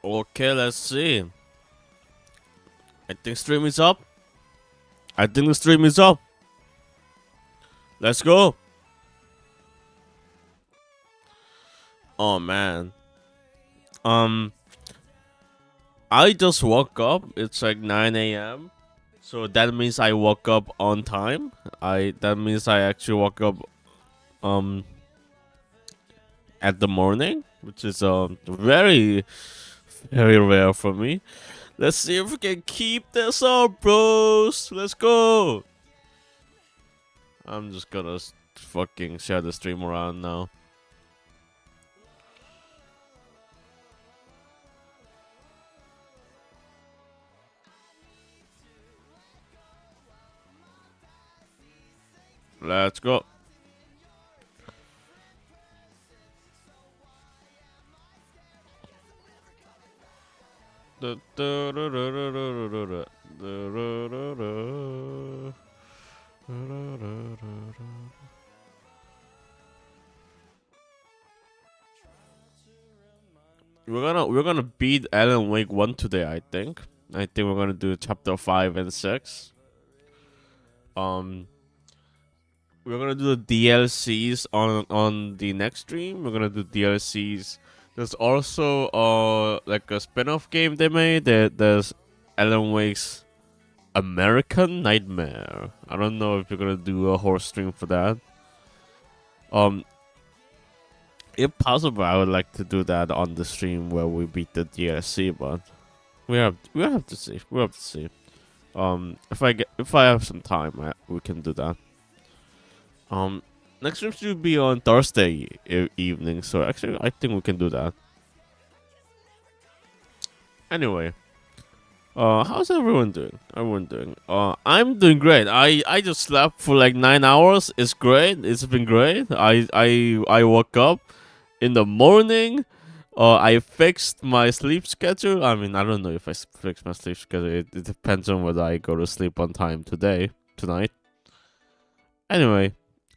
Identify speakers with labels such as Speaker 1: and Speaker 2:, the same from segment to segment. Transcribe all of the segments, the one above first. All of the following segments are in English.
Speaker 1: Okay, let's see. I think stream is up. I think the stream is up. Let's go. Oh man. I just woke up. It's like 9 a.m. So that means I woke up on time. That means I actually woke up at the morning, which is very very rare for me. Let's see if we can keep this up, bros. Let's go. I'm just gonna fucking share the stream around now. Let's go. We're gonna beat Alan Wake 1 today, I think. I think we're gonna do chapter 5 and 6. We're gonna do the DLCs on the next stream. We're gonna do DLCs. There's also like a spin-off game they made. There's Alan Wake's American Nightmare. I don't know if you're gonna do a whole stream for that. If possible, I would like to do that on the stream where we beat the DLC, but we have to see. We have to see. If I have some time, we can do that. Next stream should be on Thursday evening, so actually I think we can do that. Anyway, how's everyone doing? I'm doing great. I just slept for like 9 hours. It's great. It's been great. I woke up in the morning. I fixed my sleep schedule. I mean, I don't know if I fixed my sleep schedule. It depends on whether I go to sleep on time tonight. Anyway,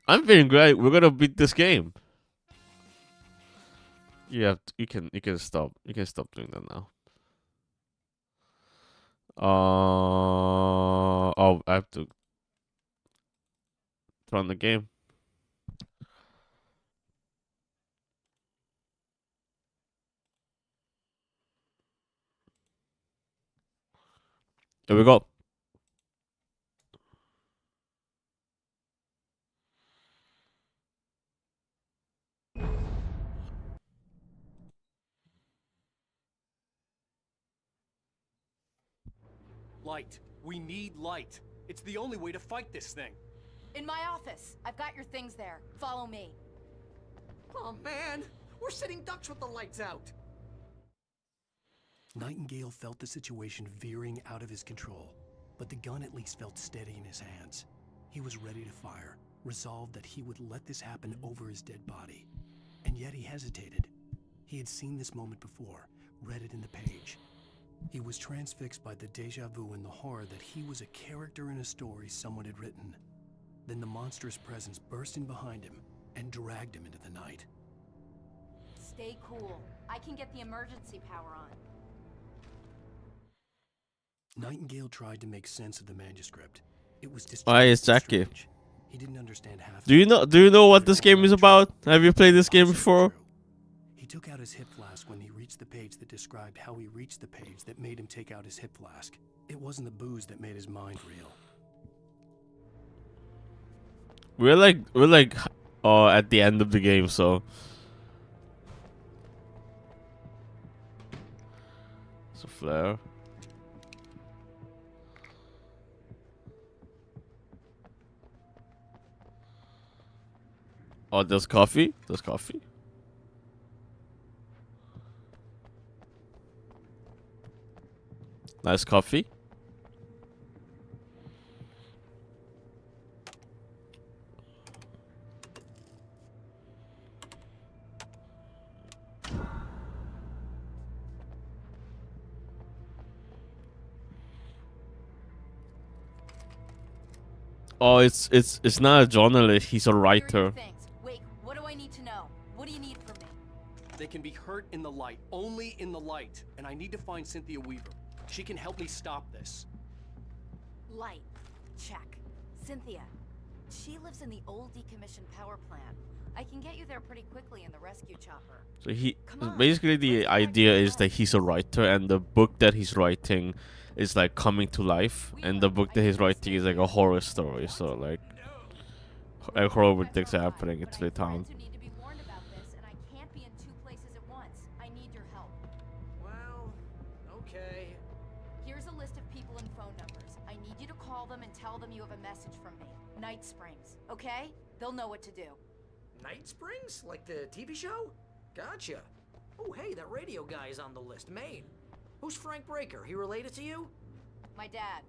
Speaker 1: I'm feeling great. We're gonna beat this game. You can stop. You can stop doing that now. Oh, I have to turn the game. Here we go.
Speaker 2: Light. We need light. It's the only way to fight this thing.
Speaker 3: In my office. I've got your things there. Follow me.
Speaker 2: Oh man, we're sitting ducks with the lights out.
Speaker 4: Nightingale felt the situation veering out of his control, but the gun at least felt steady in his hands. He was ready to fire, resolved that he would let this happen over his dead body. And yet he hesitated. He had seen this moment before, read it in the page. He was transfixed by the deja vu and the horror that he was a character in a story someone had written. Then the monstrous presence burst in behind him and dragged him into the night.
Speaker 3: Stay cool. I can get the emergency power on.
Speaker 4: Nightingale tried to make sense of the manuscript. It was
Speaker 1: Why is Jackie?
Speaker 4: He didn't understand half.
Speaker 1: Do you know what this game is about? Have you played this game before?
Speaker 4: He took out his hip flask when he reached the page that described how he reached the page that made him take out his hip flask. It wasn't the booze that made his mind real.
Speaker 1: We're like at the end of the game, so it's a flare. Oh, there's coffee. There's coffee. Nice coffee. Oh, it's not a journalist. He's a writer.
Speaker 3: Wait, what do I need to know? What do you need from me?
Speaker 4: They can be hurt in the light, only in the light. And I need to find Cynthia Weaver. She can help me stop this.
Speaker 3: Light. Check. Cynthia. She lives in the old decommissioned power plant. I can get you there pretty quickly in the rescue chopper.
Speaker 1: So he
Speaker 3: Come on,
Speaker 1: basically the
Speaker 3: let's go back to
Speaker 1: idea
Speaker 3: the
Speaker 1: is that
Speaker 3: house.
Speaker 1: he's a writer, and the book that he's writing is like coming to life, and the book that he's writing is like a horror story. So like horrible things are happening in the town.
Speaker 3: Who need to be warned about this, and I can't be in two places at once. I need your help.
Speaker 2: Well, okay.
Speaker 3: Here's a list of people and phone numbers. I need you to call them and tell them you have a message from me. Night Springs, okay? They'll know what to do.
Speaker 2: Night Springs? Like the TV show? Gotcha. Oh, hey, that radio guy is on the list. Maine. Who's Frank Breaker? He related to you?
Speaker 3: My dad.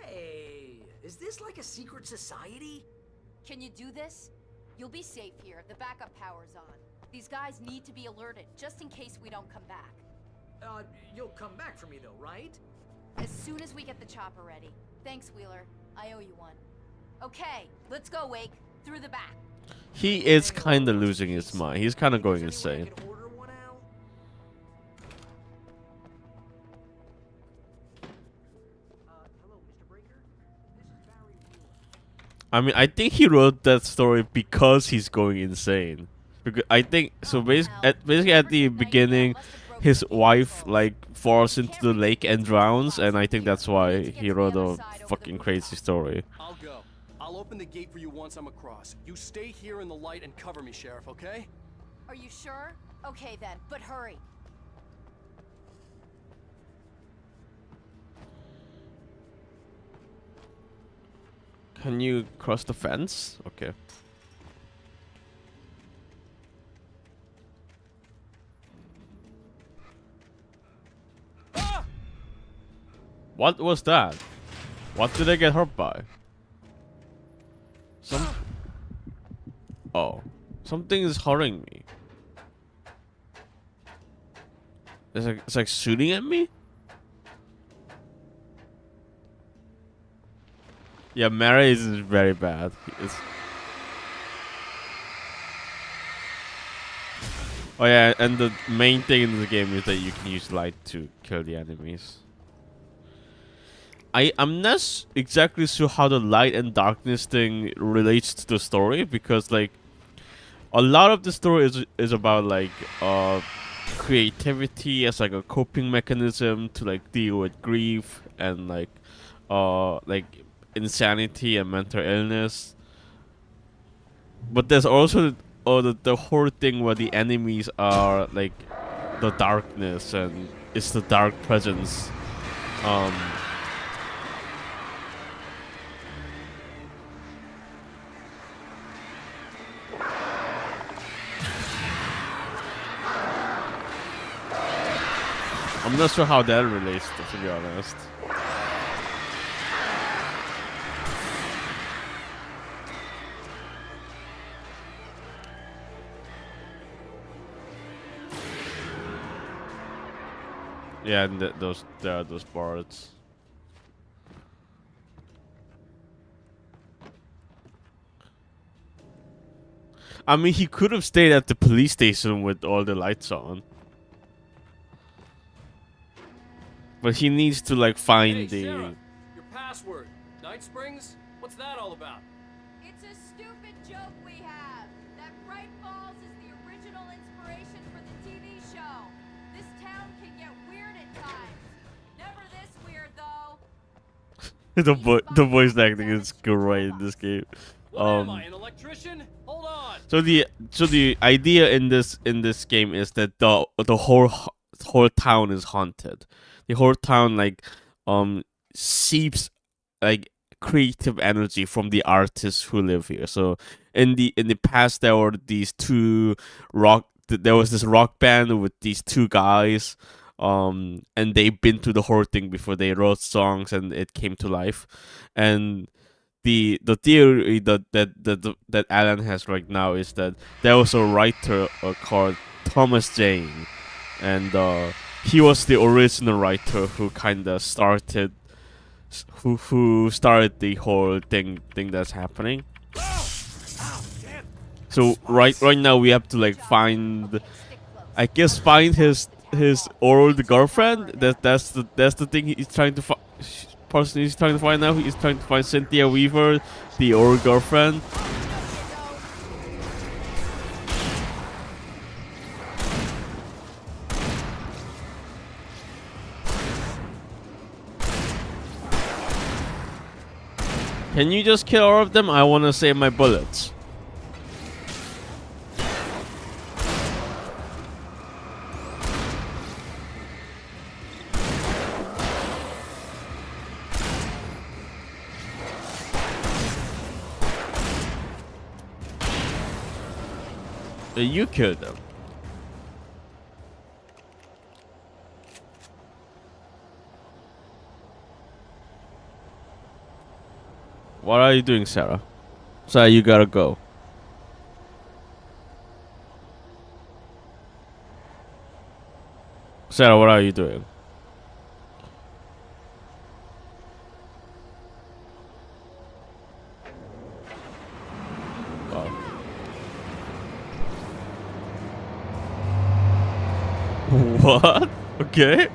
Speaker 2: Hey, is this like a secret society?
Speaker 3: Can you do this? You'll be safe here. The backup power's on. These guys need to be alerted, just in case we don't come back.
Speaker 2: You'll come back for me though, right?
Speaker 3: As soon as we get the chopper ready. Thanks, Wheeler. I owe you one. Okay, let's go, Wake. Through the back.
Speaker 1: He is kind of losing his mind. He's kind of going
Speaker 2: Is there any way
Speaker 1: insane.
Speaker 2: I can order one out? Hello, Mr. Breaker. This is Barry Wheeler.
Speaker 1: I mean, I think he wrote that story because he's going insane. Because I think so. Basically, at the beginning, his wife like falls into the lake and drowns, and I think that's why he wrote a fucking crazy story.
Speaker 4: I'll go. I'll open the gate for you once I'm across. You stay here in the light and cover me, Sheriff, okay?
Speaker 3: Are you sure? Okay then, but hurry.
Speaker 1: Can you cross the fence? Okay.
Speaker 4: Ah!
Speaker 1: What was that? What did I get hurt by? Oh. Something is hurting me. It's like shooting at me? Yeah, Mary is very bad. Oh yeah, and the main thing in the game is that you can use light to kill the enemies. I'm not exactly sure how the light and darkness thing relates to the story, because like a lot of the story is about like creativity as like a coping mechanism to like deal with grief and like insanity and mental illness. But there's also the whole thing where the enemies are like the darkness, and it's the dark presence. I'm not sure how that relates, to be honest. Yeah, and there are those parts. I mean, he could have stayed at the police station with all the lights on. But he needs to like find
Speaker 4: Hey,
Speaker 1: the.
Speaker 4: Sheriff, your password. Night Springs? What's that all about?
Speaker 3: It's a stupid joke we have. That Bright Falls is the original inspiration for the TV show. This town can get weird at times. Never this weird though.
Speaker 1: the voice acting is great in this game.
Speaker 4: What am I, an electrician? Hold on.
Speaker 1: So the idea in this game is that the whole town is haunted. The whole town like seeps like creative energy from the artists who live here. So in the past there were these there was this rock band with these two guys, and they've been through the whole thing before. They wrote songs and it came to life. And the theory that Alan has right now is that there was a writer called Thomas Jane, and he was the original writer who kind of started who started the whole thing that's happening. So right now we have to like find I guess find his old girlfriend. That's the thing he's trying to find. Person he's trying to find now. He's trying to find Cynthia Weaver, the old girlfriend. Can you just kill all of them? I want to save my bullets. You killed them. What are you doing, Sarah? Sarah, you gotta go. Sarah, what are you doing? Oh. What? Okay.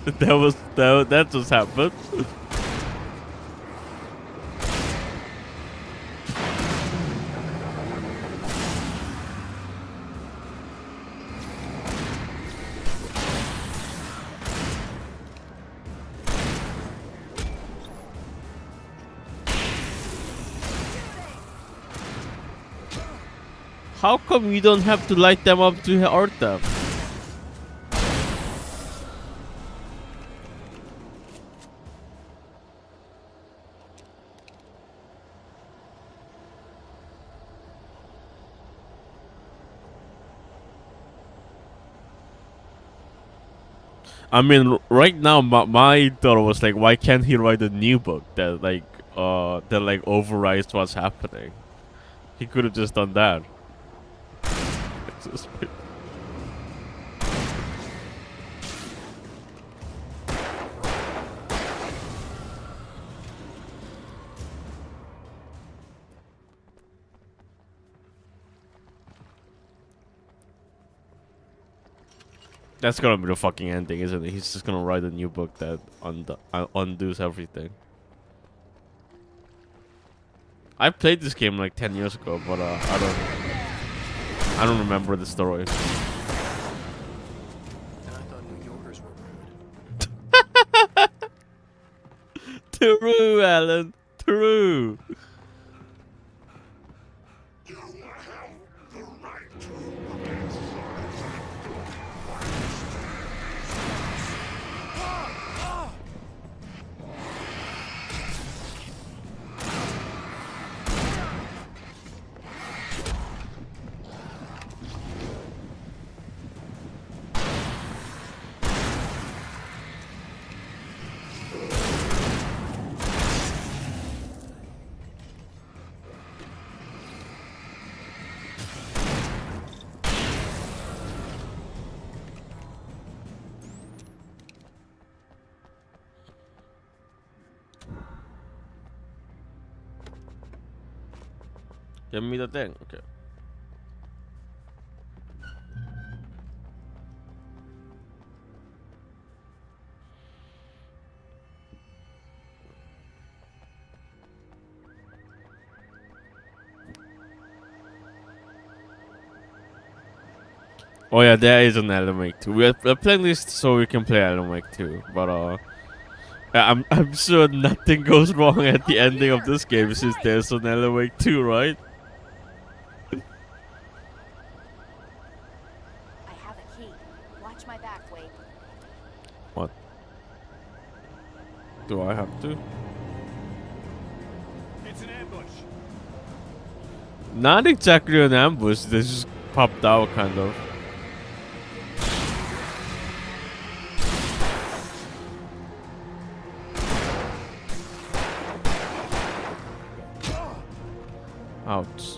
Speaker 1: That just happened. How come you don't have to light them up to hurt them? I mean, right now my thought was like, why can't he write a new book that overrides what's happening? He could have just done that. That's gonna be the fucking ending, isn't it? He's just gonna write a new book that undoes everything. I played this game like 10 years ago, but I don't remember the story.
Speaker 4: And I thought New Yorkers were rude.
Speaker 1: True, Alan. True. Give me the thing. Okay. Oh yeah, there is an Alan Wake 2. We're playing this so we can play Alan Wake 2, but yeah, I'm sure nothing goes wrong at the ending of this game since there's an Alan Wake 2, right?
Speaker 3: I have a key. Watch my back, Wake.
Speaker 1: What? Do I have to?
Speaker 4: It's an ambush.
Speaker 1: Not exactly an ambush. They just popped out, kind of. Ouch.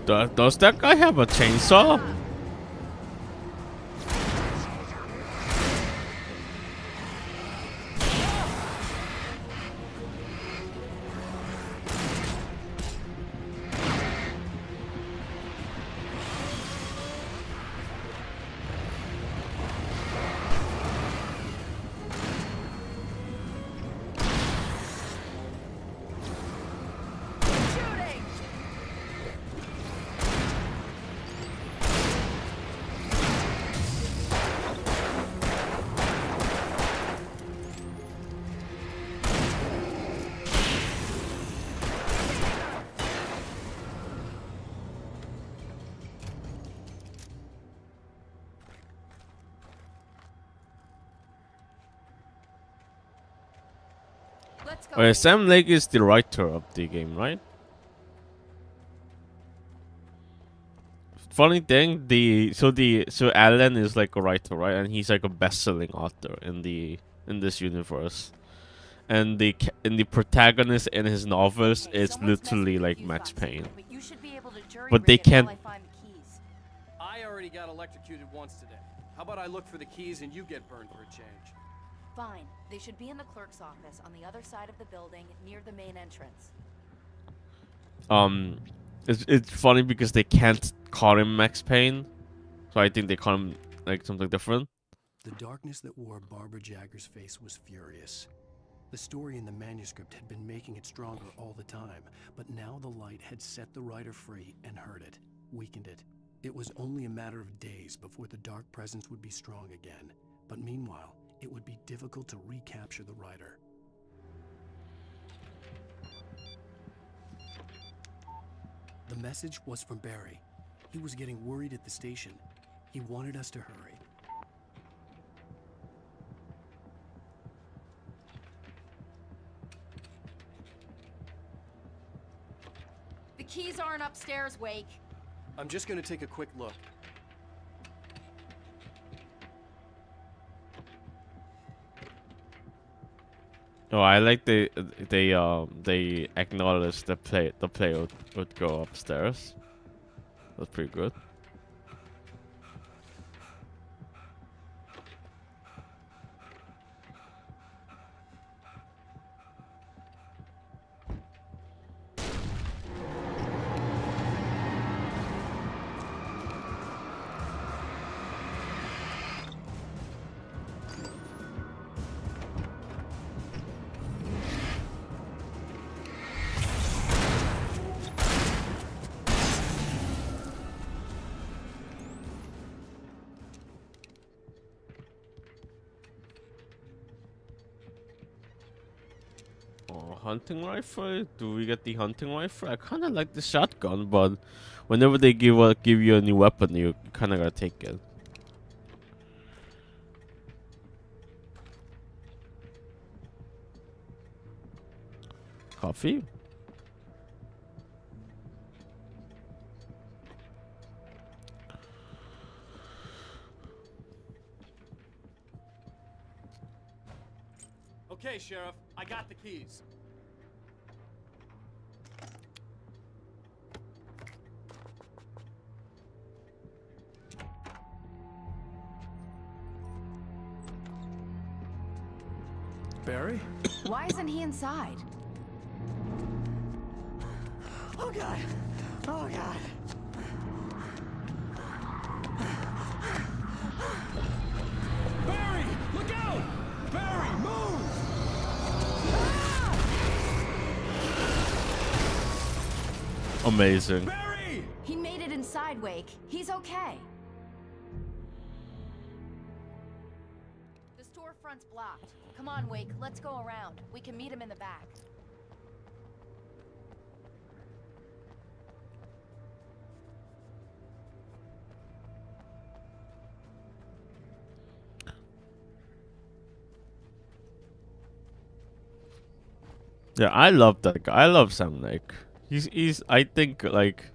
Speaker 1: Does that guy have a chainsaw?
Speaker 3: Shooting! Let's go.
Speaker 1: Okay, Sam Lake is the writer of the game, right? Funny thing, so Alan is like a writer, right? And he's like a best-selling author in this universe. And the protagonist in his novels
Speaker 3: Hey,
Speaker 1: is
Speaker 3: someone's
Speaker 1: literally
Speaker 3: messing
Speaker 1: like
Speaker 3: with
Speaker 1: Max
Speaker 3: the fuse
Speaker 1: Payne.
Speaker 3: box, but you should be able to jury
Speaker 1: But they
Speaker 3: rig it while
Speaker 1: can't-
Speaker 3: I find the keys.
Speaker 5: I already got electrocuted once today. How about I look for the keys and you get burned for a change?
Speaker 3: Fine. They should be in the clerk's office on the other side of the building near the main entrance.
Speaker 1: It's funny because they can't call him Max Payne, so I think they call him like something different.
Speaker 4: The darkness that wore Barbara Jagger's face was furious. The story in the manuscript had been making it stronger all the time, but now the light had set the writer free and hurt it, weakened it. It was only a matter of days before the dark presence would be strong again, but meanwhile, it would be difficult to recapture the writer. The message was from Barry. He was getting worried at the station. He wanted us to hurry.
Speaker 3: The keys aren't upstairs, Wake.
Speaker 5: I'm just gonna take a quick look.
Speaker 1: Oh, I like they acknowledge the player would go upstairs. That's pretty good. Hunting rifle? Do we get the hunting rifle? I kind of like the shotgun, but whenever they give you a new weapon, you kind of gotta take it. Coffee?
Speaker 5: Okay, Sheriff, I got the keys.
Speaker 4: Barry?
Speaker 3: Why isn't he inside?
Speaker 2: Oh god! Oh god!
Speaker 5: Barry, look out! Barry, move!
Speaker 1: Amazing.
Speaker 5: Barry!
Speaker 3: He made it inside, Wake. He's okay. The storefront's blocked. Come on, Wake. Let's go around. We can meet him in the back.
Speaker 1: Yeah, I love that guy. I love Sam Lake. He's I think like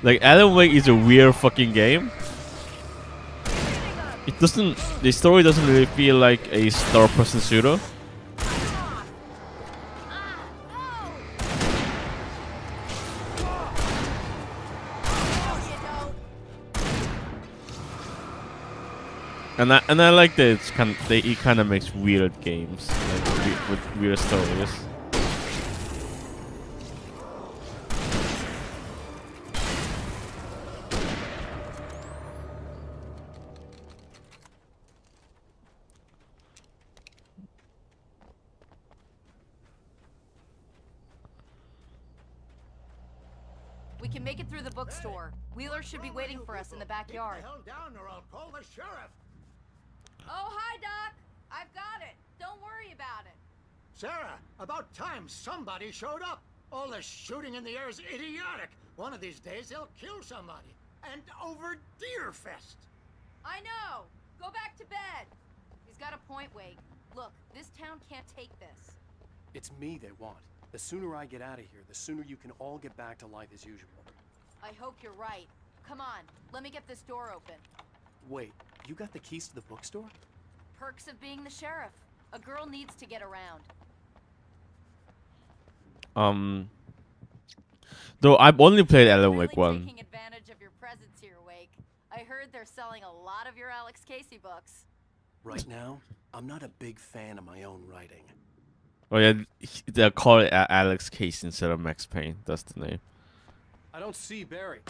Speaker 1: Alan Wake is a weird fucking game. It doesn't the story doesn't really feel like a third person shooter. And I like that it's he kind of makes weird games like with weird stories.
Speaker 3: We can make it through the bookstore. Wheeler should be waiting for us in the backyard.
Speaker 6: Keep the hell down or I'll call the sheriff.
Speaker 3: Oh, hi, Doc. I've got it. Don't worry about it.
Speaker 6: Sarah, about time somebody showed up. All the shooting in the air is idiotic. One of these days they'll kill somebody. And over Deerfest.
Speaker 3: I know. Go back to bed. He's got a point, Wake. Look, this town can't take this.
Speaker 5: It's me they want. The sooner I get out of here, the sooner you can all get back to life as usual.
Speaker 3: I hope you're right. Come on, let me get this door open.
Speaker 5: Wait, you got the keys to the bookstore?
Speaker 3: Perks of being the sheriff. A girl needs to get around.
Speaker 1: Though I've only played Alan
Speaker 3: Really
Speaker 1: Wake 1.
Speaker 3: taking advantage of your presence here, Wake. I heard they're selling a lot of your Alex Casey books.
Speaker 4: Right now, I'm not a big fan of my own writing.
Speaker 1: Oh yeah, they're called Alex Case instead of Max Payne. That's the name.
Speaker 5: I don't see Barry.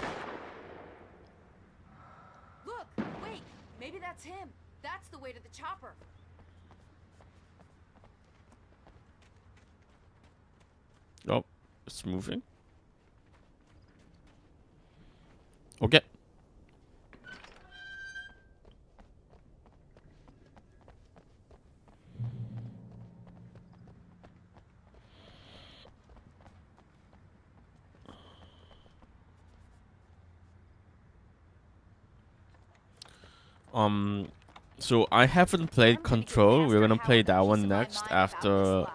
Speaker 3: Look, Wake. Maybe that's him. That's the way to the chopper.
Speaker 1: Oh, it's moving. Okay. So I haven't played Control. We're gonna play that one next after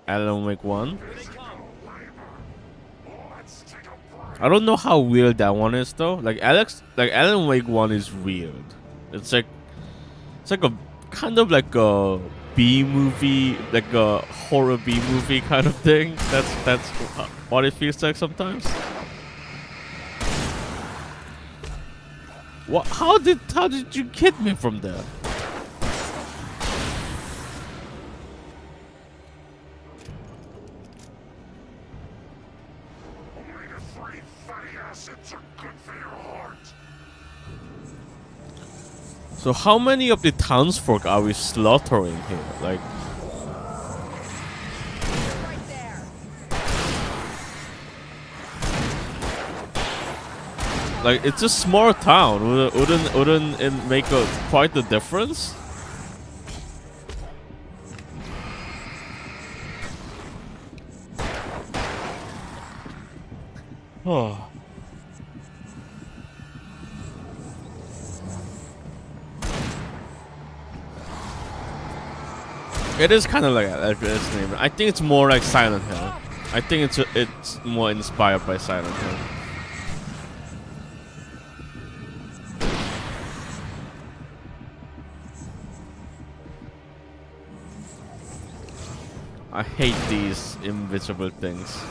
Speaker 1: Alan Wake 1. I don't know how weird that one is though. Like Alan Wake 1 is weird. It's like a kind of like a B movie, like a horror B movie kind of thing. That's what it feels like sometimes. What? How did you hit me from there?
Speaker 6: Omega-3 fatty acids are good for your heart.
Speaker 1: So how many of the townsfolk are we slaughtering here? Like,
Speaker 3: Right there.
Speaker 1: it's a small town. Wouldn't it make quite the difference? Oh. It is kind of like its name. I think it's more like Silent Hill. I think it's more inspired by Silent Hill. I hate these invisible things.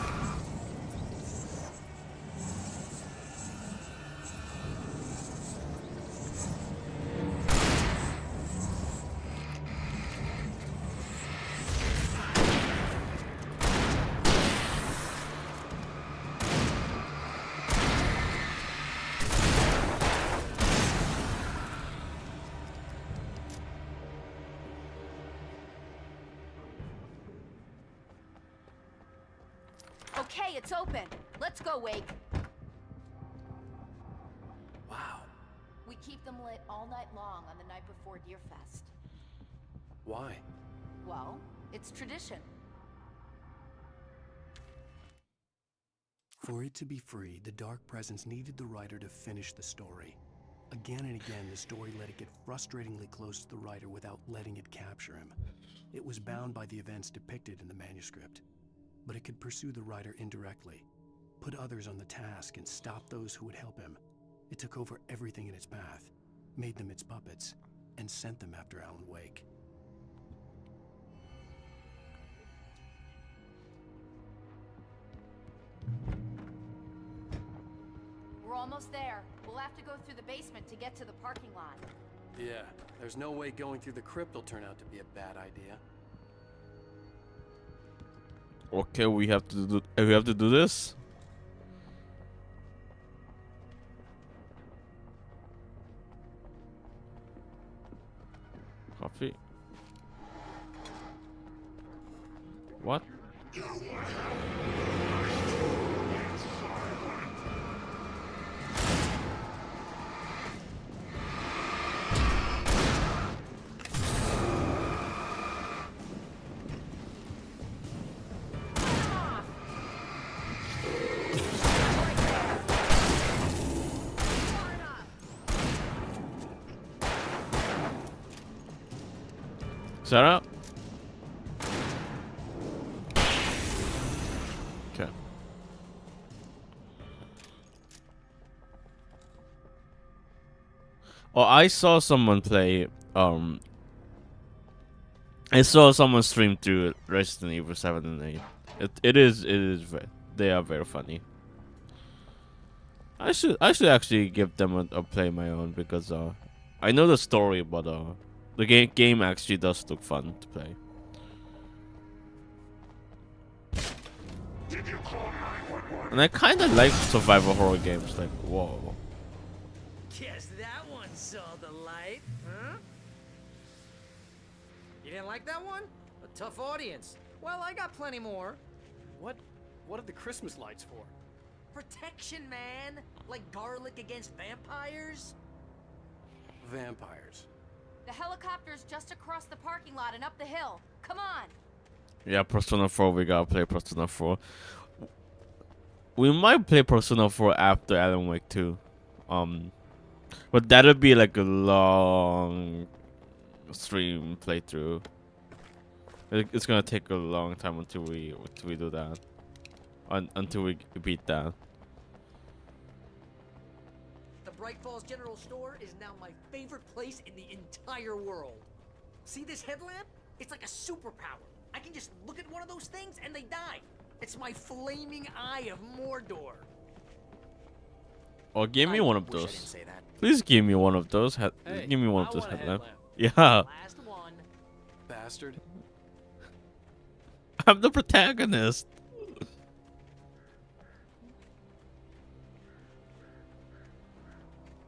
Speaker 3: Okay, it's open. Let's go, Wake.
Speaker 5: Wow.
Speaker 3: We keep them lit all night long on the night before Deerfest.
Speaker 5: Why?
Speaker 3: Well, it's tradition.
Speaker 4: For it to be free, the Dark Presence needed the writer to finish the story. Again and again, the story let it get frustratingly close to the writer without letting it capture him. It was bound by the events depicted in the manuscript, but it could pursue the writer indirectly, put others on the task, and stop those who would help him. It took over everything in its path, made them its puppets, and sent them after Alan Wake.
Speaker 3: We're almost there. We'll have to go through the basement to get to the parking lot.
Speaker 5: Yeah, there's no way going through the crypt will turn out to be a bad idea.
Speaker 1: Okay, we have to do this. Coffee. What? Shut up. Okay. Oh, I saw someone play. I saw someone stream through Resident Evil 7 and 8. It is they are very funny. I should actually give them a play my own because I know the story, but the game actually does look fun to play. And I kind of like survival horror games. Like, whoa.
Speaker 2: Guess that one saw the light, huh? You didn't like that one? A tough audience. Well, I got plenty more.
Speaker 5: What are the Christmas lights for?
Speaker 2: Protection, man. Like garlic against vampires.
Speaker 5: Vampires.
Speaker 3: The helicopter's just across the parking lot and up the hill. Come on.
Speaker 1: Yeah, Persona 4. We gotta play Persona 4. We might play Persona 4 after Alan Wake 2. But that'll be like a long stream playthrough. It's gonna take a long time until we do that. Until we beat that.
Speaker 2: The Bright Falls General Store is now my favorite place in the entire world. See this headlamp? It's like a superpower. I can just look at one of those things and they die. It's my flaming eye of Mordor.
Speaker 1: Oh, give me one of
Speaker 2: Wish I didn't
Speaker 1: those.
Speaker 2: say that.
Speaker 1: Please give me one of those.
Speaker 5: Hey,
Speaker 1: Give me one
Speaker 5: I
Speaker 1: of those
Speaker 5: want a
Speaker 1: headlamp.
Speaker 5: headlamp.
Speaker 1: Yeah,
Speaker 2: Last one.
Speaker 5: Bastard.
Speaker 1: I'm the protagonist.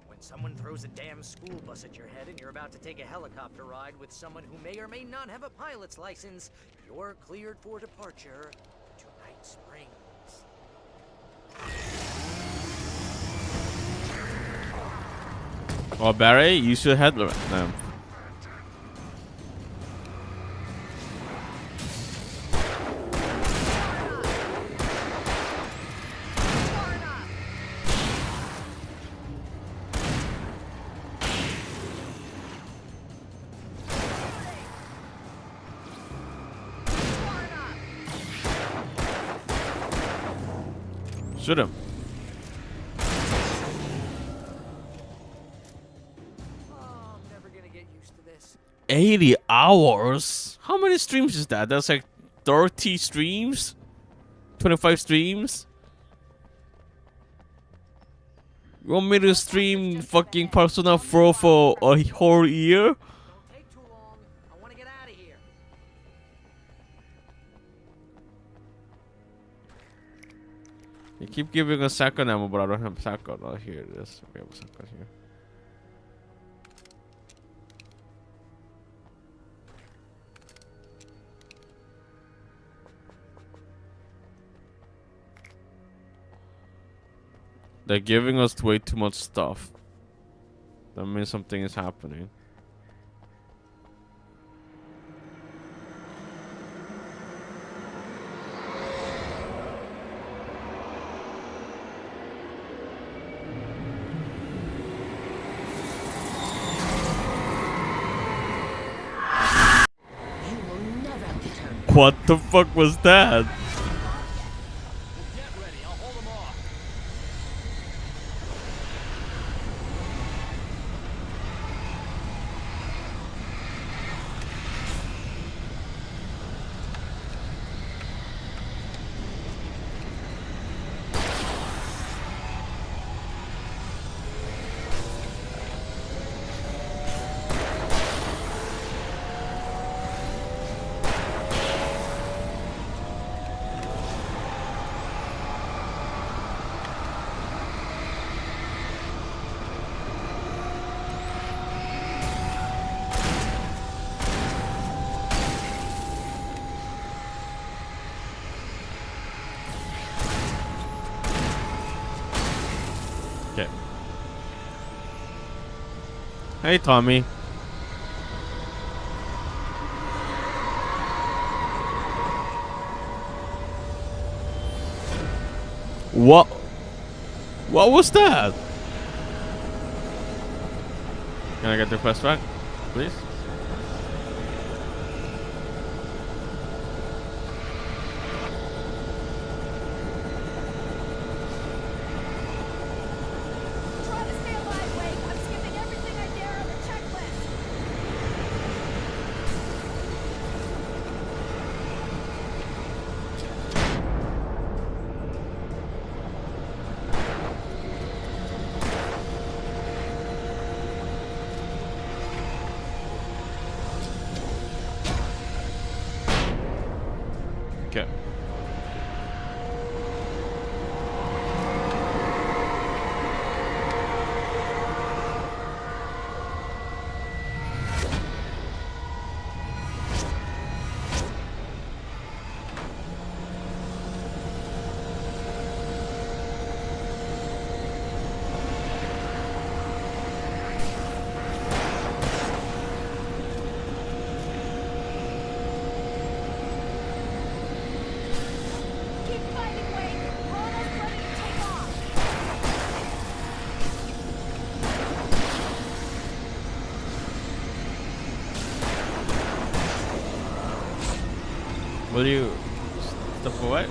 Speaker 2: When someone throws a damn school bus at your head and you're about to take a helicopter ride with someone who may or may not have a pilot's license, you're cleared for departure to Night Springs.
Speaker 1: Oh, Barry, you should headlamp. Shoot him.
Speaker 2: Oh, I'm never gonna get used to this.
Speaker 1: 80 hours? How many streams is that? That's like 30 streams? 25 streams? You want me to stream fucking Persona 4 for a whole year?
Speaker 2: Don't take too long. I want to get out of here.
Speaker 1: You keep giving us second ammo, but I don't have second. Oh, here it is. We have a second here. They're giving us way too much stuff. That means something is happening.
Speaker 2: You will never return.
Speaker 1: What the fuck was that?
Speaker 5: Get ready. I'll hold them off.
Speaker 1: Okay. Hey, Tommy. What? What was that? Can I get the quest back, please?
Speaker 3: Try to stay alive, Wade. I'm skipping everything I dare on the checklist.
Speaker 1: Okay.
Speaker 3: Keep fighting, Wade. We're almost ready to take off.
Speaker 1: Will you step away?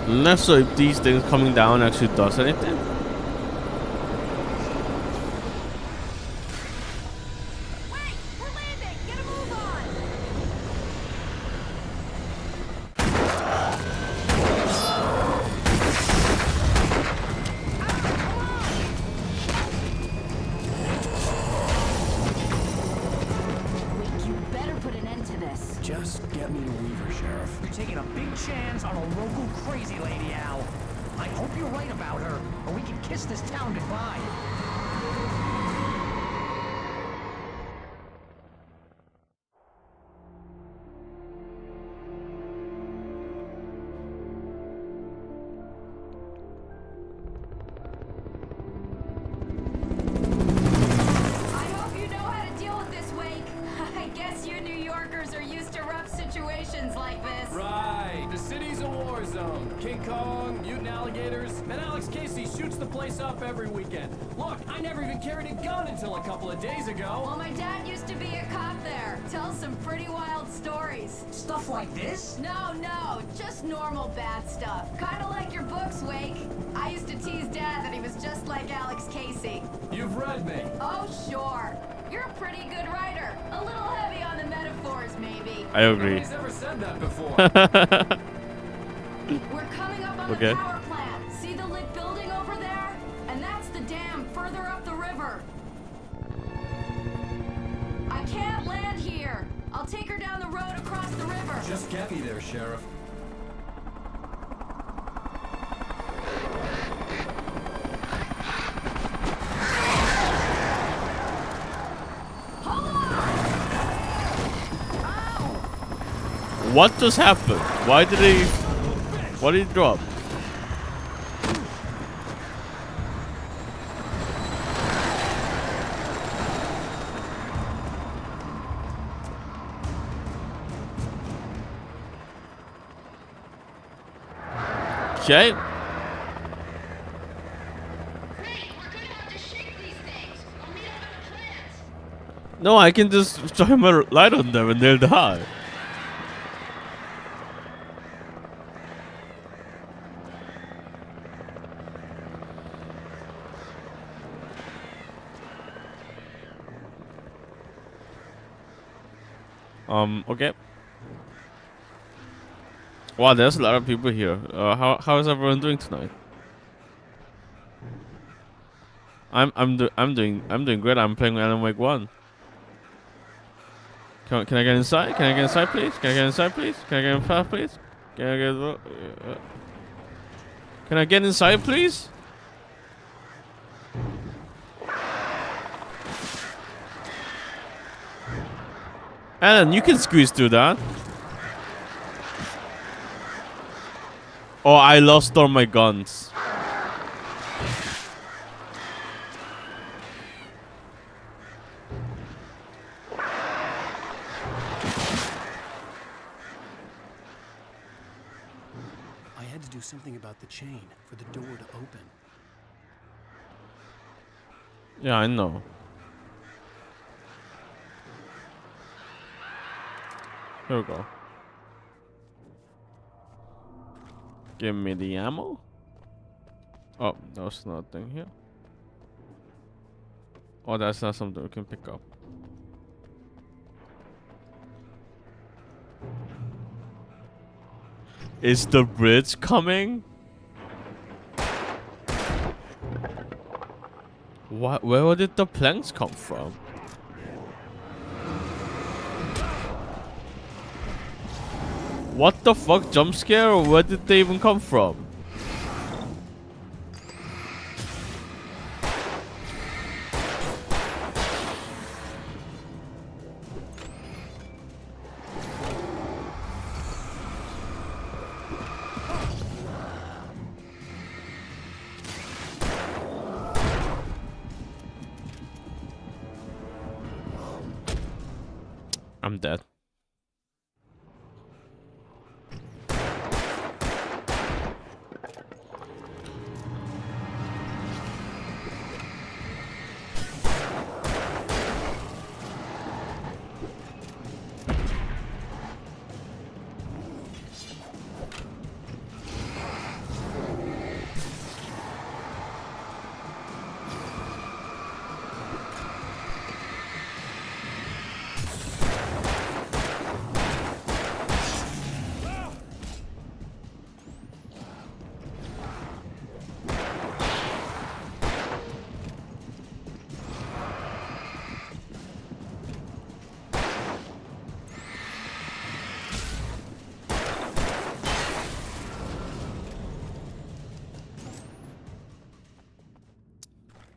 Speaker 1: Let's see if these things coming down actually does anything.
Speaker 3: Wait, we're landing. Get a move on. You better put an end to this.
Speaker 4: Just get me to Weaver, Sheriff.
Speaker 7: You're taking a big chance on a local crazy lady, Al. I hope you're right about her, or we can kiss this town goodbye.
Speaker 3: I hope you know how to deal with this, Wake. I guess you New Yorkers are used to rough situations like this.
Speaker 5: Right. The city's a war zone. King Kong, mutant alligators, and Alex Casey shoots the place up every weekend. Look, I never even carried a gun until a couple of days ago.
Speaker 3: Well, my dad used to be a cop there. Tells some pretty wild stories.
Speaker 7: Stuff like this?
Speaker 3: No, just normal bad stuff. Kinda like your books, Wake. I used to tease Dad that he was just like Alex Casey.
Speaker 5: You've read me.
Speaker 3: Oh, sure. You're a pretty good writer. A little heavy on the metaphors, maybe.
Speaker 1: I agree.
Speaker 5: Nobody's ever said that before.
Speaker 3: We're coming up on
Speaker 1: Okay.
Speaker 3: the power plant. See the lit building over there? And that's the dam further up the river. I can't land here. I'll take her down the road across the river.
Speaker 5: Just get me there, Sheriff.
Speaker 3: Hold on!
Speaker 1: What just happened? Why did he? What did he drop? Okay.
Speaker 3: Great, we're gonna have to shake these things. I'll meet up at the plant.
Speaker 1: No, I can just shine my light on them and they'll die. Okay. Wow, there's a lot of people here. How is everyone doing tonight? I'm doing great. I'm playing Alan Wake 1. Can I get inside? Can I get inside, please? Can I get inside, please? Can I get inside, please? Can I get? Can I get inside, please? Alan, you can squeeze through that. Oh, I lost all my guns.
Speaker 4: I had to do something about the chain for the door to open.
Speaker 1: Yeah, I know. Here we go. Give me the ammo. Oh, there's nothing here. Oh, that's not something we can pick up. Is the bridge coming? What? Where did the planks come from? What the fuck? Jump scare? Where did they even come from? I'm dead.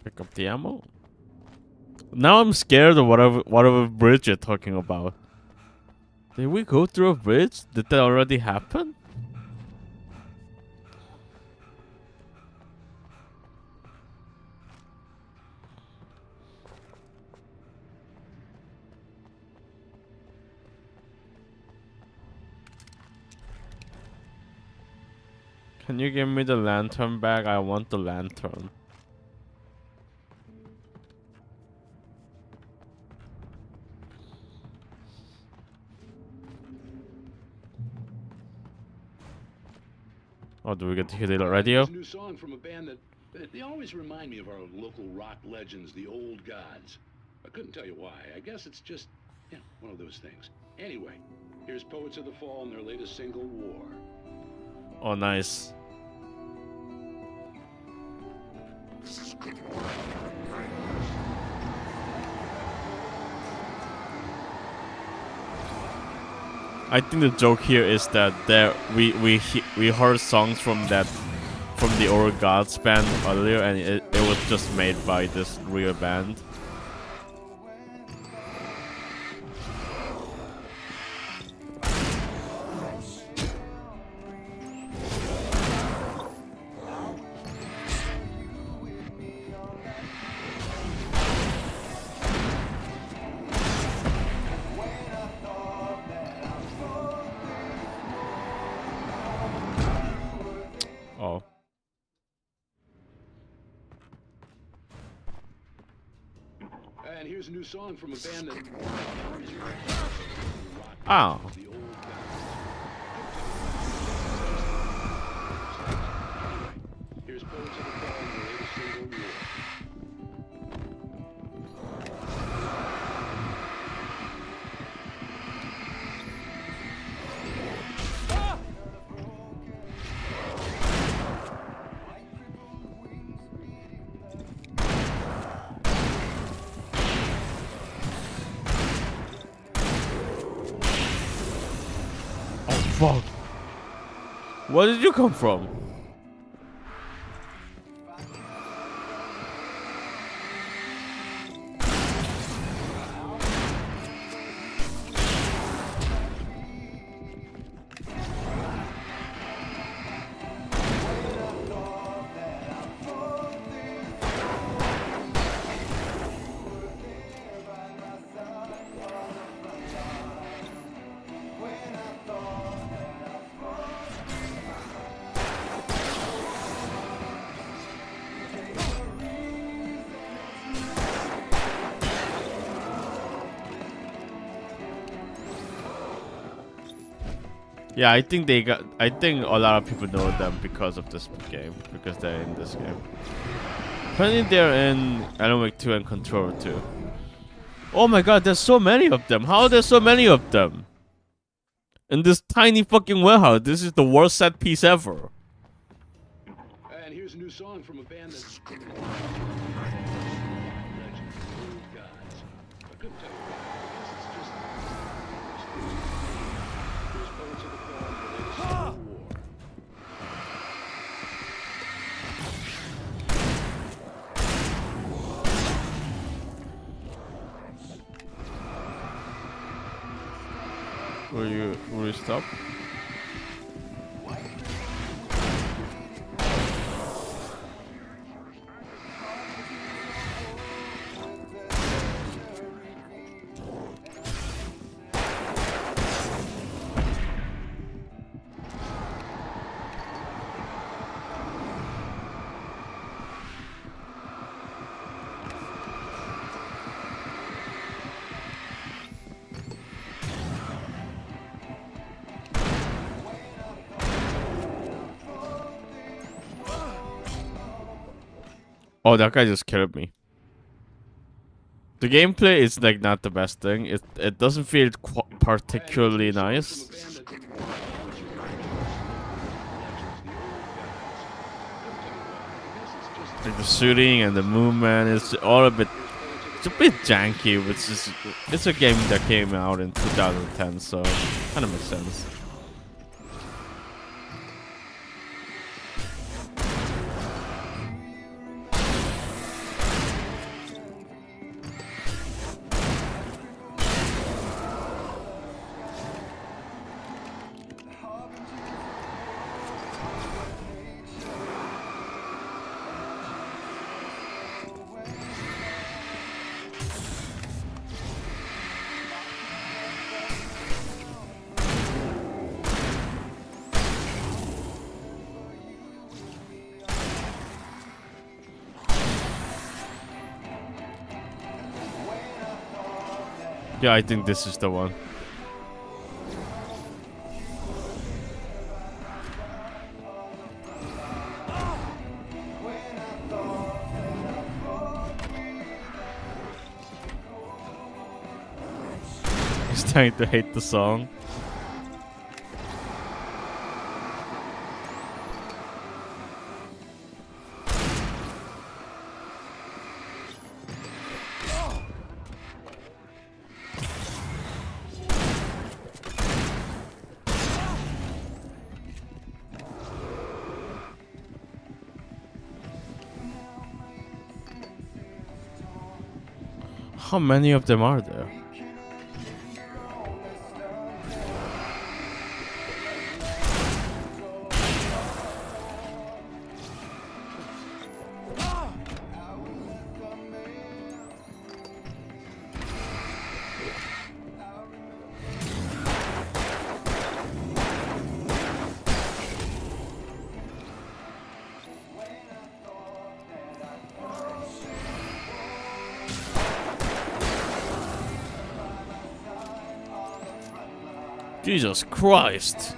Speaker 1: Pick up the ammo. Now I'm scared of whatever bridge you're talking about. Did we go through a bridge? Did that already happen? Can you give me the lantern back? I want the lantern. Oh, do we get to hear the radio?
Speaker 8: There's a new song from a band that they always remind me of our local rock legends, the old gods. I couldn't tell you why. I guess it's just, yeah, one of those things. Anyway, here's Poets of the Fall and their latest single, War.
Speaker 1: Oh, nice. I think the joke here is that we heard songs from the old gods band earlier, and it was just made by this real band. Oh.
Speaker 8: And here's a new song from a band that...
Speaker 1: Oh.
Speaker 8: The old gods. Here's Poets of the Fall and their latest single, War.
Speaker 1: fuck? Where did you come from? Yeah, I think they got. I think a lot of people know them because of this game, because they're in this game. Apparently, they're in Alan Wake 2 and Control 2. Oh my god, there's so many of them. How are there so many of them? In this tiny fucking warehouse. This is the worst set piece ever.
Speaker 8: And here's a new song from a band that's legends, old gods. I couldn't tell you why. I guess it's just here's Poets of the Fall, the latest Civil War.
Speaker 1: Will you stop? Oh, that guy just killed me. The gameplay is like not the best thing. It doesn't feel particularly nice. Like the shooting and the movement is all a bit. It's a bit janky, which is it's a game that came out in 2010, so kind of makes sense. Yeah, I think this is the one. He's trying to hate the song. How many of them are there? Jesus Christ.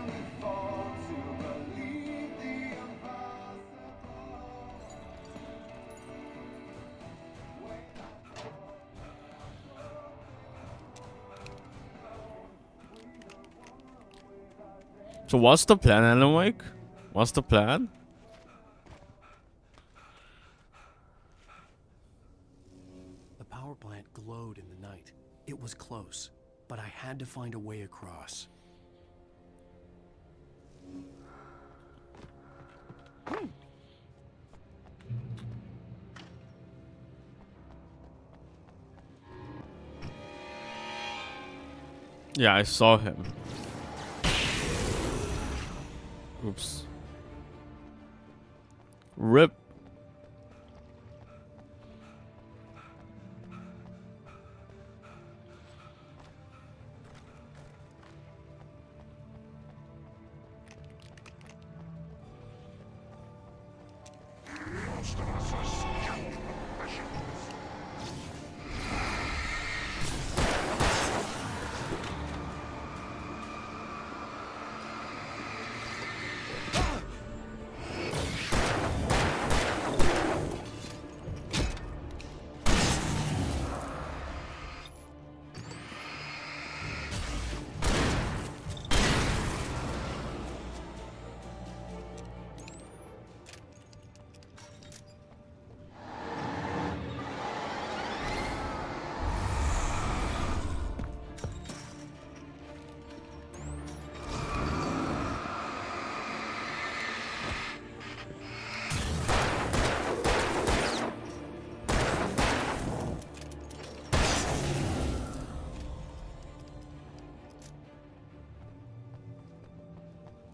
Speaker 1: So what's the plan, Alan Wake? What's the plan?
Speaker 4: The power plant glowed in the night. It was close, but I had to find a way across.
Speaker 1: Yeah, I saw him. Oops. Rip.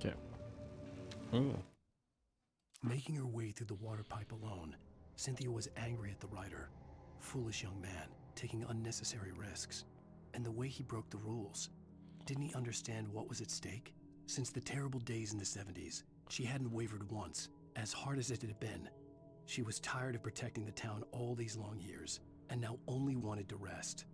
Speaker 1: Okay. Oh.
Speaker 4: Making her way through the water pipe alone, Cynthia was angry at the writer. Foolish young man, taking unnecessary risks. And the way he broke the rules. Didn't he understand what was at stake? Since the terrible days in the 70s, she hadn't wavered once, as hard as it had been. She was tired of protecting the town all these long years, and now only wanted to rest.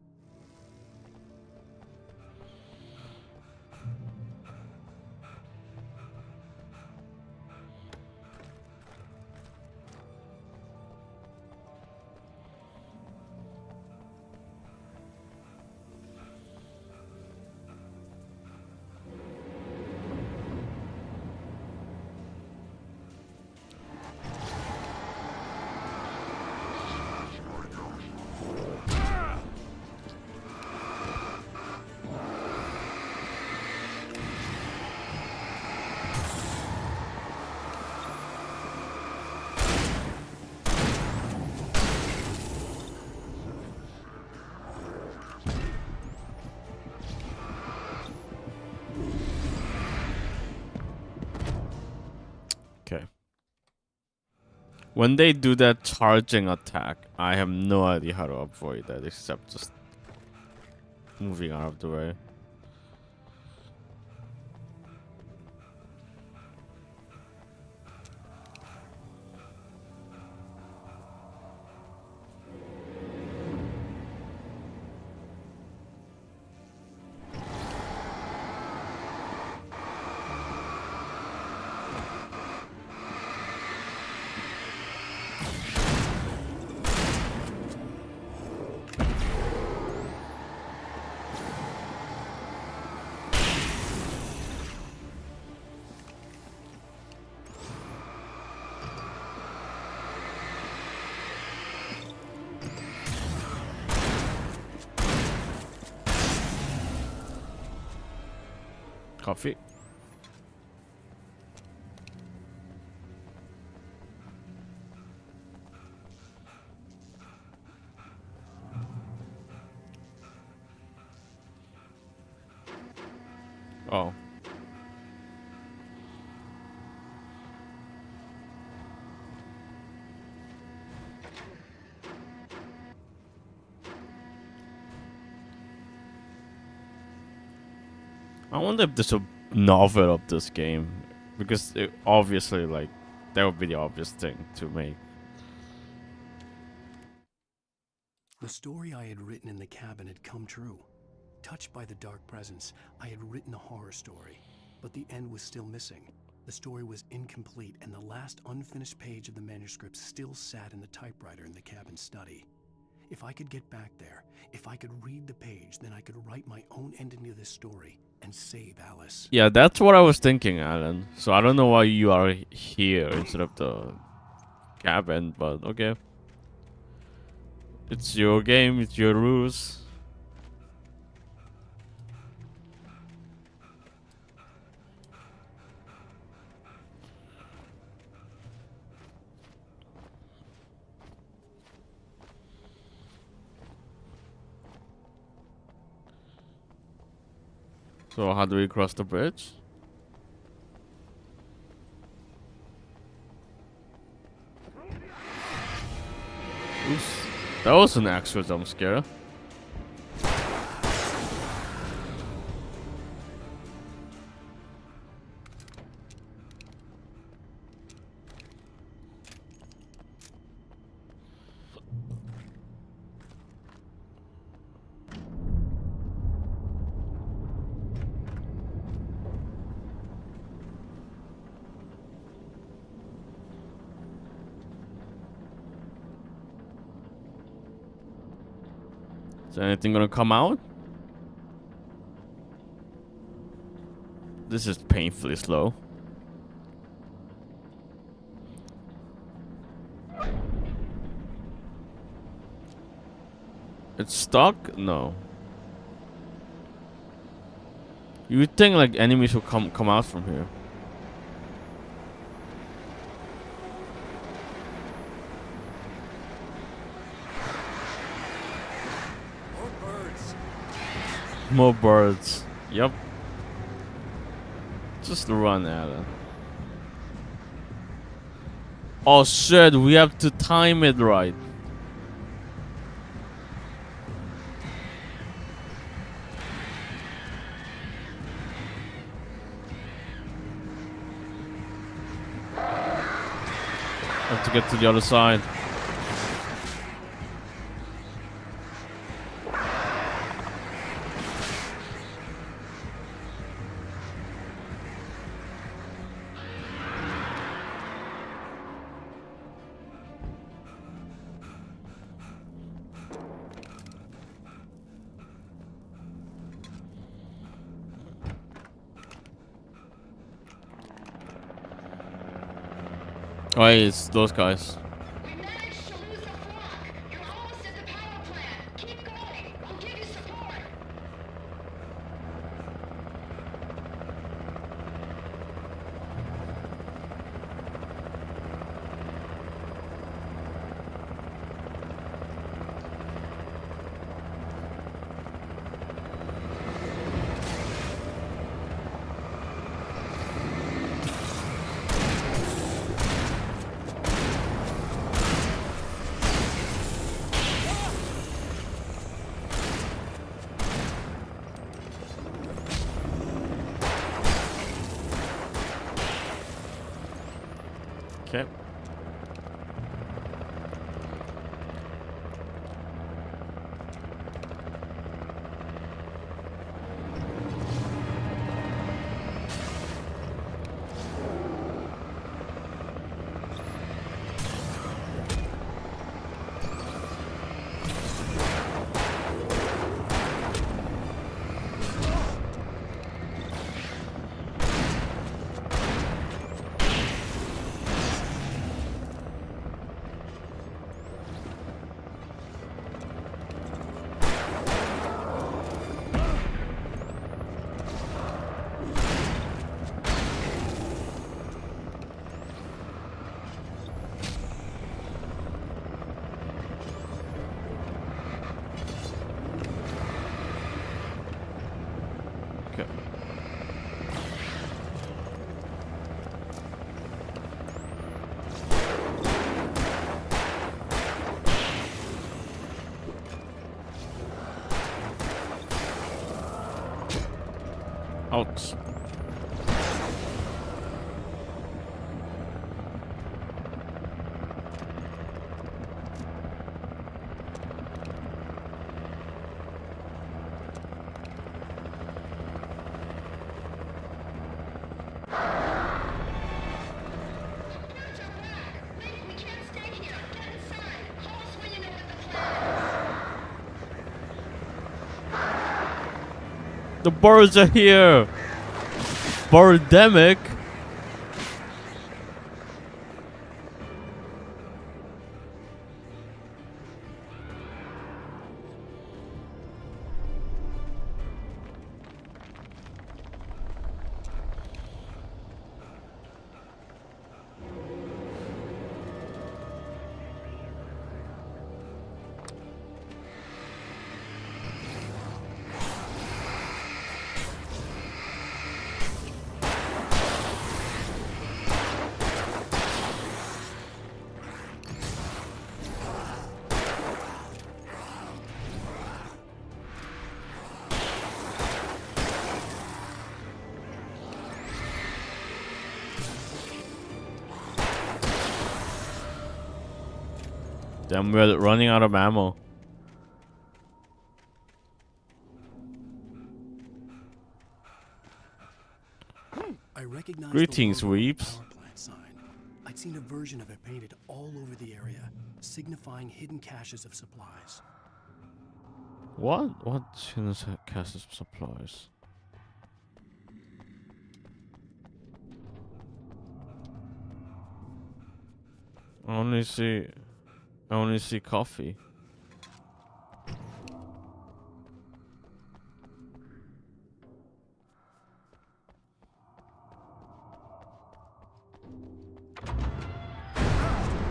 Speaker 1: Okay. When they do that charging attack, I have no idea how to avoid that except just moving out of the way. Coffee. Oh. I wonder if there's a novel of this game, because it, obviously, like, that would be the obvious thing to make.
Speaker 4: The story I had written in the cabin had come true. Touched by the dark presence, I had written a horror story, but the end was still missing. The story was incomplete, and the last unfinished page of the manuscript still sat in the typewriter in the cabin study. If I could get back there, if I could read the page, then I could write my own ending to this story and save Alice.
Speaker 1: Yeah, that's what I was thinking, Alan. So I don't know why you are here instead of the cabin, but okay. It's your game, it's your rules. So how do we cross the bridge? Oops. That was an actual jump scare. Is anything gonna come out? This is painfully slow. It's stuck? No. You would think like enemies will come out from here.
Speaker 2: More birds.
Speaker 1: More birds. Yep. Just run, Alan. Oh shit, we have to time it right. Have to get to the other side. Oh, hey, it's those guys.
Speaker 3: We managed to lose the flock. You're almost at the power plant. Keep going. I'll give you support.
Speaker 1: Okay. Okay. Ouch.
Speaker 3: We can't stay here. Get inside. Call us when you know what the plan is.
Speaker 1: The birds are here. Birdemic. Damn, we're running out of ammo.
Speaker 4: I recognized
Speaker 1: Greetings,
Speaker 4: the logo on the
Speaker 1: weeps.
Speaker 4: power plant sign. I'd seen a version of it painted all over the area, signifying hidden caches of supplies.
Speaker 1: What? What is cast of supplies? I only see coffee.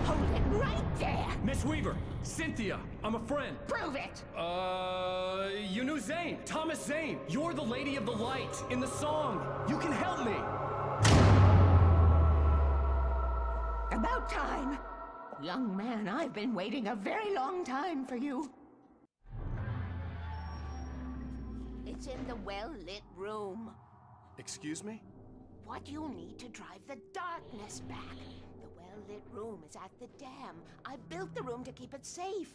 Speaker 9: Hold it right there!
Speaker 5: Miss Weaver, Cynthia, I'm a friend.
Speaker 9: Prove it!
Speaker 5: You knew Zane, Thomas Zane. You're the Lady of the Light in the song. You can help me.
Speaker 9: About time! Young man, I've been waiting a very long time for you. It's in the well-lit room.
Speaker 4: Excuse me?
Speaker 9: What you need to drive the darkness back. The well-lit room is at the dam. I built the room to keep it safe.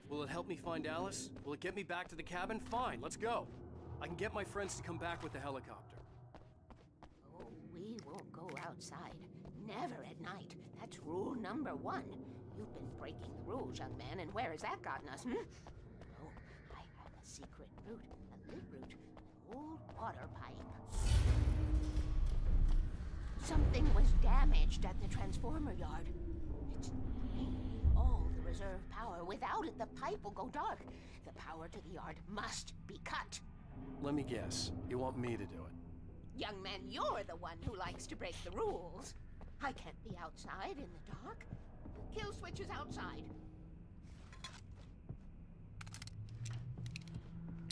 Speaker 10: Will it help me find Alice? Will it get me back to the cabin? Fine, let's go. I can get my friends to come back with the helicopter.
Speaker 9: Oh, we won't go outside. Never at night. That's rule number 1. You've been breaking the rules, young man, and where has that gotten us, Oh, I have a secret route, a lit route, an old water pipe. Something was damaged at the transformer yard. It's mainly all the reserve power. Without it, the pipe will go dark. The power to the yard must be cut.
Speaker 10: Let me guess. You want me to do it?
Speaker 9: Young man, you're the one who likes to break the rules. I can't be outside in the dark. The kill switch is outside.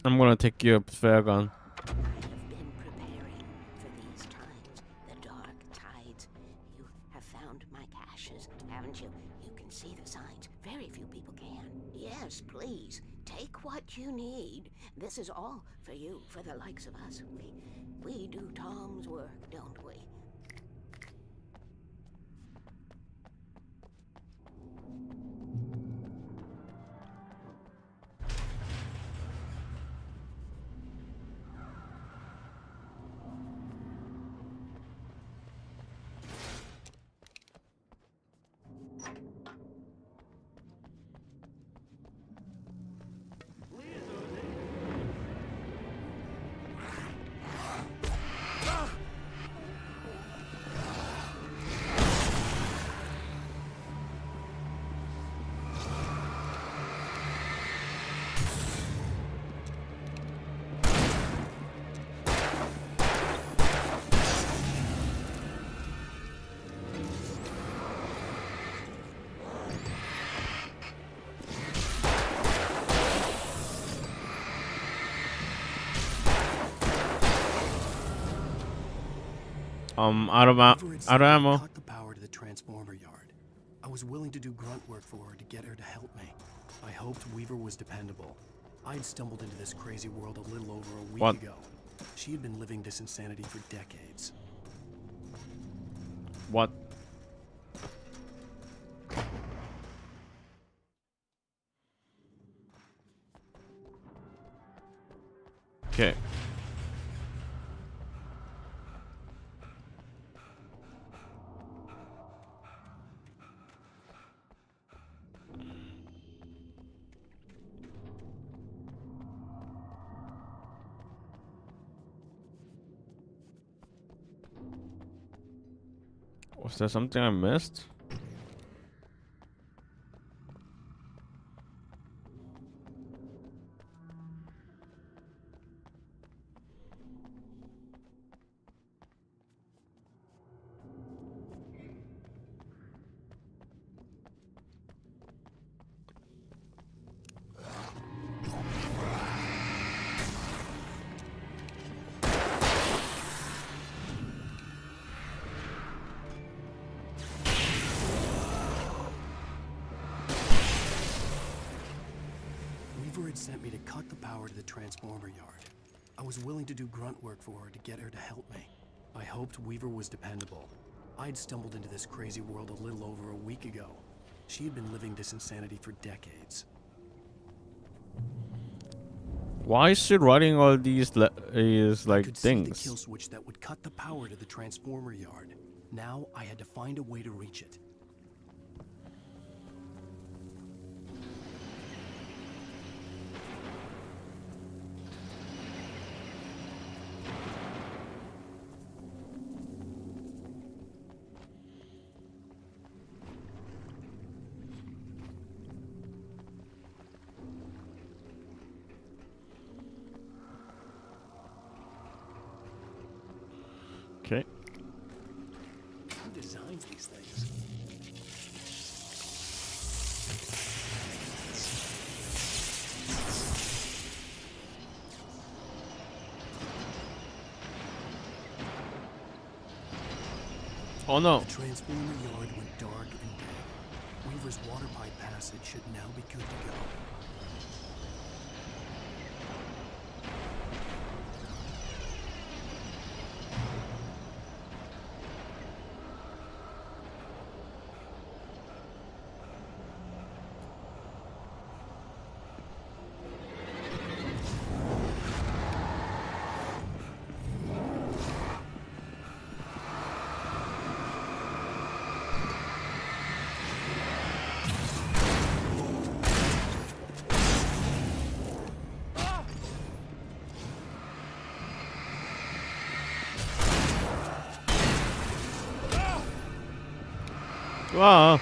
Speaker 1: I'm gonna take you up, fair gun.
Speaker 9: I have been preparing for these times, the dark tides. You have found my caches, haven't you? You can see the signs. Very few people can. Yes, please, take what you need. This is all for you, for the likes of us. We do Tom's work, don't we?
Speaker 1: Out of
Speaker 4: Weaver had said
Speaker 1: ammo.
Speaker 4: cut the power to the transformer yard. I was willing to do grunt work for her to get her to help me. I hoped Weaver was dependable. I'd stumbled into this crazy world a little over a week
Speaker 1: What?
Speaker 4: ago. She had been living this insanity for decades.
Speaker 1: What? Okay. Was there something I missed?
Speaker 4: Weaver had sent me to cut the power to the transformer yard. I was willing to do grunt work for her to get her to help me. I hoped Weaver was dependable. I'd stumbled into this crazy world a little over a week ago. She had been living this insanity for decades.
Speaker 1: Why is she writing all these
Speaker 4: I could see the
Speaker 1: things?
Speaker 4: kill switch that would cut the power to the transformer yard. Now I had to find a way to reach it.
Speaker 1: Okay.
Speaker 4: Who designs these things?
Speaker 1: Oh no.
Speaker 4: The transformer yard went dark and dead. Weaver's water pipe passage should now be good to go.
Speaker 1: Wow.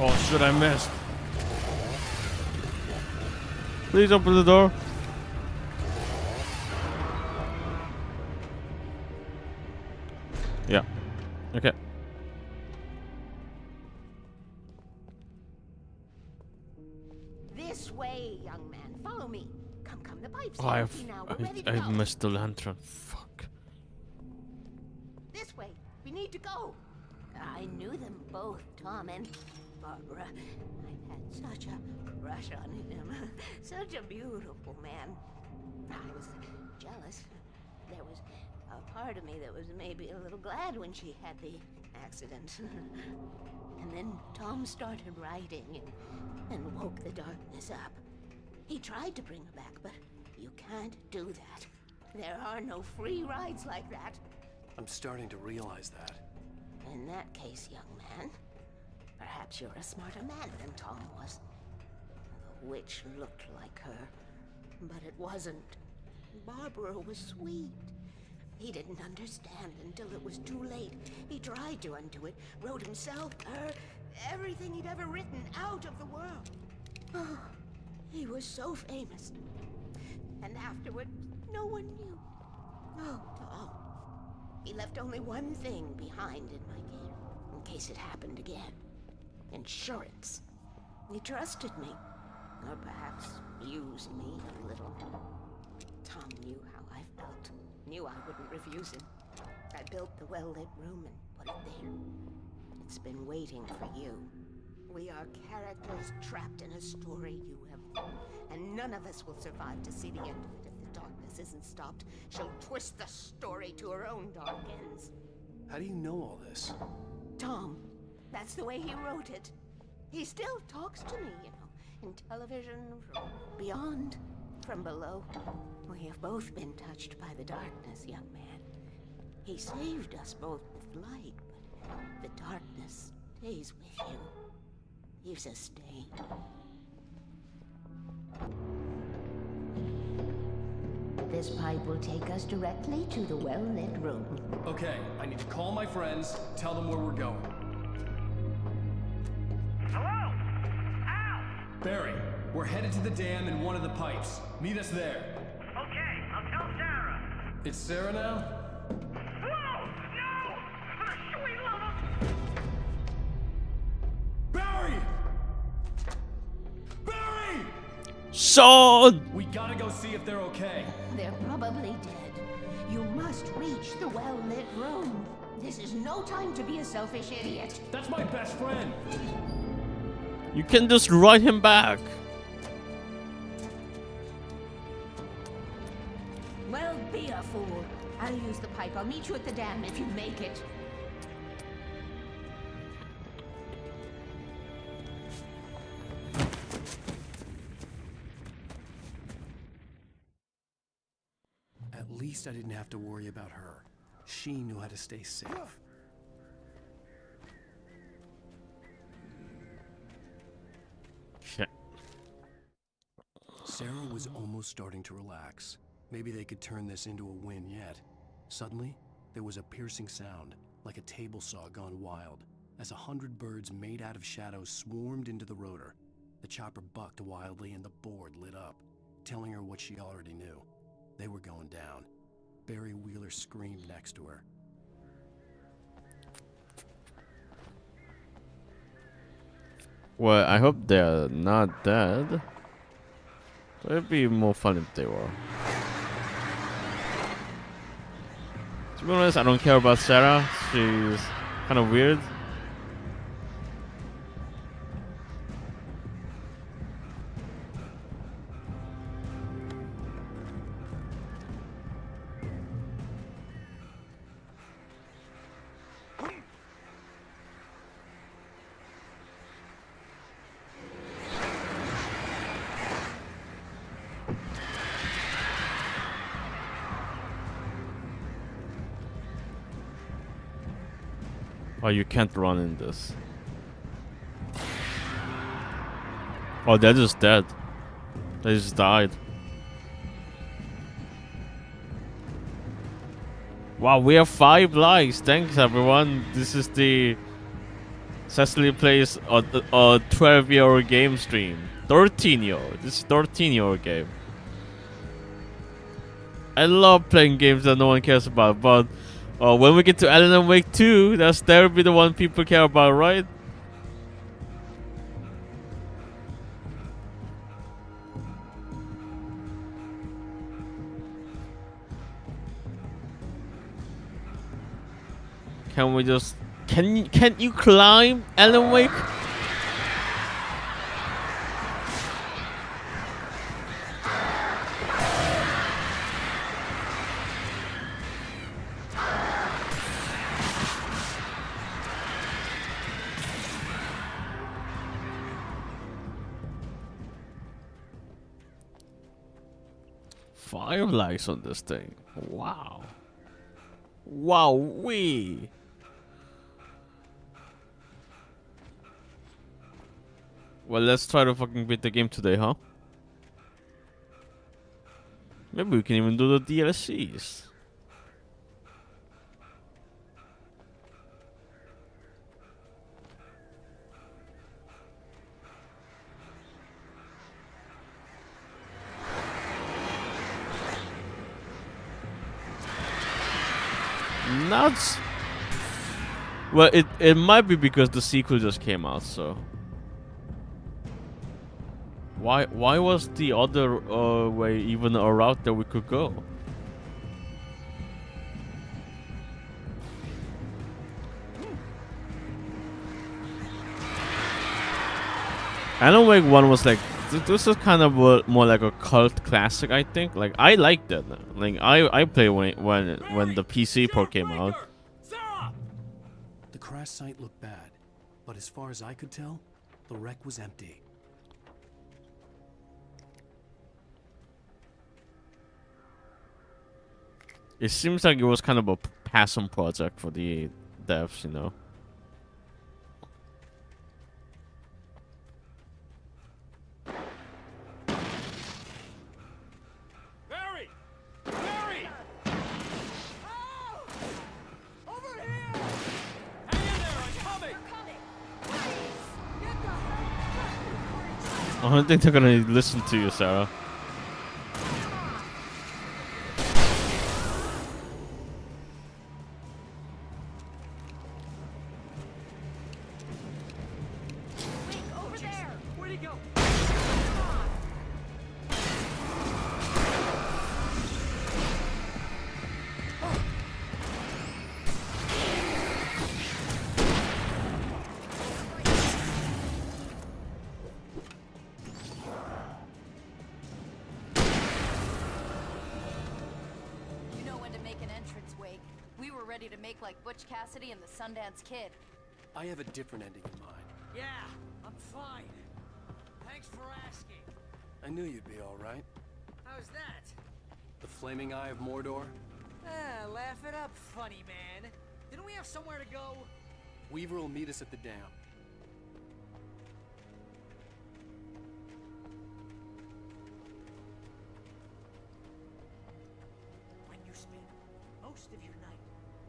Speaker 1: Oh shit, I missed. Please open the door. Yeah. Okay.
Speaker 9: This way, young man. Follow me. Come, come. The pipe's
Speaker 1: Oh,
Speaker 9: empty now. We're ready to
Speaker 1: I've
Speaker 9: go.
Speaker 1: missed the lantern. Fuck.
Speaker 9: This way. We need to go. I knew them both, Tom and Barbara. I had such a crush on him. Such a beautiful man. I was jealous. There was a part of me that was maybe a little glad when she had the accident. And then Tom started writing and woke the darkness up. He tried to bring her back, but you can't do that. There are no free rides like that.
Speaker 4: I'm starting to realize that.
Speaker 9: In that case, young man, perhaps you're a smarter man than Tom was. The witch looked like her, but it wasn't. Barbara was sweet. He didn't understand until it was too late. He tried to undo it, wrote himself, her, everything he'd ever written out of the world. Oh, he was so famous. And afterward, no one knew. Oh, Tom. He left only one thing behind in my care, in case it happened again. Insurance. He trusted me. Or perhaps used me a little. Tom knew how I felt. Knew I wouldn't refuse him. I built the well-lit room and put it there. It's been waiting for you. We are characters trapped in a story you have written, and none of us will survive to see the end of it if the darkness isn't stopped. She'll twist the story to her own dark ends.
Speaker 4: How do you know all this?
Speaker 9: Tom, that's the way he wrote it. He still talks to me, you know, in television, from beyond, from below. We have both been touched by the darkness, young man. He saved us both with light, but the darkness stays with you. Leaves a stain. This pipe will take us directly to the well-lit room.
Speaker 10: Okay, I need to call my friends, tell them where we're going.
Speaker 7: Hello? Al!
Speaker 10: Barry,
Speaker 5: We're headed to the dam in one of the pipes. Meet us there.
Speaker 11: Okay, I'll tell Sarah.
Speaker 5: It's Sarah now?
Speaker 11: Whoa! No! For the sweet love of...
Speaker 5: Barry! Barry!
Speaker 1: Sean!
Speaker 5: We gotta go see if they're okay.
Speaker 9: They're probably dead. You must reach the well-lit room. This is no time to be a selfish idiot.
Speaker 5: That's my best friend.
Speaker 1: You can just write him back.
Speaker 9: Well, be a fool. I'll use the pipe. I'll meet you at the dam if you make it.
Speaker 4: At least I didn't have to worry about her. She knew how to stay safe.
Speaker 1: Shit.
Speaker 4: Sarah was almost starting to relax. Maybe they could turn this into a win yet. Suddenly, there was a piercing sound, like a table saw gone wild, as 100 birds made out of shadows swarmed into the rotor. The chopper bucked wildly and the board lit up, telling her what she already knew. They were going down. Barry Wheeler screamed next to her.
Speaker 1: Well, I hope they're not dead. It'd be more fun if they were. To be honest, I don't care about Sarah. She's kind of weird. Oh, you can't run in this. Oh, they're just dead. They just died. Wow, we have 5 likes. Thanks, everyone. This is the Cecily Plays a 12-year-old game stream. 13-year-old. This is 13-year-old game. I love playing games that no one cares about, but when we get to Alan Wake 2, that'll be the one people care about, right? Can we just... Can you climb Alan Wake? Likes on this thing. Wow. Wow-wee. Well, let's try to fucking beat the game today, huh? Maybe we can even do the DLCs. Nuts. Well, it might be because the sequel just came out, so why was the other way even a route that we could go? Alan Wake 1 was like, this is kind of more like a cult classic, I think. Like, I liked it. Like, I played when the PC port came out.
Speaker 4: The crash site looked bad, but as far as I could tell, the wreck was empty.
Speaker 1: It seems like it was kind of a passion project for the devs, you know. I don't think they're gonna listen to you, Sarah.
Speaker 3: Wait, over there!
Speaker 2: Where'd he go?
Speaker 3: You know when to make an entrance, Wake. We were ready to make like Butch Cassidy and the Sundance Kid.
Speaker 10: I have a different ending in mind.
Speaker 2: Yeah, I'm fine. Thanks for asking.
Speaker 10: I knew you'd be all right.
Speaker 2: How's that?
Speaker 10: The flaming eye of Mordor?
Speaker 2: Ah, laugh it up, funny man. Didn't we have somewhere to go?
Speaker 10: Weaver will meet us at the dam.
Speaker 2: When you spend most of your night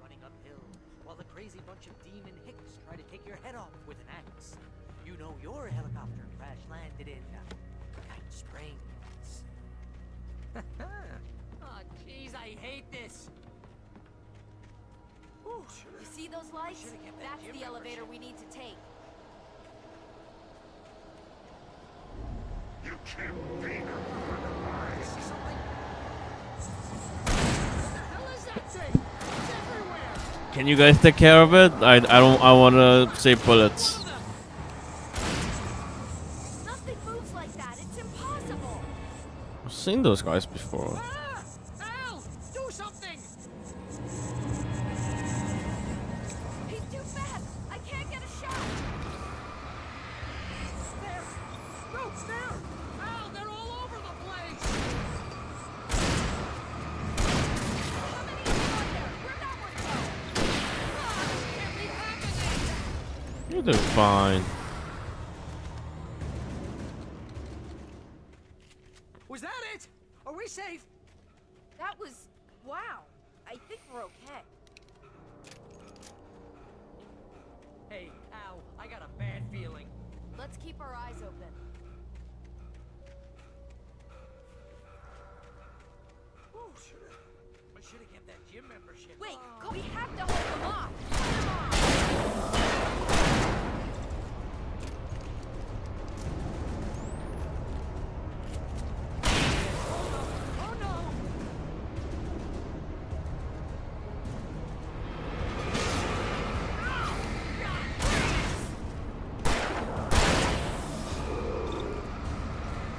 Speaker 2: running uphill while the crazy bunch of demon hicks try to take your head off with an axe, you know your helicopter crash landed in Kite Springs. Oh, jeez, I hate this. Ooh,
Speaker 3: You see those lights?
Speaker 2: Should've kept that
Speaker 3: That's
Speaker 2: gym
Speaker 3: the elevator
Speaker 2: membership.
Speaker 3: we need to take.
Speaker 11: You can't be compromised.
Speaker 2: see something? What the hell is that thing? It's everywhere.
Speaker 1: Can you guys take care of it? I wanna save bullets.
Speaker 2: One of them.
Speaker 3: Nothing moves like that. It's impossible.
Speaker 1: I've seen those guys before.
Speaker 2: Ah! Al! Do something!
Speaker 3: He's too fast. I can't get a shot.
Speaker 2: There! No, there! Al, they're all over the place!
Speaker 3: How many are there? Where'd that one go?
Speaker 2: Ah, this can't be happening!
Speaker 1: You're doing fine.
Speaker 2: Was that it? Are we safe?
Speaker 3: That was... wow. I think we're okay.
Speaker 2: Hey, Al, I got a bad feeling.
Speaker 3: Let's keep our eyes open.
Speaker 2: I should have kept that gym membership.
Speaker 3: Wait, we have to hold them off. Come on.
Speaker 2: Oh no!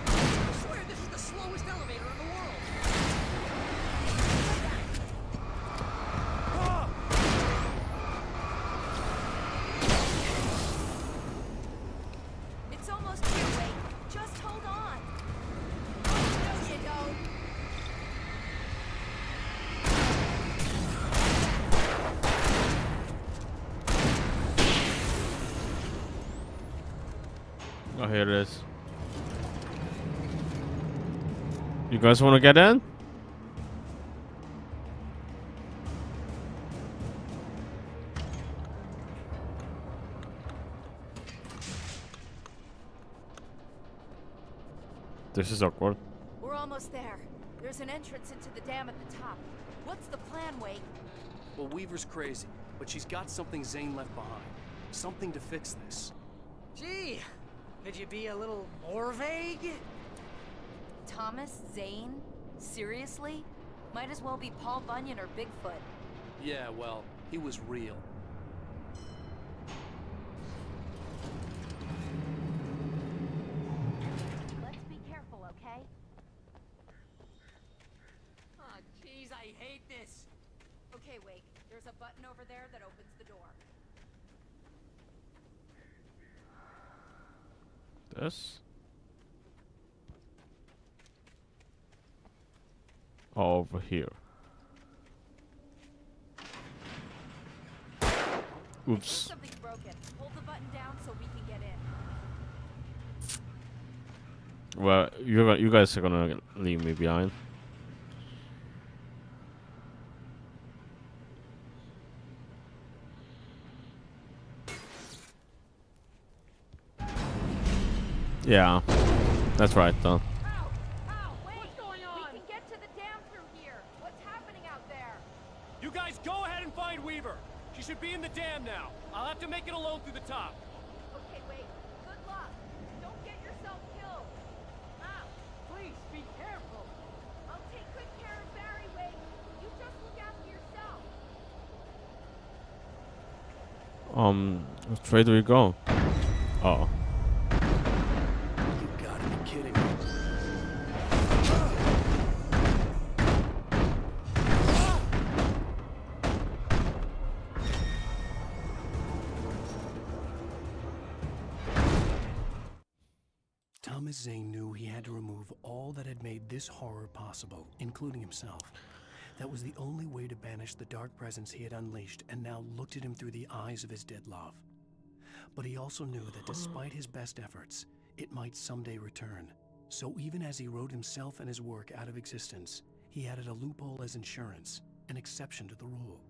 Speaker 2: I swear this is the slowest elevator in the world.
Speaker 3: It's almost here, Wade. Just hold on. No, you don't.
Speaker 1: Oh, here it is. You guys want to get in? This is awkward.
Speaker 3: We're almost there. There's an entrance into the dam at the top. What's the plan, Wade?
Speaker 10: Well, Weaver's crazy, but she's got something Zane left behind. Something to fix this.
Speaker 2: Gee, could you be a little more vague?
Speaker 3: Thomas Zane? Seriously? Might as well be Paul Bunyan or Bigfoot.
Speaker 10: Yeah, well, he was real.
Speaker 3: Let's be careful, okay?
Speaker 2: Oh, jeez, I hate this.
Speaker 3: Okay, Wake. There's a button over there that opens the door.
Speaker 1: This? Over here. Oops.
Speaker 3: Something's broken. Hold the button down so we can get in.
Speaker 1: Well, you guys are gonna leave me behind. Yeah. That's right, done.
Speaker 3: Wait, what's going on? We can get to the dam through here. What's happening out there?
Speaker 5: You guys go ahead and find Weaver. She should be in the dam now. I'll have to make it alone through the top.
Speaker 3: Okay, wait. Good luck. Don't get yourself killed.
Speaker 2: Please, be careful.
Speaker 3: I'll take good care of Barry, Wade. You just look after yourself.
Speaker 1: Which way do we go? Oh.
Speaker 4: You gotta be kidding me. Thomas Zane knew he had to remove all that had made this horror possible, including himself. That was the only way to banish the dark presence he had unleashed and now looked at him through the eyes of his dead love. But he also knew that despite his best efforts, it might someday return. So even as he wrote himself and his work out of existence, he added a loophole as insurance, an exception to the rule.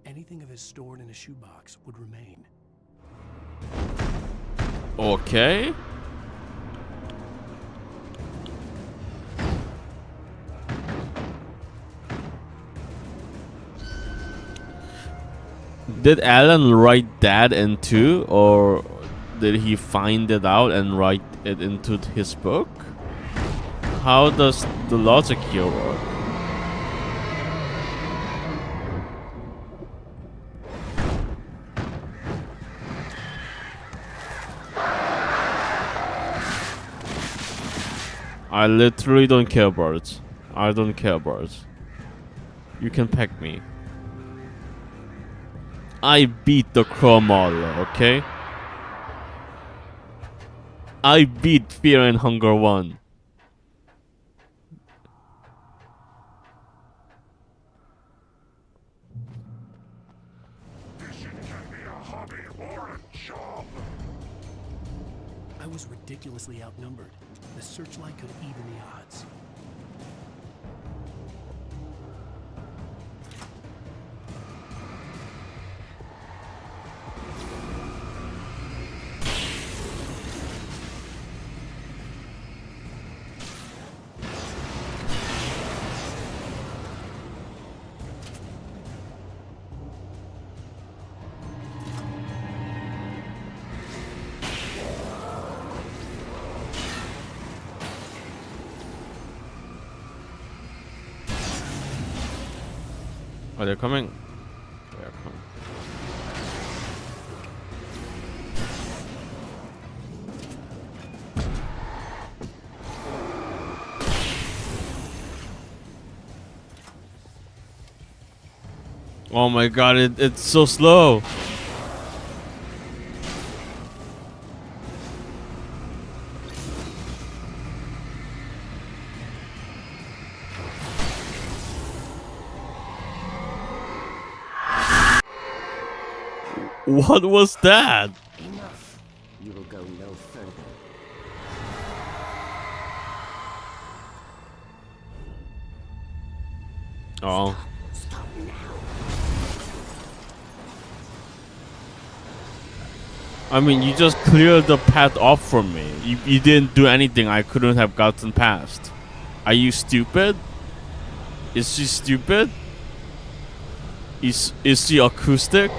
Speaker 4: Anything of his stored in a shoebox would remain.
Speaker 1: Okay. Did Alan write that into, or did he find it out and write it into his book? How does the logic here work? I literally don't care about it. I don't care about it. You can peck me. I beat the Crow model, okay? I beat Fear and Hunger 1.
Speaker 4: I was ridiculously outnumbered. The searchlight could even the odds.
Speaker 1: Oh, they're coming. They're coming. Oh my god, it's so slow. What was that?
Speaker 9: Enough. You will go no further.
Speaker 1: Oh.
Speaker 9: Stop now.
Speaker 1: I mean, you just cleared the path off from me. You didn't do anything I couldn't have gotten past. Are you stupid? Is she stupid? Is she acoustic?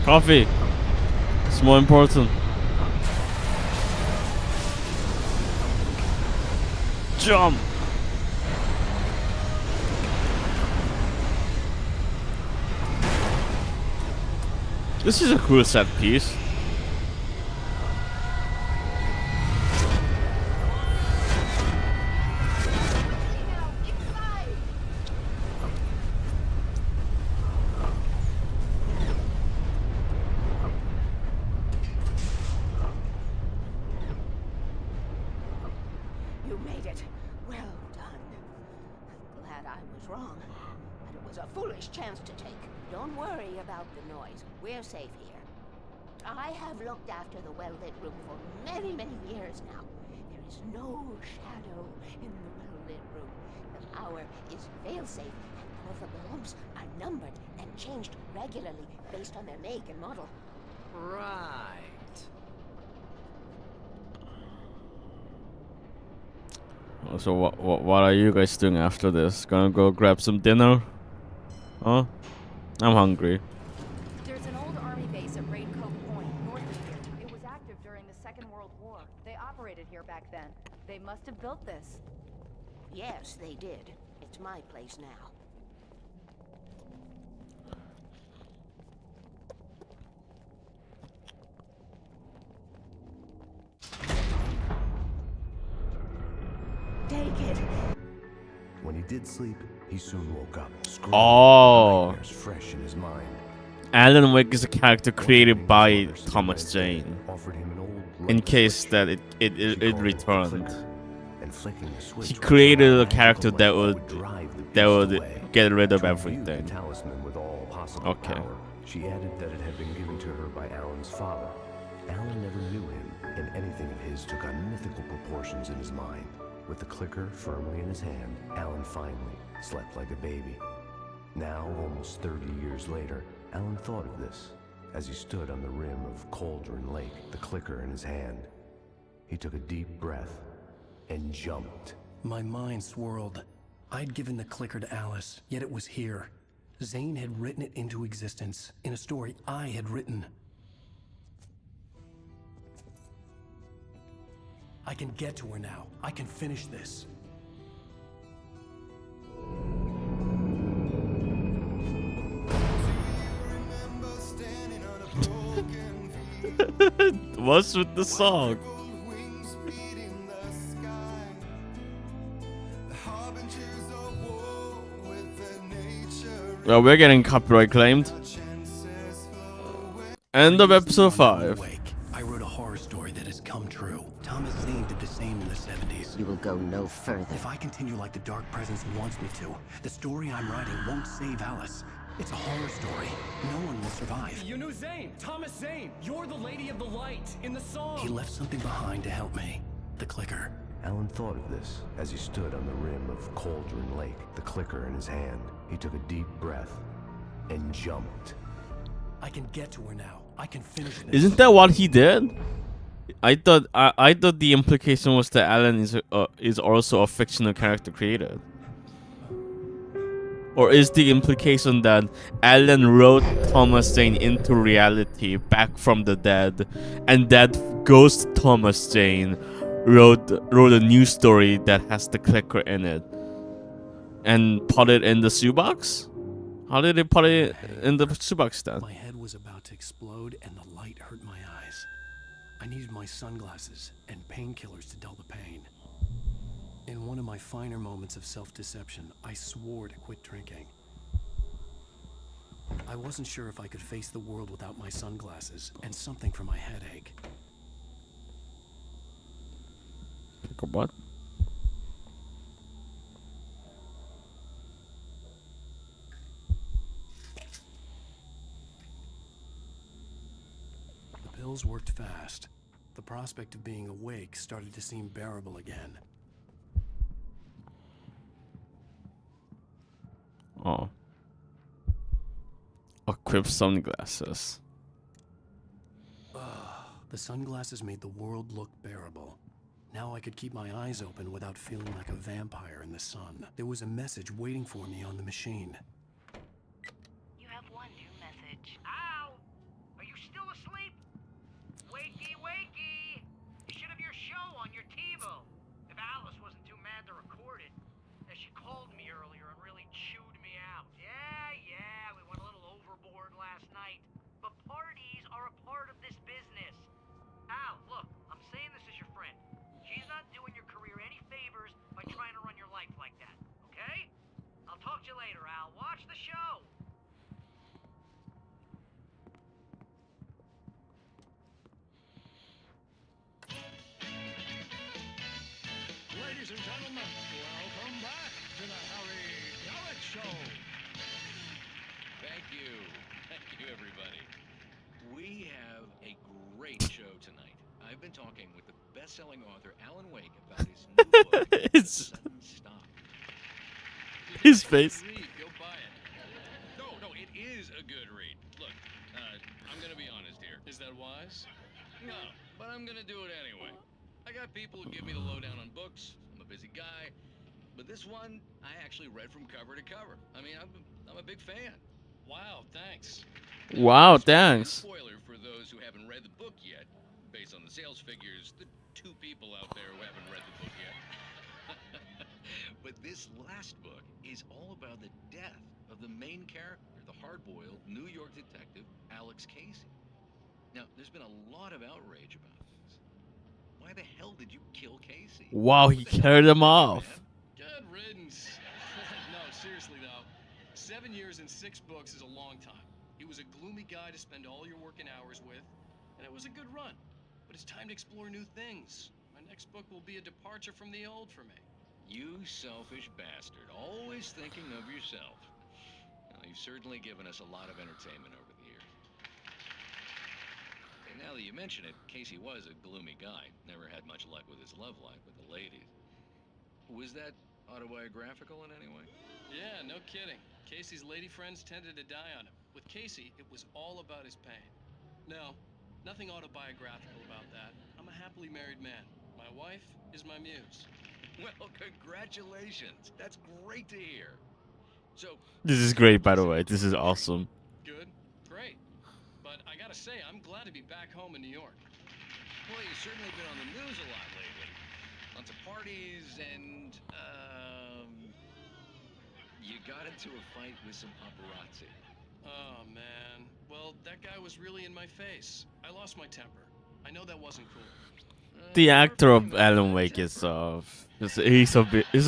Speaker 1: Coffee. It's more important. Jump. This is a cool set piece.
Speaker 9: Well done. I'm glad I was wrong. But it was a foolish chance to take. Don't worry about the noise. We're safe here. I have looked after the well-lit room for many, many years now. There is no shadow in the well-lit room. The power is fail-safe, and all of the bulbs are numbered and changed regularly based on their make and model.
Speaker 2: Right.
Speaker 1: So what are you guys doing after this? Gonna go grab some dinner? Huh? I'm hungry.
Speaker 3: There's an old army base at Raid Cove Point, north of here. It was active during the Second World War. They operated here back then. They must have built this.
Speaker 9: Yes, they did. It's my place now. Take it.
Speaker 12: When he did sleep, he soon woke up, screaming, nightmares fresh in his mind.
Speaker 1: Alan Wake is a character created by Thomas Jane, in case that it returned. He created a character that would get rid of everything. Okay.
Speaker 12: She added that it had been given to her by Alan's father. Alan never knew him, and anything of his took on mythical proportions in his mind. With the clicker firmly in his hand, Alan finally slept like a baby. Now, almost 30 years later, Alan thought of this as he stood on the rim of Cauldron Lake, the clicker in his hand. He took a deep breath and jumped.
Speaker 4: My mind swirled. I'd given the clicker to Alice, yet it was here. Zane had written it into existence in a story I had written. I can get to her now. I can finish this.
Speaker 1: What's with the song? Well, we're getting copyright claimed. End of episode 5.
Speaker 4: I wrote a horror story that has come true. Thomas Zane did the same in the 70s.
Speaker 9: You will go no further.
Speaker 4: If I continue like the Dark Presence wants me to, the story I'm writing won't save Alice. It's a horror story. No one will survive.
Speaker 10: You knew Zane! Thomas Zane! You're the Lady of the Light in the song!
Speaker 4: He left something behind to help me. The clicker.
Speaker 12: Alan thought of this as he stood on the rim of Cauldron Lake, the clicker in his hand. He took a deep breath and jumped.
Speaker 4: I can get to her now. I can finish this.
Speaker 1: Isn't that what he did? I thought the implication was that Alan is also a fictional character created. Or is the implication that Alan wrote Thomas Jane into reality back from the dead, and that ghost Thomas Jane wrote a new story that has the clicker in it, and put it in the shoebox? How did they put it in the shoebox then?
Speaker 4: My head was about to explode and the light hurt my eyes. I needed my sunglasses and painkillers to dull the pain. In one of my finer moments of self-deception, I swore to quit drinking. I wasn't sure if I could face the world without my sunglasses and something for my headache.
Speaker 1: What?
Speaker 4: The pills worked fast. The prospect of being awake started to seem bearable again.
Speaker 1: Oh. Equip sunglasses.
Speaker 4: The sunglasses made the world look bearable. Now I could keep my eyes open without feeling like a vampire in the sun. There was a message waiting for me on the machine.
Speaker 11: You have one new message. Ow! Are you still asleep? Wakey, wakey! You should have your show on your TiVo. If Alice wasn't too mad to record it. As she called me earlier and really chewed me out. Yeah, we went a little overboard last night. But parties are a part of this business. Al, look, I'm saying this as your friend. She's not doing your career any favors by trying to run your life like that, okay? I'll talk to you later, Al. Watch
Speaker 13: best-selling author Alan Wake about his new book,
Speaker 1: It's
Speaker 13: Sudden Stop.
Speaker 1: his face.
Speaker 13: Read, go buy it. No, it is a good read. Look, I'm gonna be honest here.
Speaker 10: Is that wise?
Speaker 13: No, but I'm gonna do it anyway. I got people who give me the lowdown on books. I'm a busy guy. But this one, I actually read from cover to cover. I mean, I'm a big fan.
Speaker 10: Wow, thanks.
Speaker 1: Wow, thanks.
Speaker 13: Spoiler for those who haven't read the book yet. Based on the sales figures, the 2 people out there who haven't read the book yet. But this last book is all about the death of the main character, the hard-boiled New York detective, Alex Casey. Now, there's been a lot of outrage about this. Why the hell did you kill Casey?
Speaker 1: Wow, he carried him off.
Speaker 10: Good riddance. No, seriously though, 7 years and 6 books is a long time. He was a gloomy guy to spend all your working hours with, and it was a good run. But it's time to explore new things. My next book will be a departure from the old for me.
Speaker 13: You selfish bastard, always thinking of yourself. Now, you've certainly given us a lot of entertainment over the years. And now that you mention it, Casey was a gloomy guy. Never had much luck with his love life with the ladies. Was that autobiographical in any way?
Speaker 10: Yeah, no kidding. Casey's lady friends tended to die on him. With Casey, it was all about his pain. No, nothing autobiographical about that. I'm a happily married man. My wife is my muse.
Speaker 13: Well, congratulations. That's great to hear. So,
Speaker 1: This is great, by the way. This is awesome.
Speaker 10: Good, great. But I gotta say, I'm glad to be back home in New York.
Speaker 13: well, you've certainly been on the news a lot lately. Lots of parties and, you got into a fight with some paparazzi.
Speaker 10: Oh, man. Well, that guy was really in my face. I lost my temper. I know that wasn't cool.
Speaker 1: The actor of Alan Wake is he's a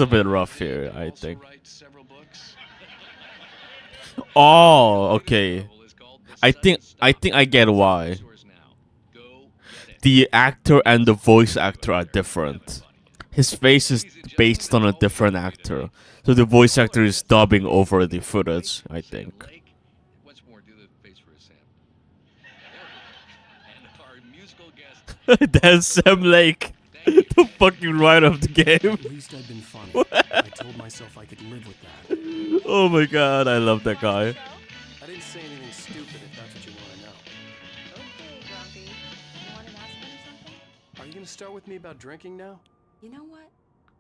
Speaker 1: bit rough here, I think. Oh, okay. I think I get why. The actor and the voice actor are different. His face is based on a different actor, so the voice actor is dubbing over the footage, I think. That's Sam Lake, the fucking writer of the game.
Speaker 4: At least I'd been funny. I told myself I could live with that.
Speaker 1: Oh my god, I love that guy.
Speaker 10: I didn't say anything stupid if that's what you want to know.
Speaker 3: Okay, Grumpy. You want an aspirin or something?
Speaker 10: Are you gonna start with me about drinking now?
Speaker 3: You know what?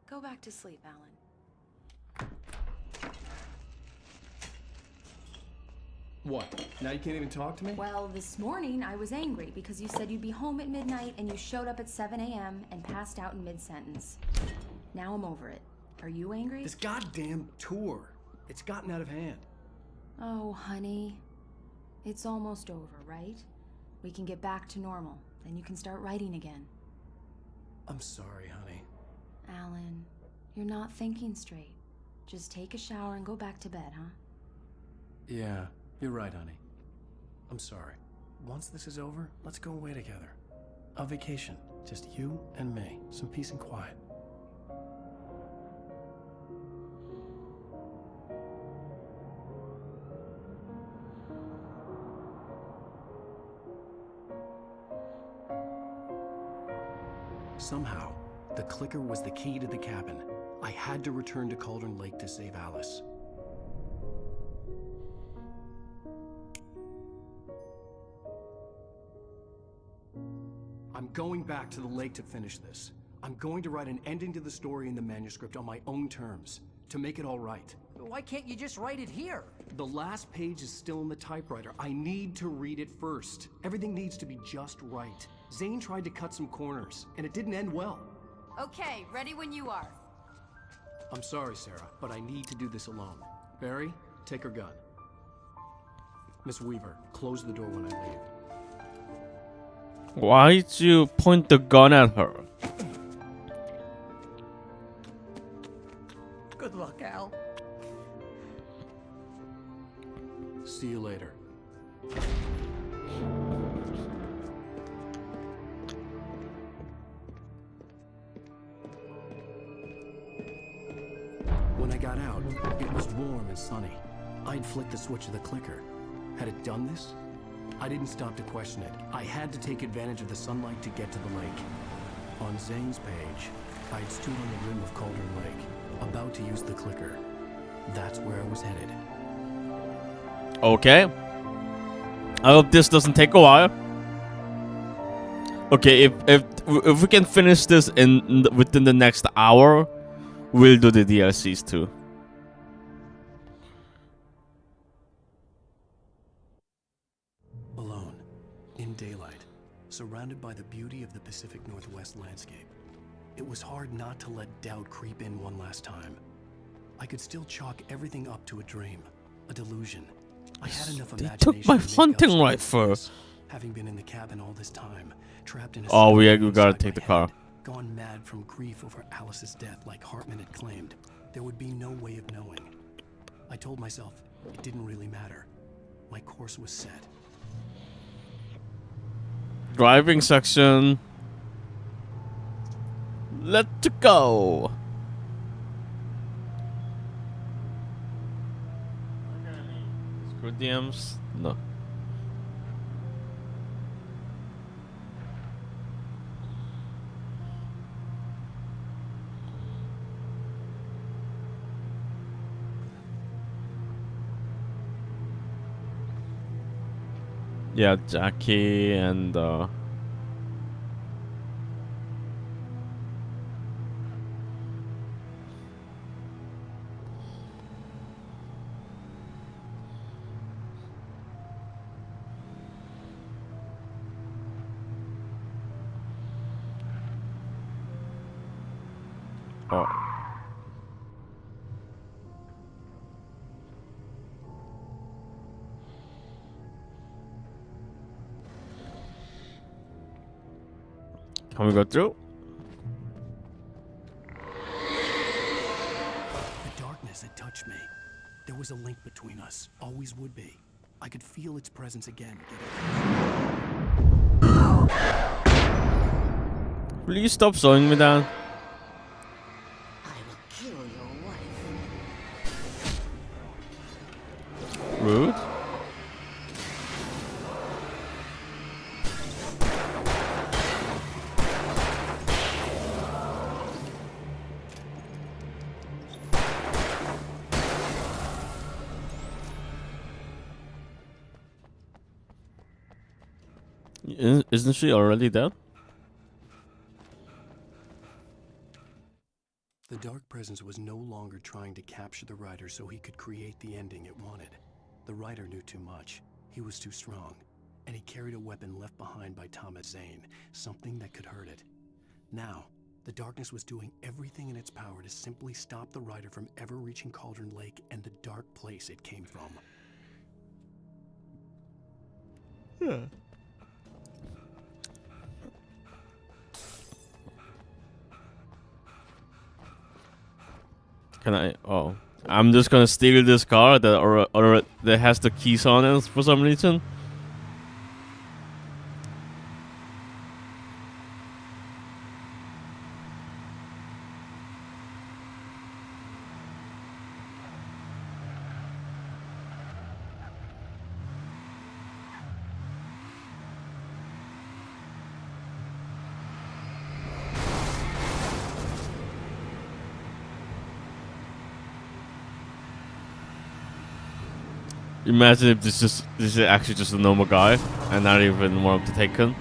Speaker 3: Go back to sleep, Alan.
Speaker 10: What? Now you can't even talk to me?
Speaker 3: Well, this morning I was angry because you said you'd be home at midnight and you showed up at 7 a.m. and passed out in mid-sentence. Now I'm over it. Are you angry?
Speaker 10: This goddamn tour. It's gotten out of hand.
Speaker 3: Oh, honey. It's almost over, right? We can get back to normal. Then you can start writing again.
Speaker 10: I'm sorry, honey.
Speaker 3: Alan, you're not thinking straight. Just take a shower and go back to bed, huh?
Speaker 10: Yeah, you're right, honey. I'm sorry. Once this is over, let's go away together. A vacation. Just you and me. Some peace and quiet.
Speaker 4: Somehow, the clicker was the key to the cabin. I had to return to Cauldron Lake to save Alice. I'm going back to the lake to finish this. I'm going to write an ending to the story in the manuscript on my own terms, to make it all right.
Speaker 7: Why can't you just write it here?
Speaker 4: The last page is still in the typewriter. I need to read it first. Everything needs to be just right. Zane tried to cut some corners, and it didn't end well.
Speaker 3: Okay, ready when you are.
Speaker 4: I'm sorry, Sarah, but I need to do this alone. Barry, take her gun. Miss Weaver, close the door when I leave.
Speaker 1: Why'd you point the gun at her?
Speaker 7: Good luck, Al.
Speaker 4: See you later. When I got out, it was warm and sunny. I'd flicked the switch of the clicker. Had it done this? I didn't stop to question it. I had to take advantage of the sunlight to get to the lake. On Zane's page, I'd stood on the rim of Cauldron Lake, about to use the clicker. That's where I was headed.
Speaker 1: Okay. I hope this doesn't take a while. Okay, if we can finish this within the next hour, we'll do the DLCs too.
Speaker 4: Alone, in daylight, surrounded by the beauty of the Pacific Northwest landscape, it was hard not to let doubt creep in one last time. I could still chalk everything up to a dream, a delusion. I had enough imagination.
Speaker 1: They took my
Speaker 4: to make
Speaker 1: hunting
Speaker 4: up
Speaker 1: rifle.
Speaker 4: stories. Having been in the cabin all this time, trapped in a
Speaker 1: Oh, we
Speaker 4: cell
Speaker 1: gotta
Speaker 4: inside
Speaker 1: take the
Speaker 4: my
Speaker 1: car.
Speaker 4: head, gone mad from grief over Alice's death like Hartman had claimed, there would be no way of knowing. I told myself it didn't really matter. My course was set.
Speaker 1: Driving section. Let's go. Screw DMs? No. Yeah, Jackie and oh. Can we go through?
Speaker 4: The darkness had touched me. There was a link between us, always would be. I could feel its presence again.
Speaker 1: Will you stop slowing me down?
Speaker 9: I will kill your wife.
Speaker 1: Rude. Isn't she already dead?
Speaker 4: The dark presence was no longer trying to capture the writer so he could create the ending it wanted. The writer knew too much. He was too strong. And he carried a weapon left behind by Thomas Zane, something that could hurt it. Now, the darkness was doing everything in its power to simply stop the writer from ever reaching Cauldron Lake and the dark place it came from.
Speaker 1: Yeah. Can I? Oh, I'm just gonna steal this car that or that has the keys on it for some reason. Imagine if this is actually just a normal guy and not even one of the Taken.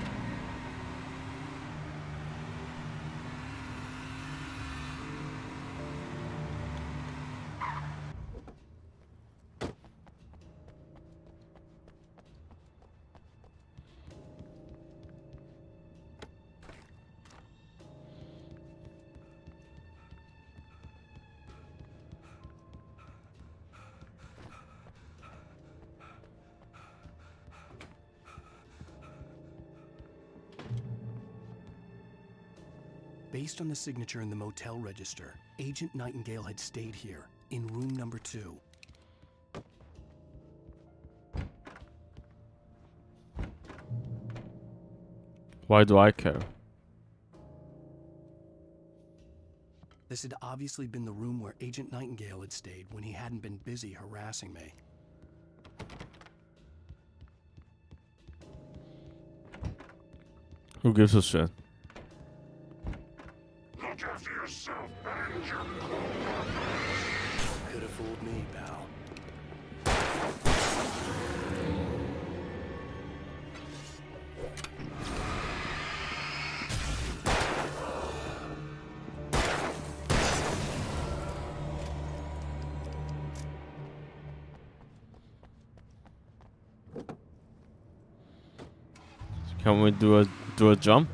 Speaker 4: Based on the signature in the motel register, Agent Nightingale had stayed here, in room number 2.
Speaker 1: Why do I care?
Speaker 4: This had obviously been the room where Agent Nightingale had stayed when he hadn't been busy harassing me.
Speaker 1: Who gives a shit?
Speaker 4: Could have fooled me, pal.
Speaker 1: Can we do a jump?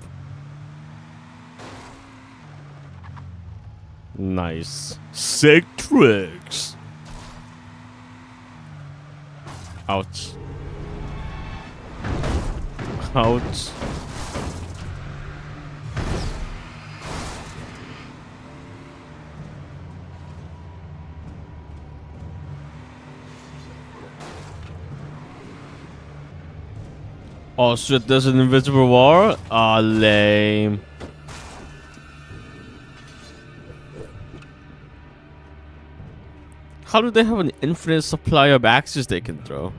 Speaker 1: Nice. Sick tricks. Ouch. Ouch. Oh shit, there's an invisible wall? Ah, lame. How do they have an infinite supply of axes they can throw?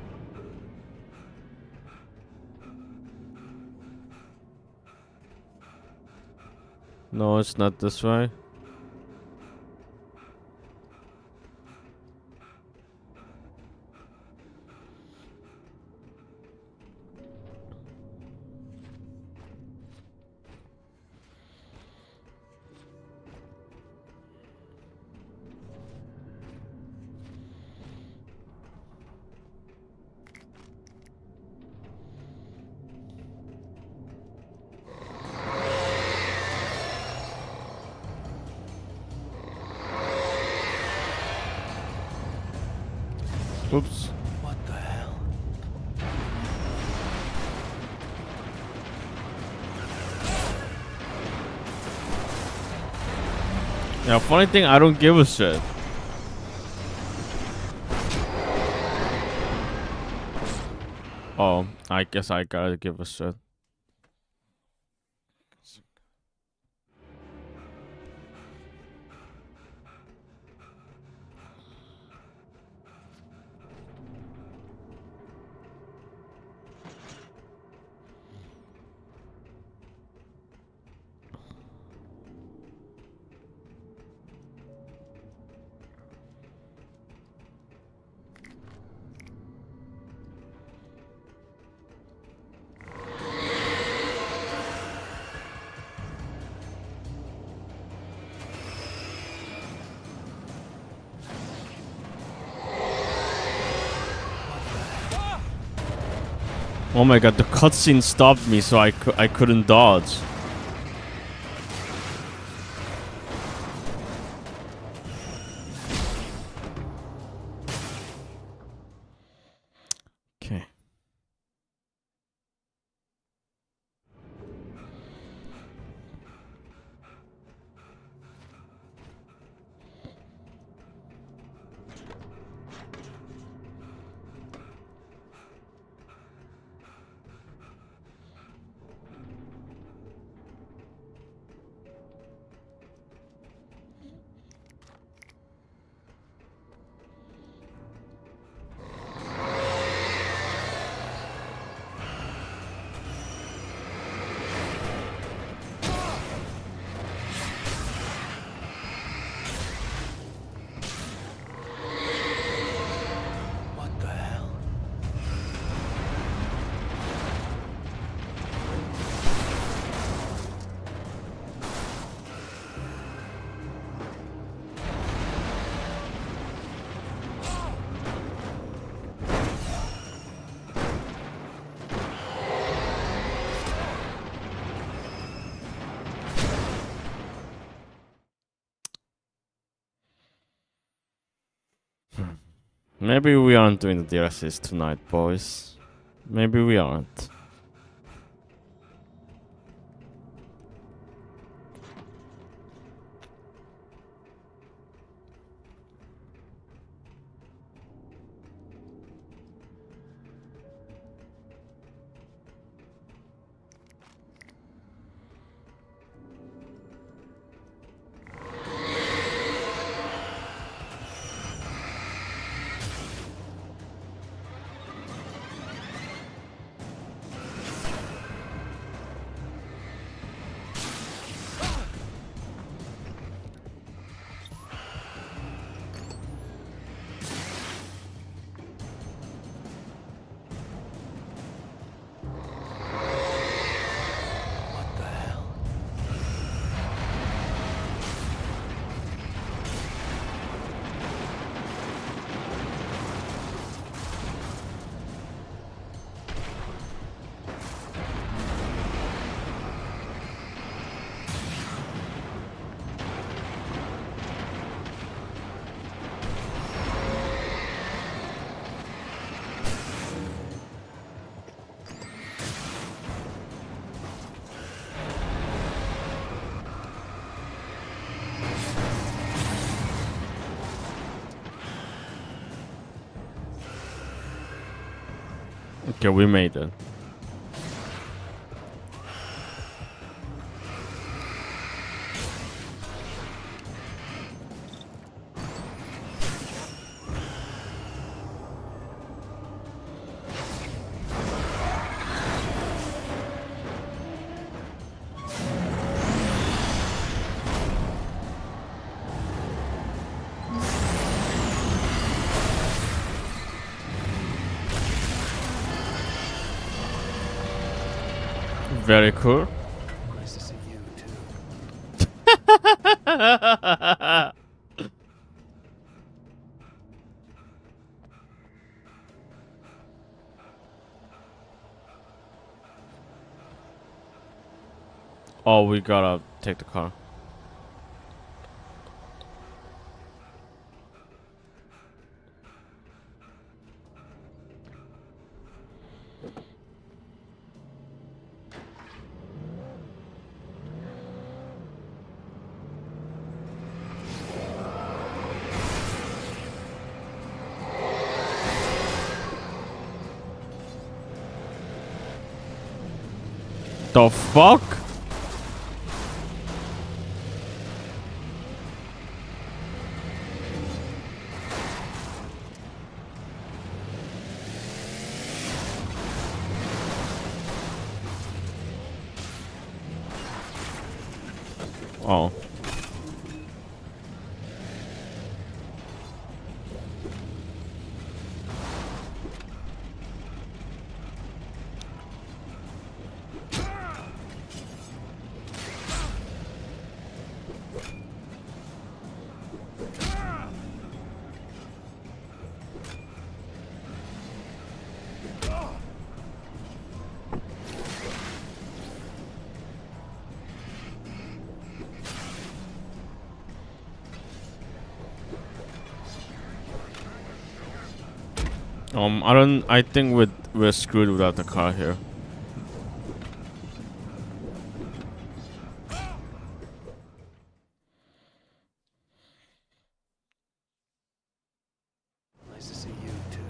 Speaker 1: No, it's not this way. Oops.
Speaker 4: What the hell?
Speaker 1: Yeah, funny thing, I don't give a shit. Oh, I guess I gotta give a shit. Oh my god, the cutscene stopped me, so I couldn't dodge. Okay.
Speaker 4: What the hell?
Speaker 1: Maybe we aren't doing the DLCs tonight, boys. Maybe we aren't. Okay, we made it. Very cool.
Speaker 4: Nice to see you too.
Speaker 1: Oh, we gotta take the car. The fuck? Oh. I think we're screwed without the car here.
Speaker 4: Nice to see you too.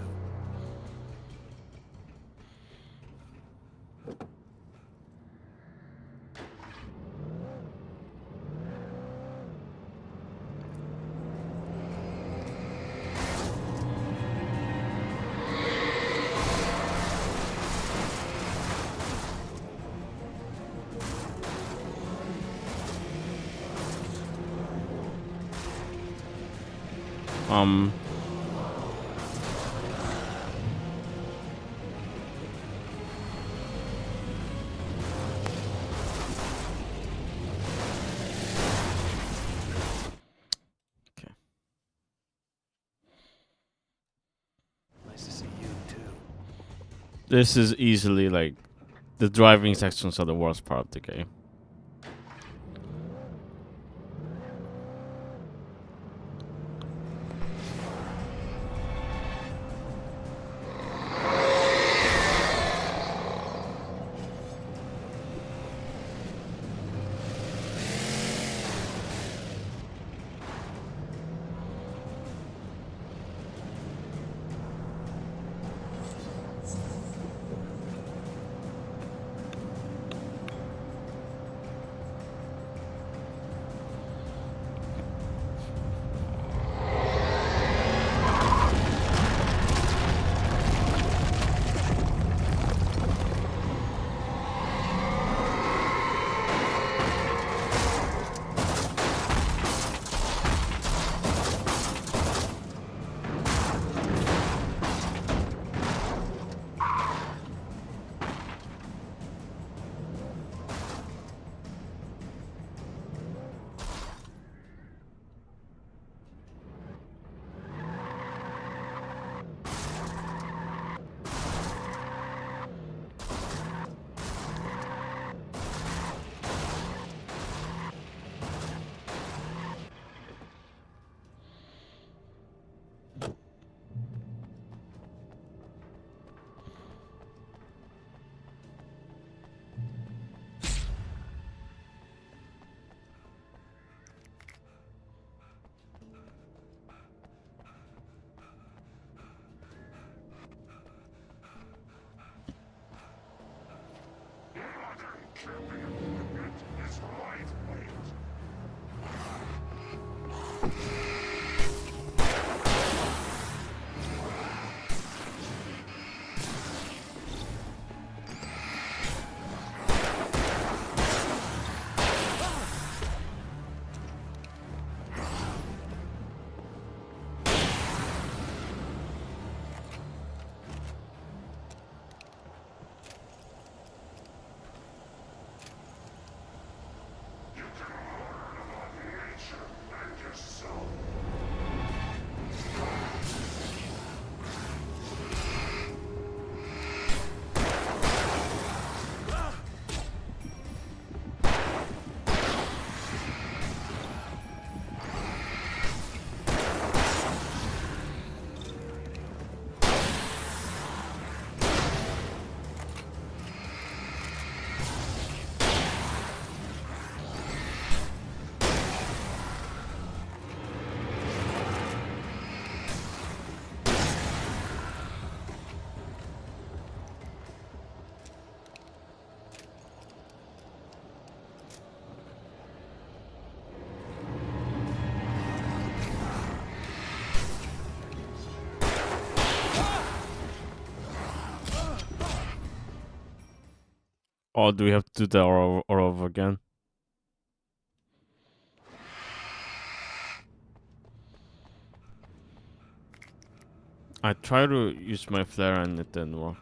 Speaker 1: Um. Okay.
Speaker 4: Nice to see you too.
Speaker 1: This is easily like the driving sections are the worst part of the game. Or do we have to do that all over again? I tried to use my flare and it didn't work.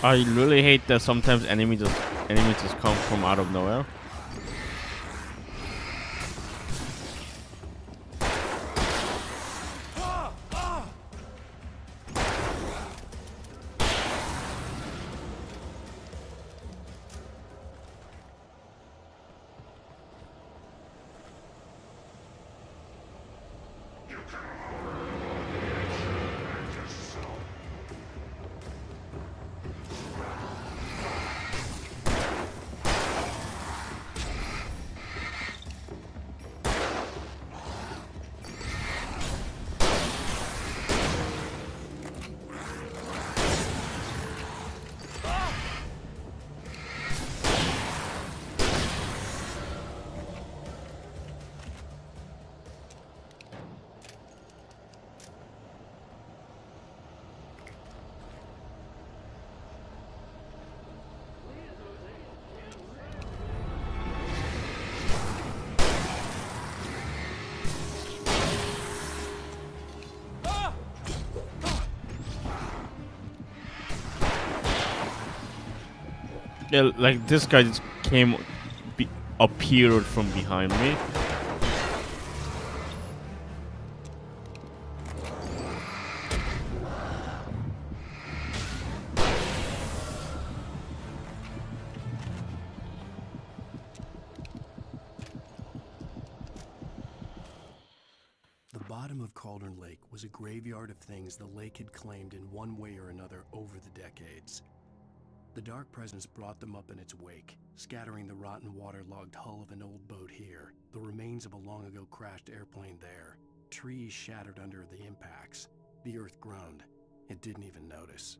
Speaker 1: I really hate that sometimes enemies just come from out of nowhere. Yeah, like this guy just appeared from behind me.
Speaker 4: The bottom of Cauldron Lake was a graveyard of things the lake had claimed in one way or another over the decades. The dark presence brought them up in its wake, scattering the rotten waterlogged hull of an old boat here, the remains of a long-ago crashed airplane there, trees shattered under the impacts. The earth groaned. It didn't even notice.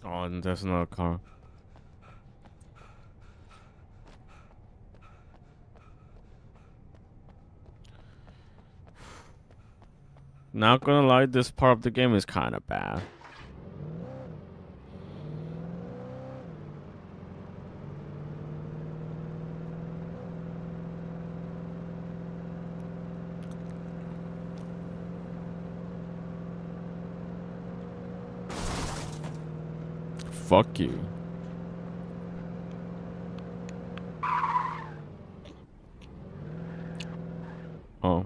Speaker 1: Oh, and there's another car. Not gonna lie, this part of the game is kind of bad. Fuck you. Oh.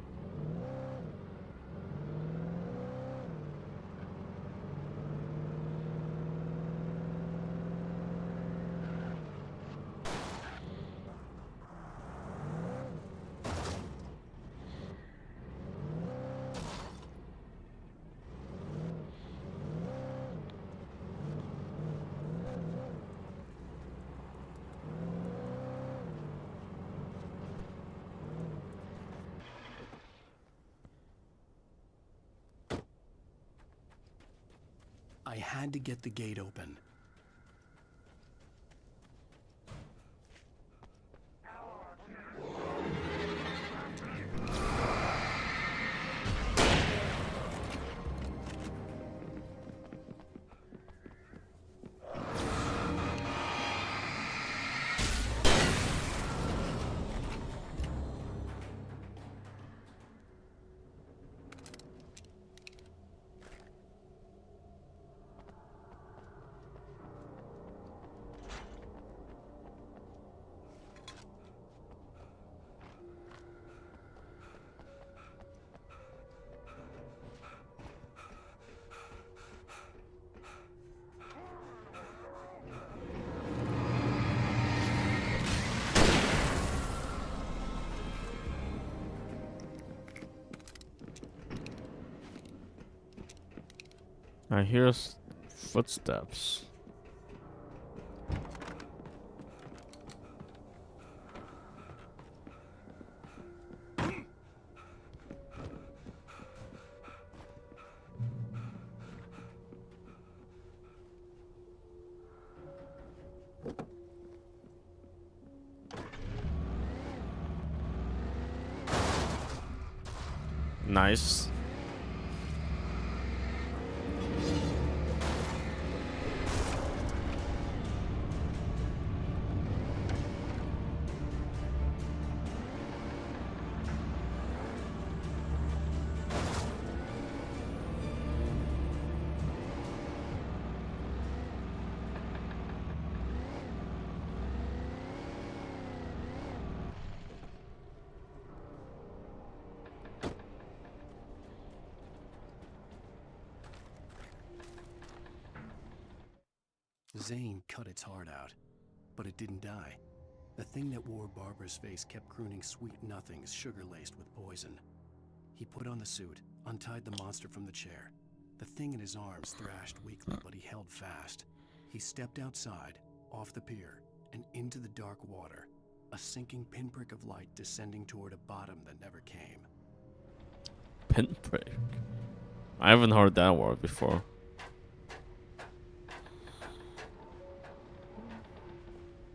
Speaker 4: I had to get the gate open.
Speaker 1: I hear Footsteps. Nice.
Speaker 4: Zane cut its heart out, but it didn't die. The thing that wore Barbara's face kept crooning sweet nothings sugar-laced with poison. He put on the suit, untied the monster from the chair. The thing in his arms thrashed weakly, but he held fast. He stepped outside, off the pier, and into the dark water, a sinking pinprick of light descending toward a bottom that never came.
Speaker 1: Pinprick? I haven't heard that word before.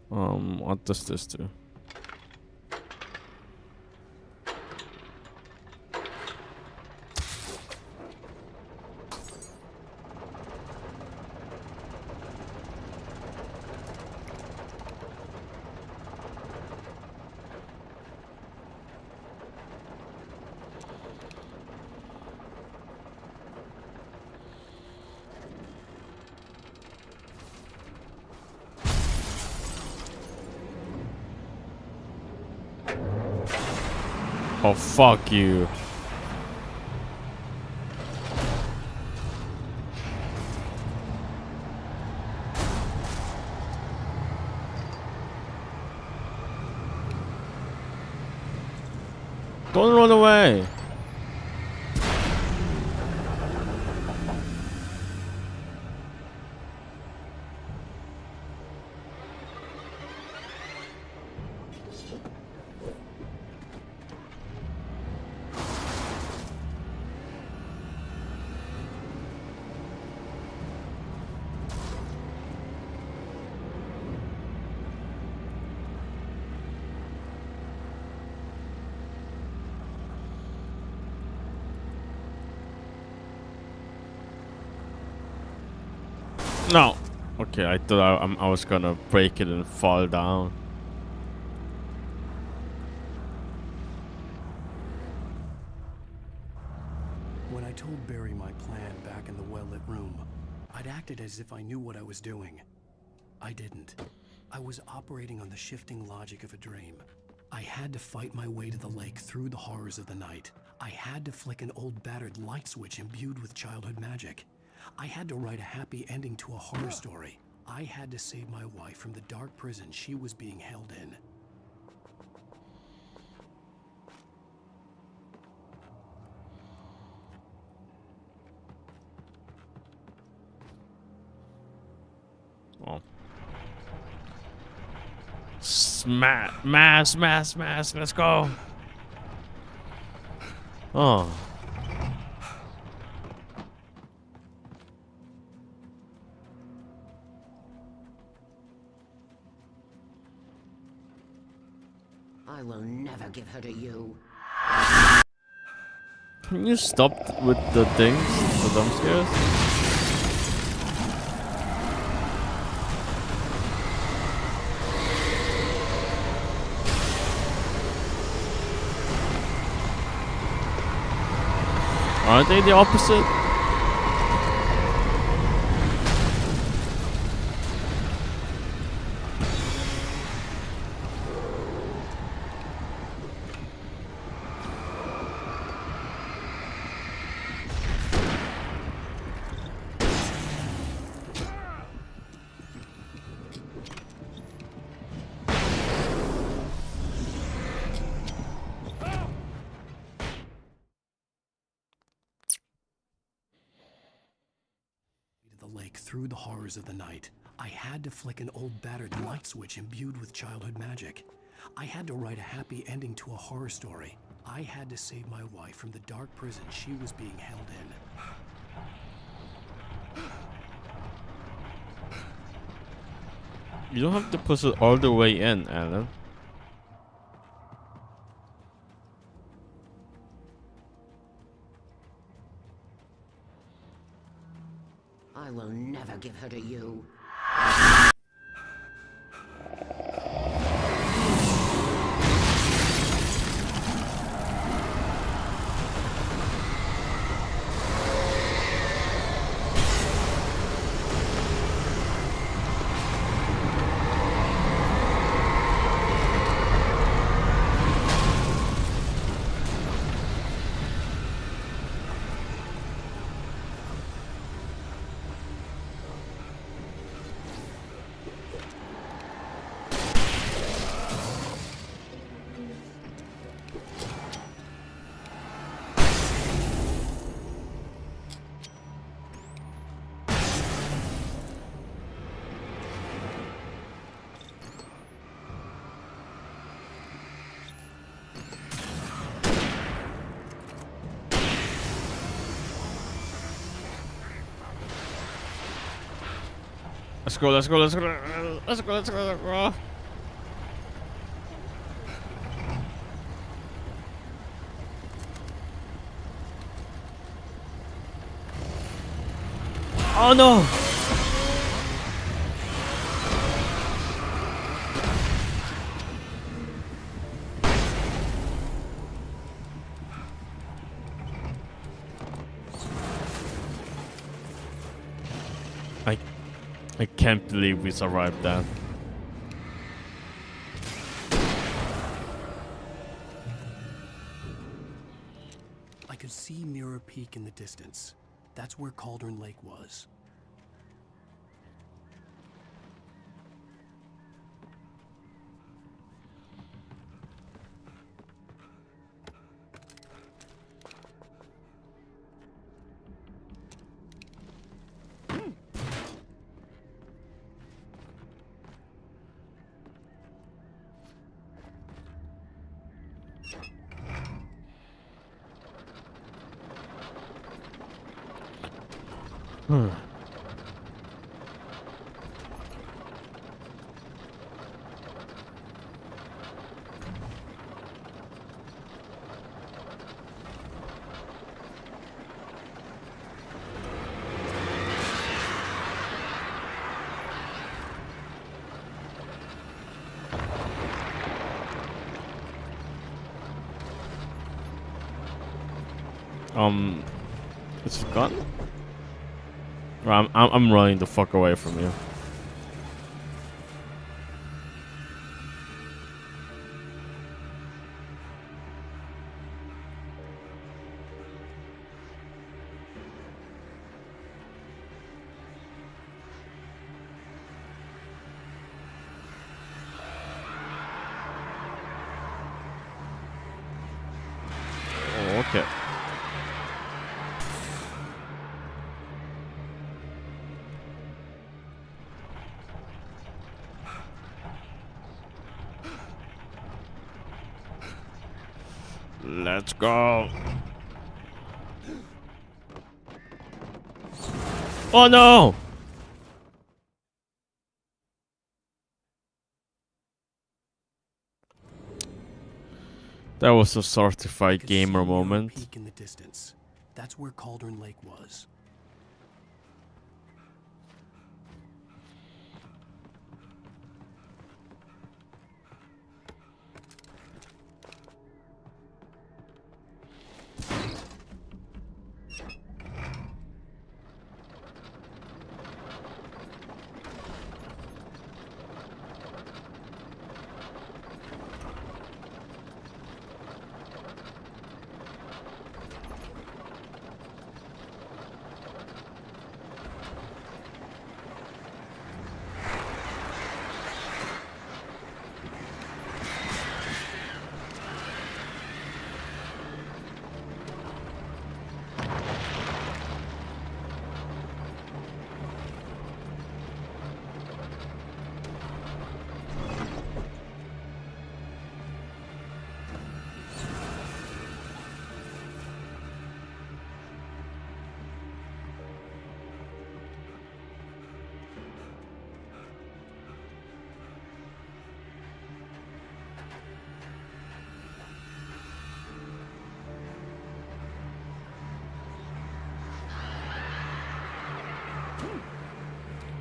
Speaker 1: What does this do? Oh, fuck you. Don't run away. No. Okay, I thought I was gonna break it and fall down.
Speaker 4: When I told Barry my plan back in the well-lit room, I'd acted as if I knew what I was doing. I didn't. I was operating on the shifting logic of a dream. I had to fight my way to the lake through the horrors of the night. I had to flick an old battered light switch imbued with childhood magic. I had to write a happy ending to a horror story. I had to save my wife from the dark prison she was being held in.
Speaker 1: Oh. Mass, let's go. Oh.
Speaker 9: I will never give her to you.
Speaker 1: Can you stop with the things, the dumb scares? Aren't they the opposite?
Speaker 4: break through the horrors of the night, I had to flick an old battered light switch imbued with childhood magic. I had to write a happy ending to a horror story. I had to save my wife from the dark prison she was being held in.
Speaker 1: You don't have to push it all the way in, Alan.
Speaker 9: I will never give her to you.
Speaker 1: Let's go, let's go, let's go, let's go, let's go, let's go. Oh no! I can't believe we survived that.
Speaker 4: I could see Mirror Peak in the distance. That's where Cauldron Lake was. It's gone. I'm running the fuck away from you. Oh, okay. Let's go. Oh no! That was a certified gamer moment. Peak in the distance. That's where Cauldron Lake was.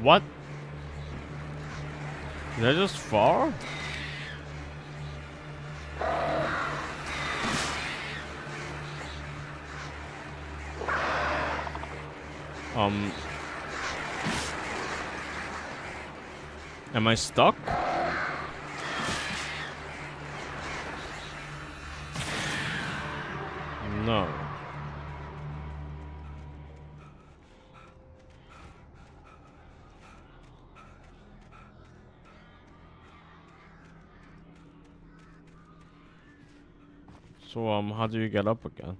Speaker 1: What? Did I just fall? Am I stuck? No. So, how do you get up again?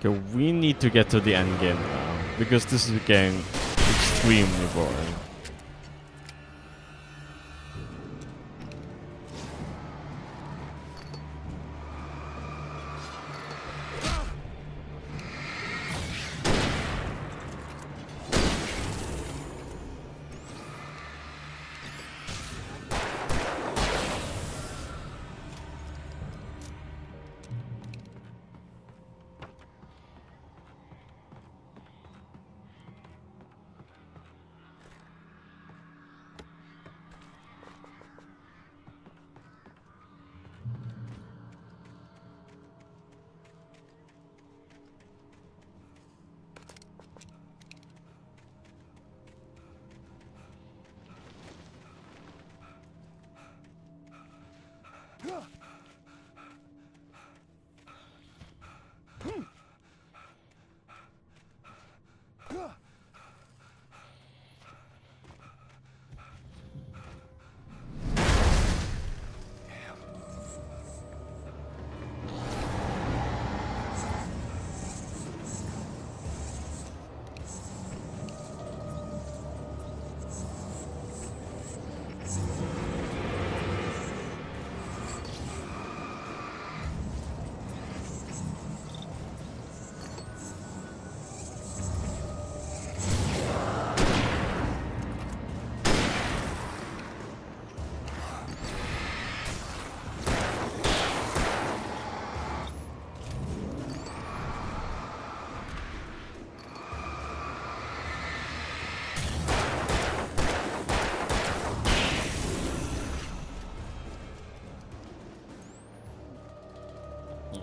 Speaker 1: Okay, we need to get to the end game now, because this is getting extremely boring.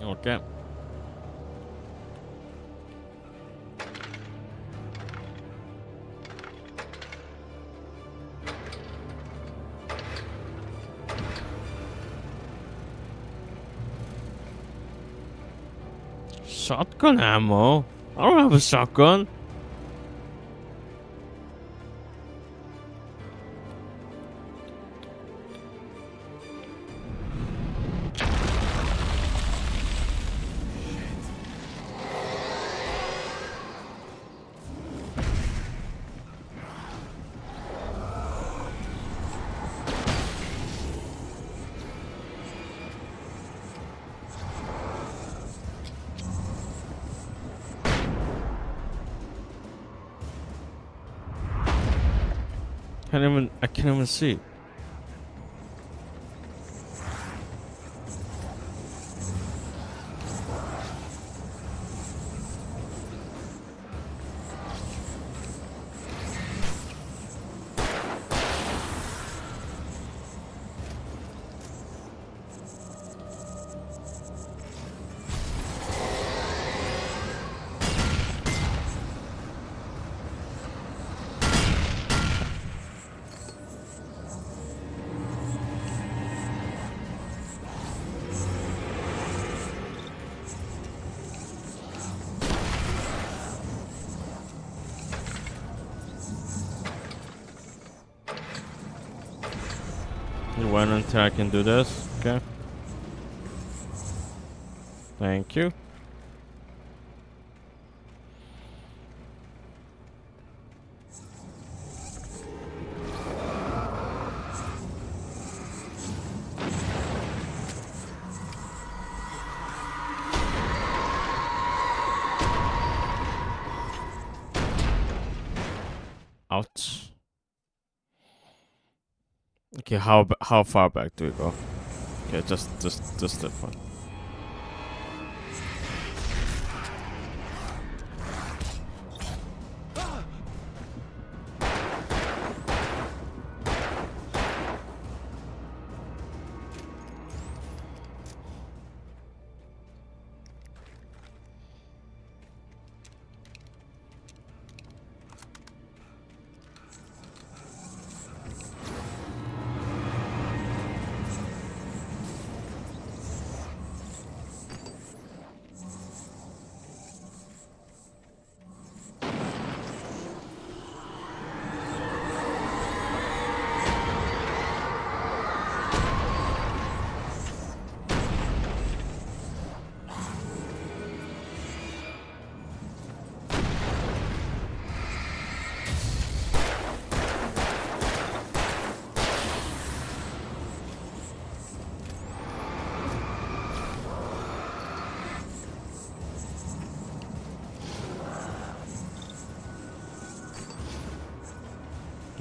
Speaker 1: Okay. Shotgun ammo? I don't have a shotgun. I can't even see. Wait until I can do this. Okay. Thank you. Ouch. Okay, how far back do we go? Okay, just that one.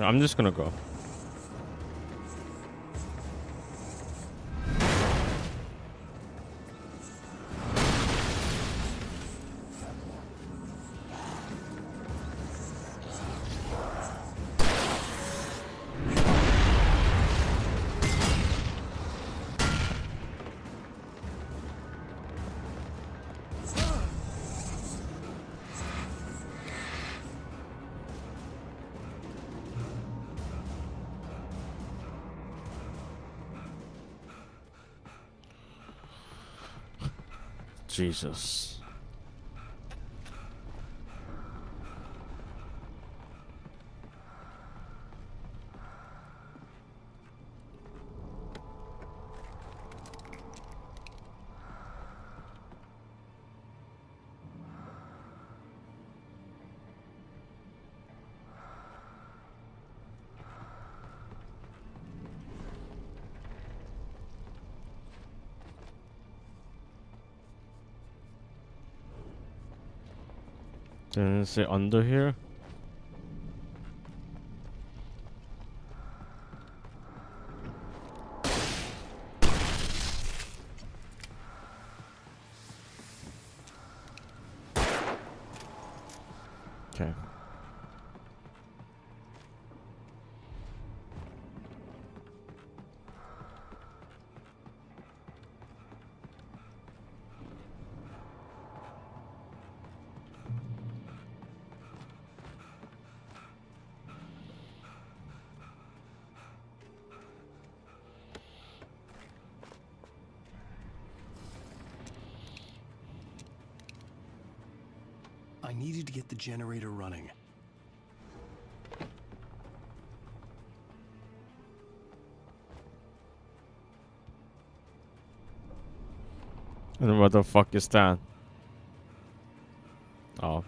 Speaker 1: I'm just gonna go. Jesus. Didn't it say under here? Okay.
Speaker 4: I needed to get the generator running.
Speaker 1: And what the fuck is that? Oh.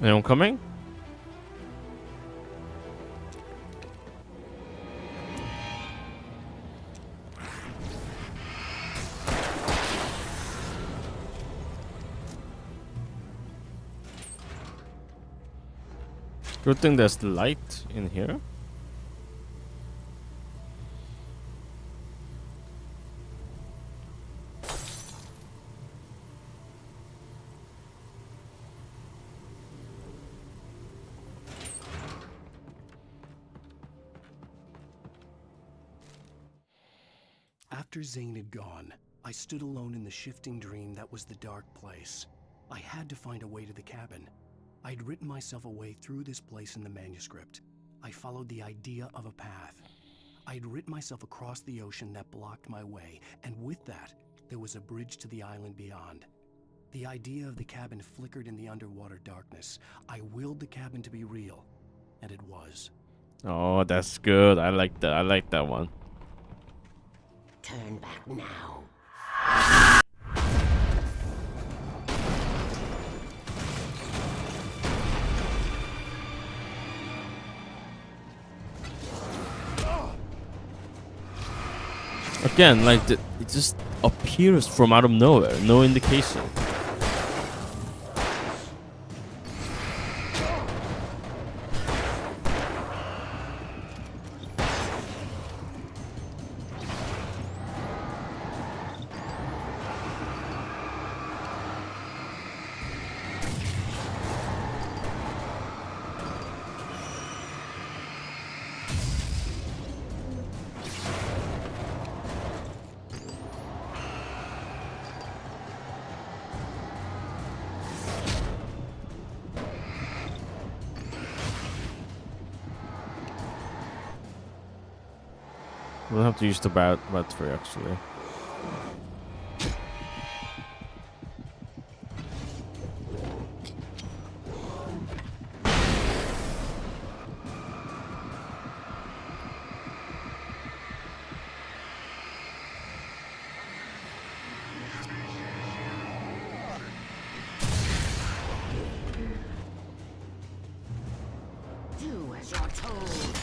Speaker 1: Anyone coming? Good thing there's light in here.
Speaker 4: After Zane had gone, I stood alone in the shifting dream that was the dark place. I had to find a way to the cabin. I'd written myself a way through this place in the manuscript. I followed the idea of a path. I'd written myself across the ocean that blocked my way, and with that, there was a bridge to the island beyond. The idea of the cabin flickered in the underwater darkness. I willed the cabin to be real, and it was.
Speaker 1: Oh, that's good. I like that. I like that one.
Speaker 9: Turn back now.
Speaker 1: Again, like it just appears from out of nowhere, no indication. We'll have to use the battery actually.
Speaker 9: Do as you're told.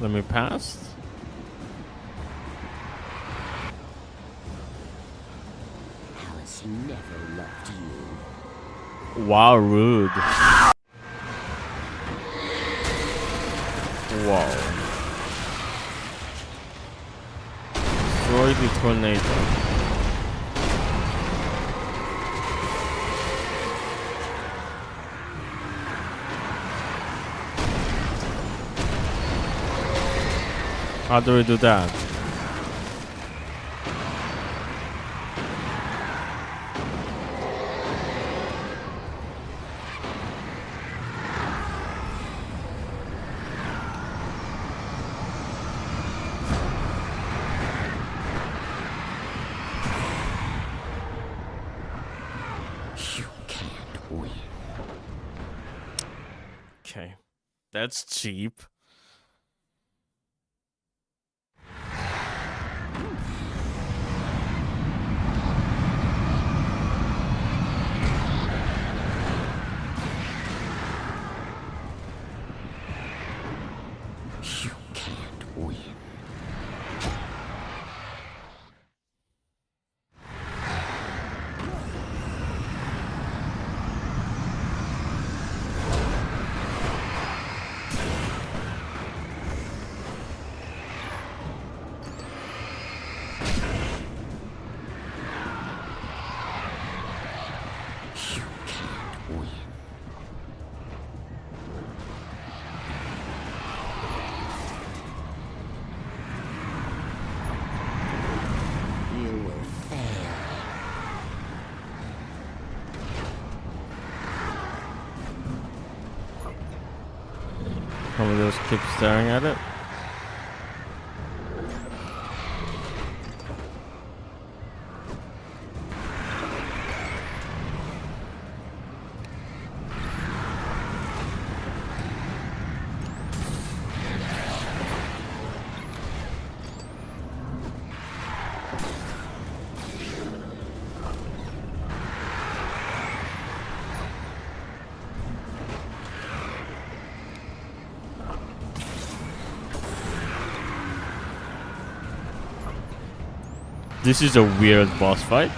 Speaker 1: Let me pass.
Speaker 9: Alice never loved you.
Speaker 1: Wow, rude. Wow. Destroy the tornado. How do we do that?
Speaker 9: You can't win.
Speaker 1: Okay. That's cheap.
Speaker 9: You can't win. You can't win. You will fail.
Speaker 1: Can we just keep staring at it? This is a weird boss fight.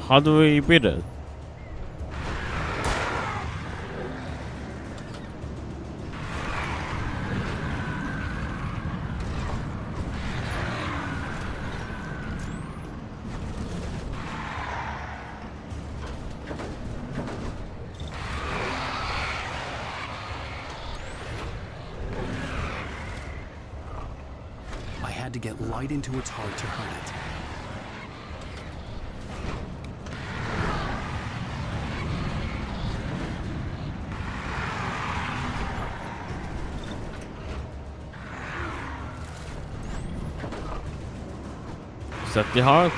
Speaker 1: How do we beat it?
Speaker 4: I had to get light into its heart to hurt it.
Speaker 1: Is that the heart?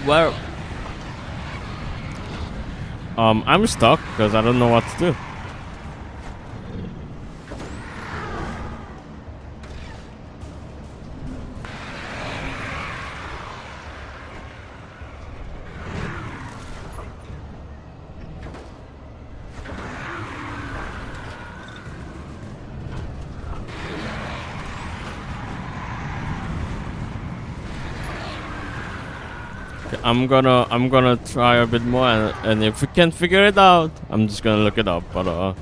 Speaker 1: Where? I'm stuck because I don't know what to do. I'm gonna try a bit more, and if we can't figure it out, I'm just gonna look it up. But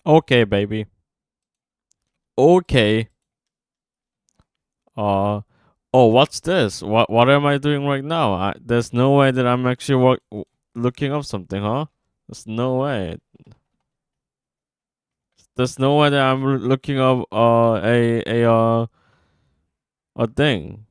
Speaker 1: okay, baby. Okay. Oh, what's this? What am I doing right now? There's no way that I'm actually looking up something, huh? There's no way. There's no way that I'm looking up a thing.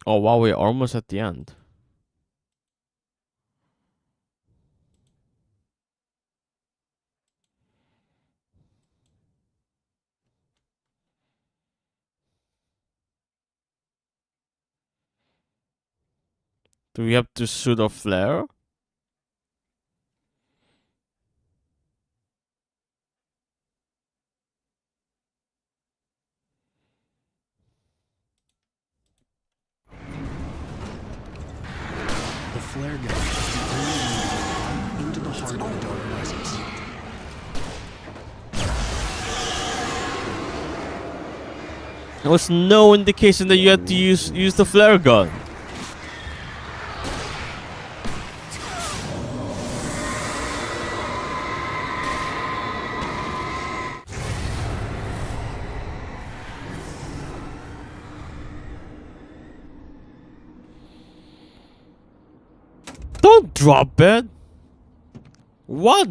Speaker 1: Oh wow, we're almost at the end. Do we have to shoot a flare?
Speaker 4: The flare gun is the only way to get into the heart of the dark presence.
Speaker 1: There was no indication that you had to use the flare gun. Don't drop it. What?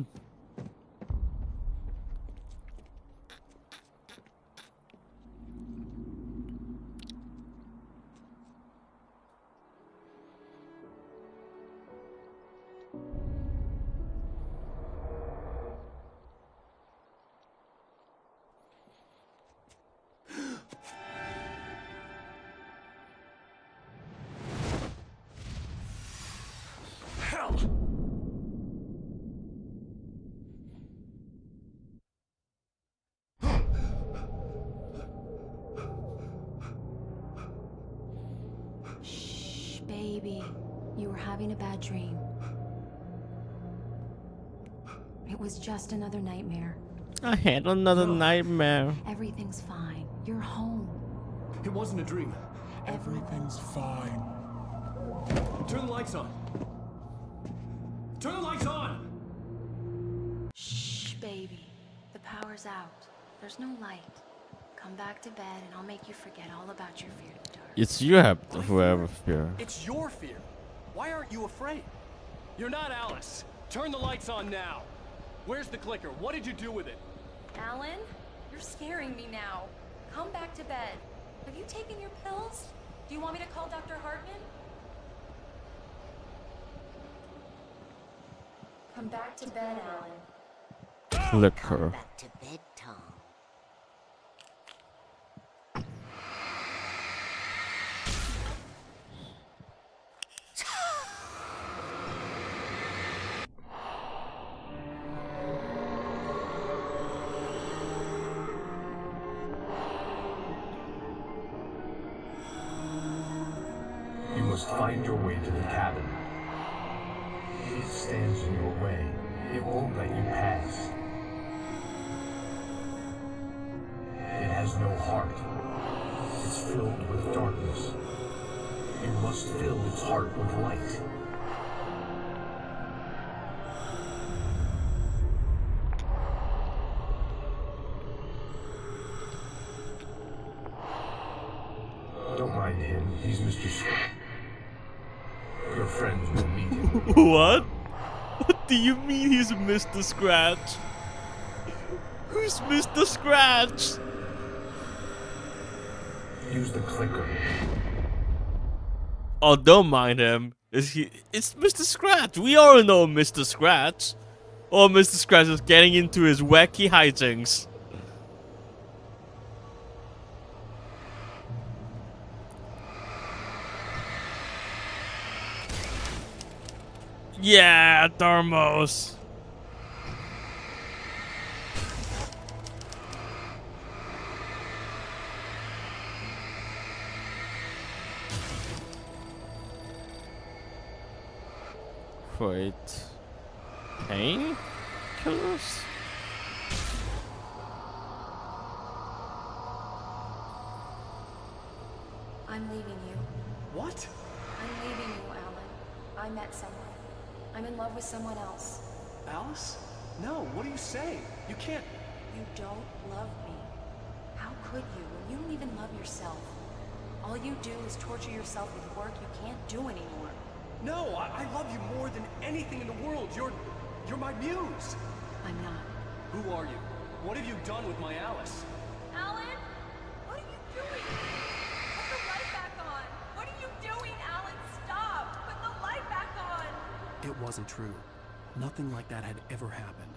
Speaker 3: Shh, baby. You were having a bad dream. It was just another nightmare.
Speaker 1: I had another nightmare.
Speaker 3: Everything's fine. You're home.
Speaker 5: It wasn't a dream.
Speaker 3: Everything's
Speaker 5: fine. Turn the lights on. Turn the lights on!
Speaker 3: Shh, baby. The power's out. There's no light. Come back to bed and I'll make you forget all about your fear of the dark.
Speaker 1: It's you who have fear.
Speaker 5: It's your fear. Why aren't you afraid? You're not Alice. Turn the lights on now. Where's the clicker? What did you do with it?
Speaker 3: Alan, you're scaring me now. Come back to bed. Have you taken your pills? Do you want me to call Dr. Hartman? Come back to bed, Alan.
Speaker 1: Liquor.
Speaker 9: Back to bed, Tom.
Speaker 12: You must find your way to the cabin. It stands in your way. It won't let you pass. It has no heart. It's filled with darkness. You must fill its heart with light. Don't mind him. He's Mr. Scratch. Your friends will meet him.
Speaker 1: What? What do you mean he's Mr. Scratch? Who's Mr. Scratch?
Speaker 12: Use the clicker.
Speaker 1: Oh, don't mind him. It's Mr. Scratch. We all know Mr. Scratch. Oh, Mr. Scratch is getting into his wacky hijinks. Yeah, Thermos. Wait. Pain killers?
Speaker 3: I'm leaving you.
Speaker 5: What?
Speaker 3: I'm leaving you, Alan. I met someone. I'm in love with someone else.
Speaker 5: Alice? No, what are you saying? You can't...
Speaker 3: You don't love me. How could you when you don't even love yourself? All you do is torture yourself with work you can't do anymore.
Speaker 5: No, I love you more than anything in the world. You're my muse.
Speaker 3: I'm not.
Speaker 5: Who are you? What have you done with my Alice?
Speaker 3: Alan? What are you doing? Put the light back on. What are you doing, Alan? Stop! Put the light back on!
Speaker 4: It wasn't true. Nothing like that had ever happened.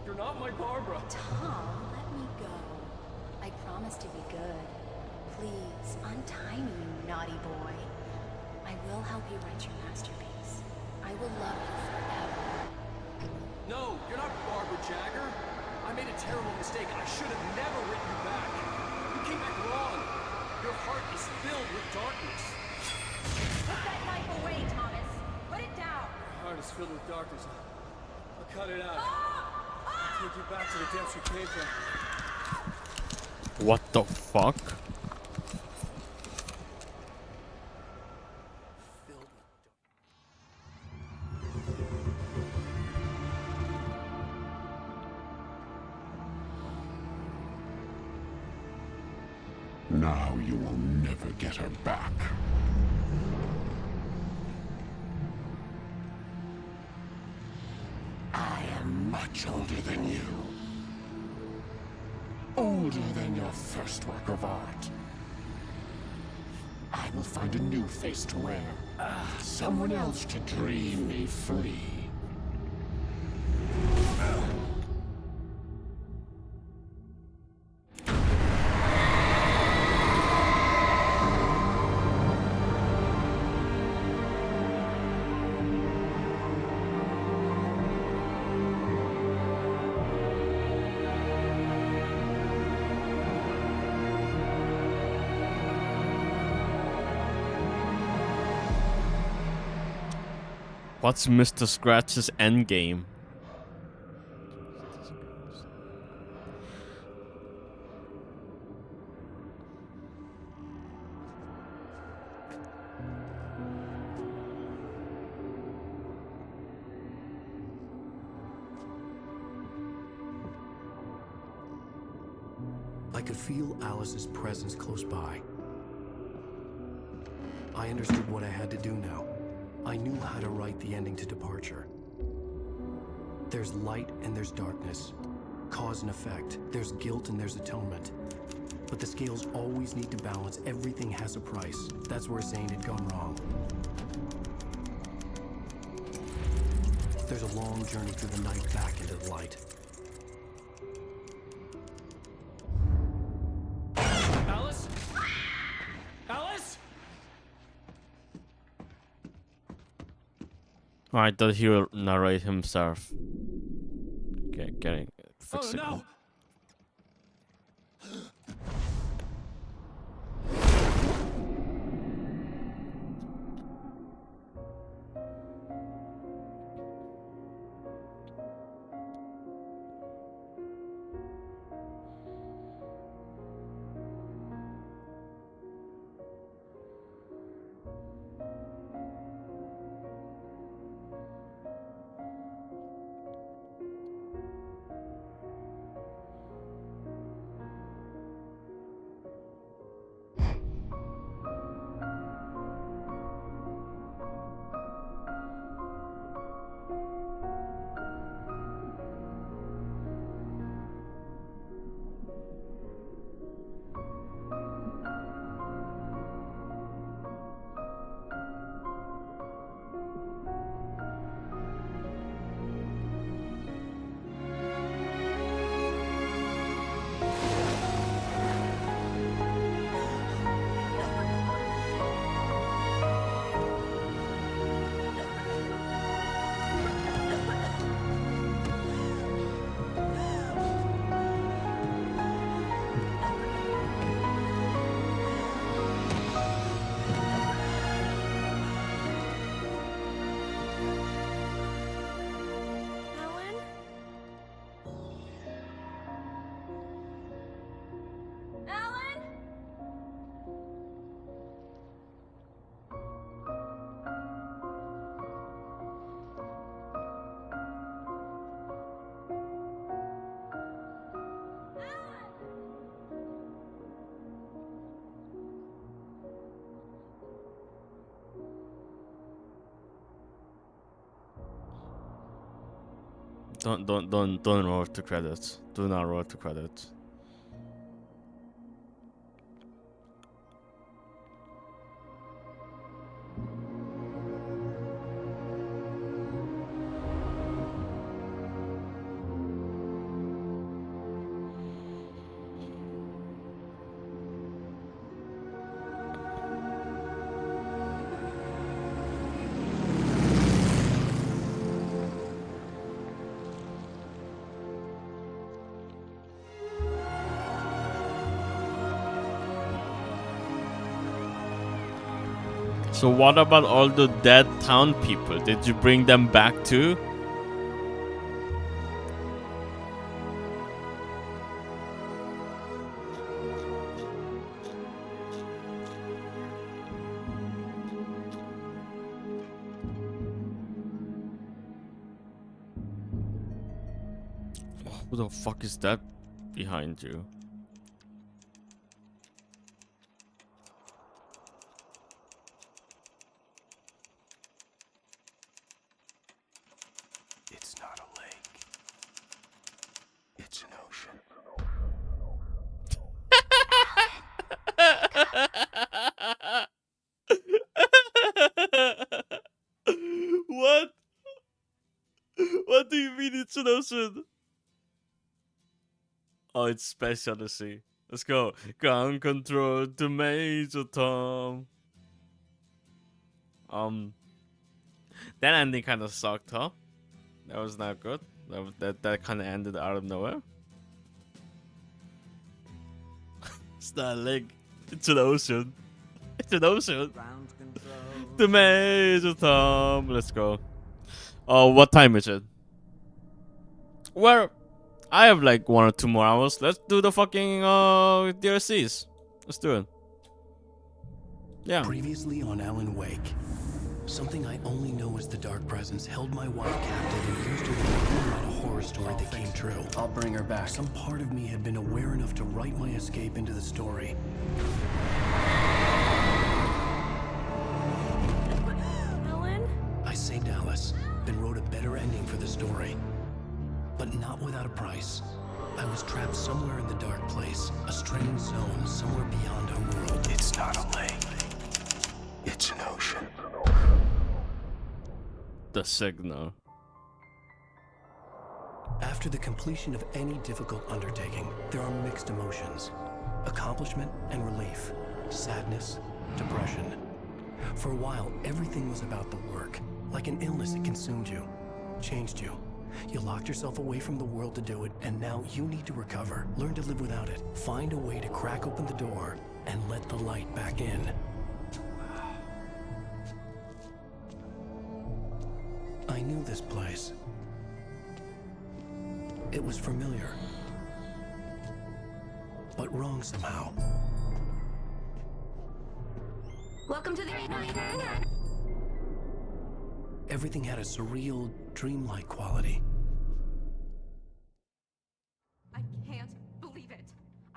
Speaker 5: You're not my Barbara.
Speaker 3: Tom, let me go. I promise to be good. Please, untie me, you naughty boy. I will help you write your masterpiece. I will love you forever.
Speaker 5: No, you're not Barbara Jagger. I made a terrible mistake. I should have never written you back. You came back wrong. Your heart is filled with darkness.
Speaker 3: Put that knife away, Thomas. Put it down.
Speaker 5: Your heart is filled with darkness. I'll cut it out. I'll take you back to the depths you came from.
Speaker 1: What the fuck?
Speaker 14: Now you will never get her back. I am much older than you. Older than your first work of art. I will find a new face to wear. Someone else to dream me free.
Speaker 1: What's Mr. Scratch's endgame?
Speaker 4: I could feel Alice's presence close by. I understood what I had to do now. I knew how to write the ending to Departure. There's light and there's darkness. Cause and effect. There's guilt and there's atonement. But the scales always need to balance. Everything has a price. That's where Zane had gone wrong. There's a long journey through the night back into the light.
Speaker 5: Alice? Alice?
Speaker 1: I thought he will narrate himself. Okay, getting
Speaker 5: Oh no!
Speaker 1: Don't roll to credits. Do not roll to credits. So what about all the dead town people? Did you bring them back too? Who the fuck is that behind you?
Speaker 14: It's an ocean.
Speaker 1: What? What do you mean it's an ocean? Oh, it's Space Odyssey. Let's go. Ground control to Major Tom. That ending kind of sucked, huh? That was not good. That kind of ended out of nowhere. It's not a lake. It's an ocean. It's an ocean. The Major Tom. Let's go. Oh, what time is it? Well, I have like 1 or 2 more hours. Let's do the fucking DLCs. Let's do it. Yeah.
Speaker 4: Previously on Alan Wake, something I only know as the Dark Presence held my wife captive and used her to write a horror story that came true.
Speaker 5: I'll bring her back.
Speaker 4: Some part of me had been aware enough to write my escape into the story.
Speaker 3: Alan?
Speaker 4: I saved Alice, then wrote a better ending for the story. But not without a price. I was trapped somewhere in the dark place, a strange zone somewhere beyond our world.
Speaker 14: It's not a lake. It's an ocean.
Speaker 1: The signal.
Speaker 4: After the completion of any difficult undertaking, there are mixed emotions. Accomplishment and relief. Sadness, depression. For a while, everything was about the work. Like an illness, it consumed you, changed you. You locked yourself away from the world to do it, and now you need to recover. Learn to live without it. Find a way to crack open the door and let the light back in. I knew this place. It was familiar, but wrong somehow.
Speaker 3: Welcome to the...
Speaker 4: Everything had a surreal, dreamlike quality.
Speaker 3: I can't believe it.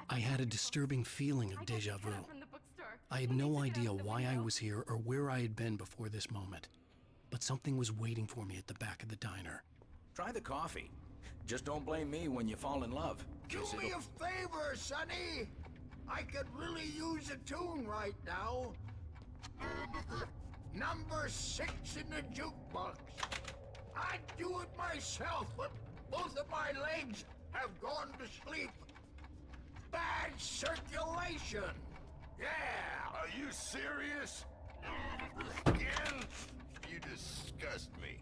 Speaker 4: I had a disturbing feeling of deja vu. I had no idea why I was here or where I had been before this moment. But something was waiting for me at the back of the diner.
Speaker 15: Try the coffee. Just don't blame me when you fall in love.
Speaker 6: Do me a favor, Sonny. I could really use a tune right now. Number 6 in the jukebox. I'd do it myself, but both of my legs have gone to sleep. Bad circulation. Yeah.
Speaker 14: Are you serious? Again? You disgust me.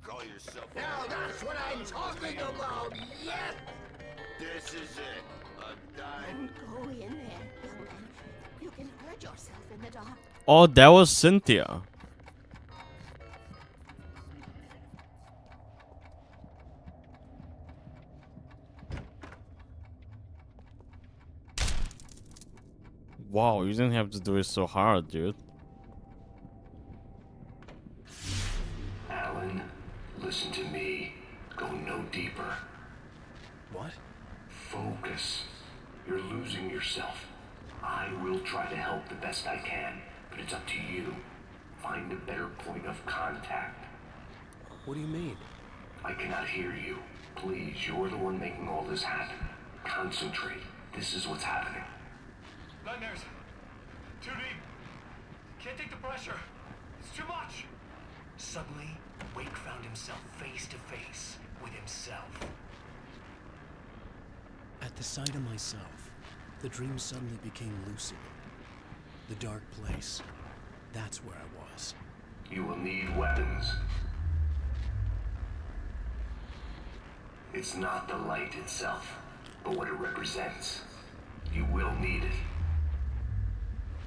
Speaker 14: Call yourself a...
Speaker 6: Now that's what I'm talking about, yes!
Speaker 14: This is it. A dime.
Speaker 9: Don't go in there, young man. You can hurt yourself in the dark.
Speaker 1: Oh, that was Cynthia. Wow, you didn't have to do it so hard, dude.
Speaker 12: Alan, listen to me. Go no deeper.
Speaker 4: What?
Speaker 12: Focus. You're losing yourself. I will try to help the best I can, but it's up to you. Find a better point of contact.
Speaker 4: What do you mean?
Speaker 12: I cannot hear you. Please, you're the one making all this happen. Concentrate. This is what's happening.
Speaker 5: Nightmares. Too deep. Can't take the pressure. It's too much.
Speaker 7: Suddenly, Wake found himself face to face with himself.
Speaker 4: At the sight of myself, the dream suddenly became lucid. The dark place. That's where I was.
Speaker 12: You will need weapons. It's not the light itself, but what it represents. You will need it.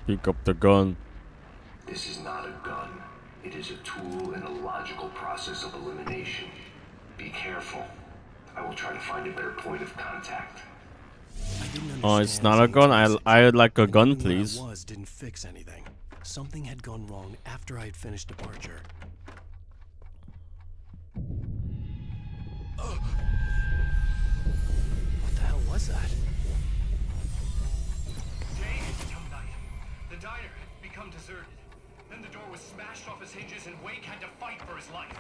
Speaker 1: Pick up the gun.
Speaker 12: This is not a gun. It is a tool in a logical process of elimination. Be careful. I will try to find a better point of contact.
Speaker 1: Oh, it's not a gun? I'd like a gun, please.
Speaker 4: Where I was didn't fix anything. Something had gone wrong after I had finished departure. What the hell was that?
Speaker 5: Day had become night. The diner had become deserted. Then the door was smashed off its hinges and Wake had to fight for his life.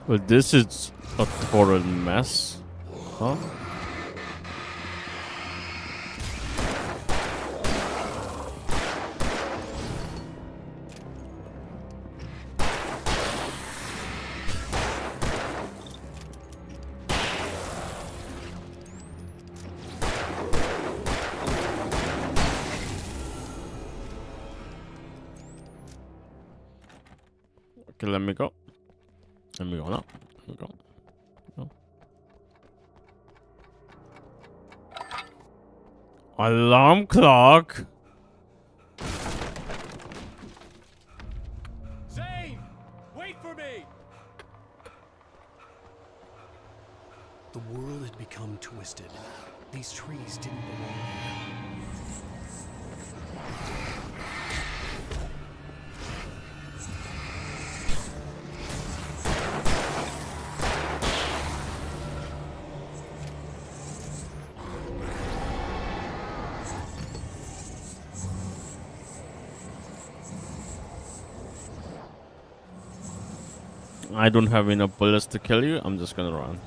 Speaker 1: But this is a total mess. Huh? Okay, let me go. Let me go now. Let me go. No. Alarm clock.
Speaker 5: Zane! Wait for me!
Speaker 4: The world had become twisted. These trees didn't belong here.
Speaker 1: I don't have enough bullets to kill you. I'm just gonna run.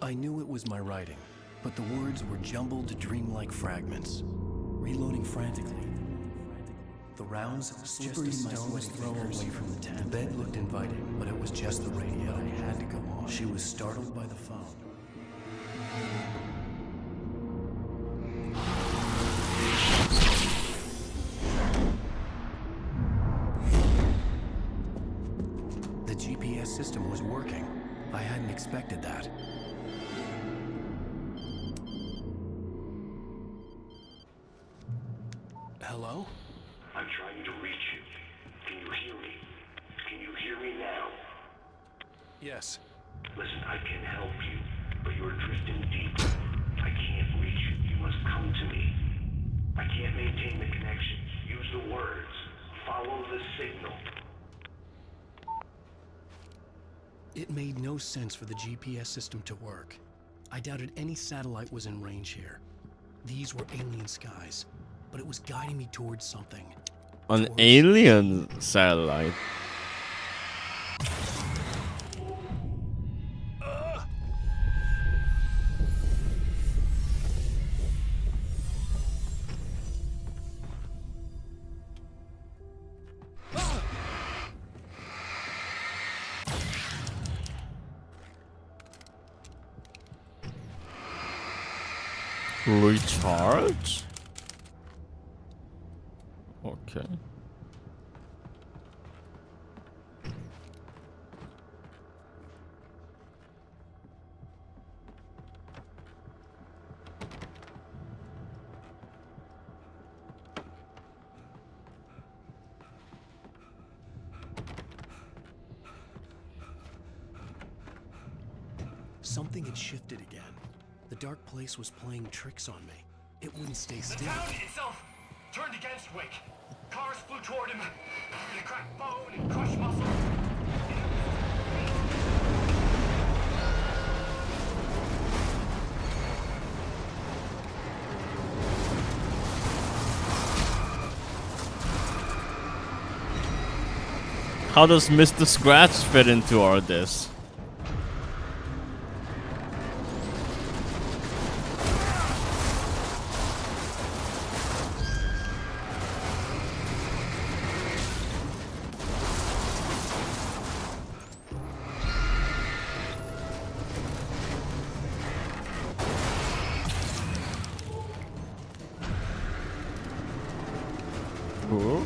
Speaker 4: I knew it was my writing, but the words were jumbled, dreamlike fragments. Reloading frantically. The rounds slippery in my stone's throw away from the tent. The bed looked inviting, but it was just the radio. I had to go on. She was startled by the phone. The GPS system was working. I hadn't expected that. Hello?
Speaker 12: I'm trying to reach you. Can you hear me? Can you hear me now?
Speaker 4: Yes.
Speaker 12: Listen, I can help you, but you're drifting deep. I can't reach you. You must come to me. I can't maintain the connection. Use the words. Follow the signal.
Speaker 4: It made no sense for the GPS system to work. I doubted any satellite was in range here. These were alien skies, but it was guiding me towards something.
Speaker 1: An alien satellite. Recharge? Okay.
Speaker 4: Something had shifted again. The dark place was playing tricks on me. It wouldn't stay
Speaker 7: The
Speaker 4: still.
Speaker 7: town itself turned against Wake. Cars flew toward him. They cracked bone and crushed muscle.
Speaker 1: How does Mr. Scratch fit into all this? Cool.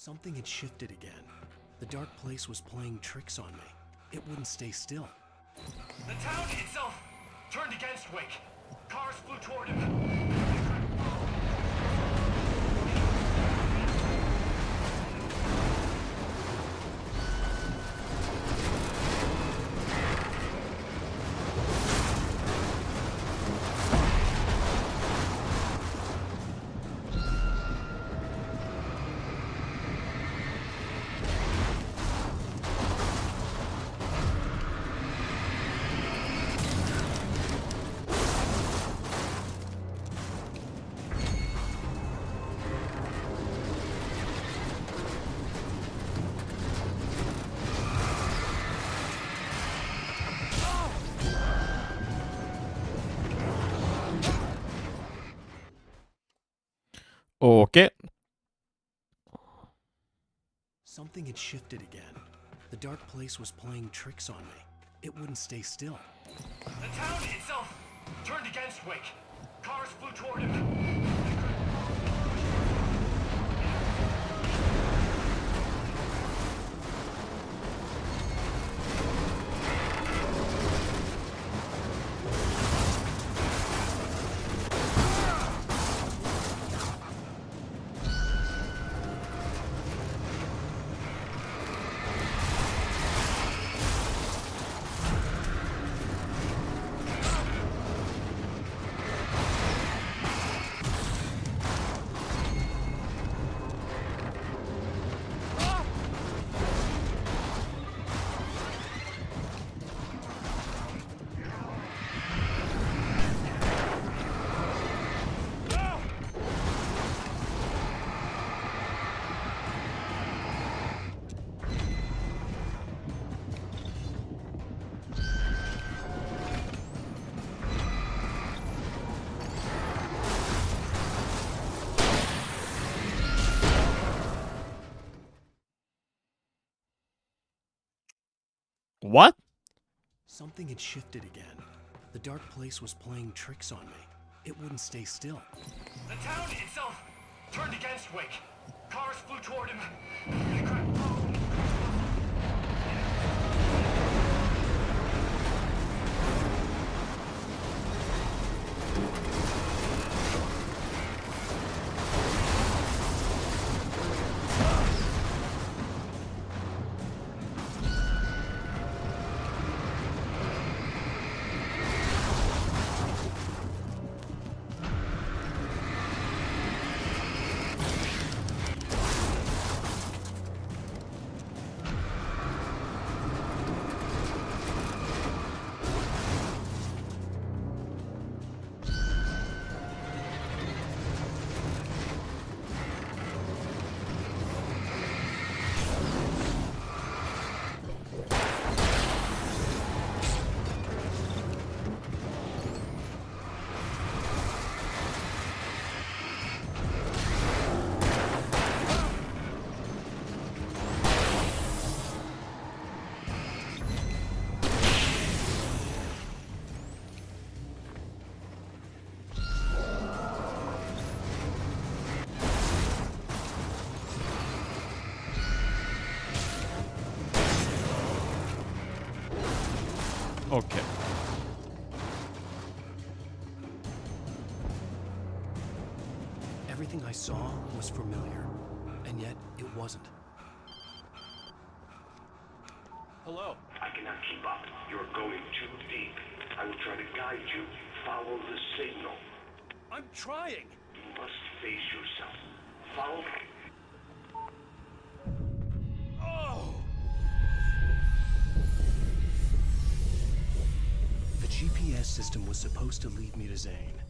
Speaker 4: Something had shifted again. The dark place was playing tricks on me. It wouldn't stay still.
Speaker 5: The town itself turned against Wake. Cars flew toward him.
Speaker 1: Okay.
Speaker 4: Something had shifted again. The dark place was playing tricks on me. It wouldn't stay still.
Speaker 5: The town itself turned against Wake. Cars flew toward him.
Speaker 1: What?
Speaker 4: Something had shifted again. The dark place was playing tricks on me. It wouldn't stay still.
Speaker 5: The town itself turned against Wake. Cars flew toward him.
Speaker 1: Okay.
Speaker 4: Everything I saw was familiar, and yet it wasn't.
Speaker 5: Hello.
Speaker 16: I cannot keep up. You're going too deep. I will try to guide you. Follow the signal.
Speaker 5: I'm trying.
Speaker 16: You must face yourself. Follow.
Speaker 5: Oh!
Speaker 4: The GPS system was supposed to lead me to Zane,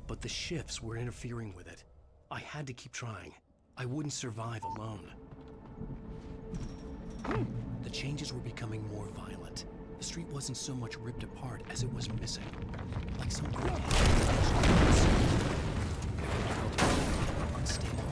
Speaker 4: but the shifts were interfering with it. I had to keep trying. I wouldn't survive alone. The changes were becoming more violent. The street wasn't so much ripped apart as it was missing. Like some great unstable.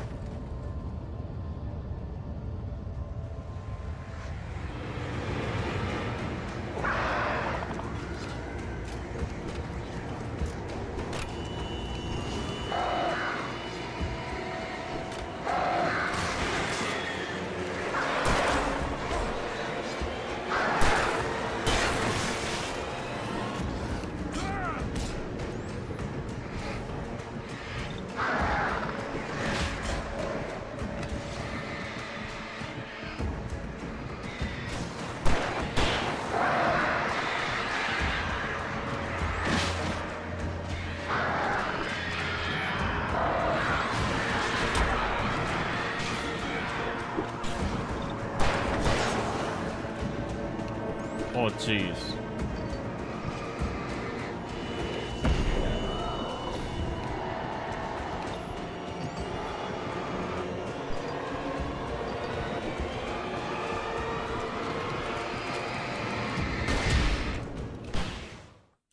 Speaker 1: Oh, jeez.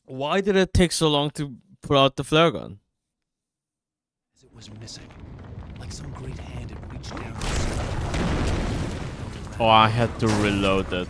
Speaker 1: Why did it take so long to pull out the flare gun?
Speaker 4: It was missing, like some great hand had reached down.
Speaker 1: Oh, I had to reload it.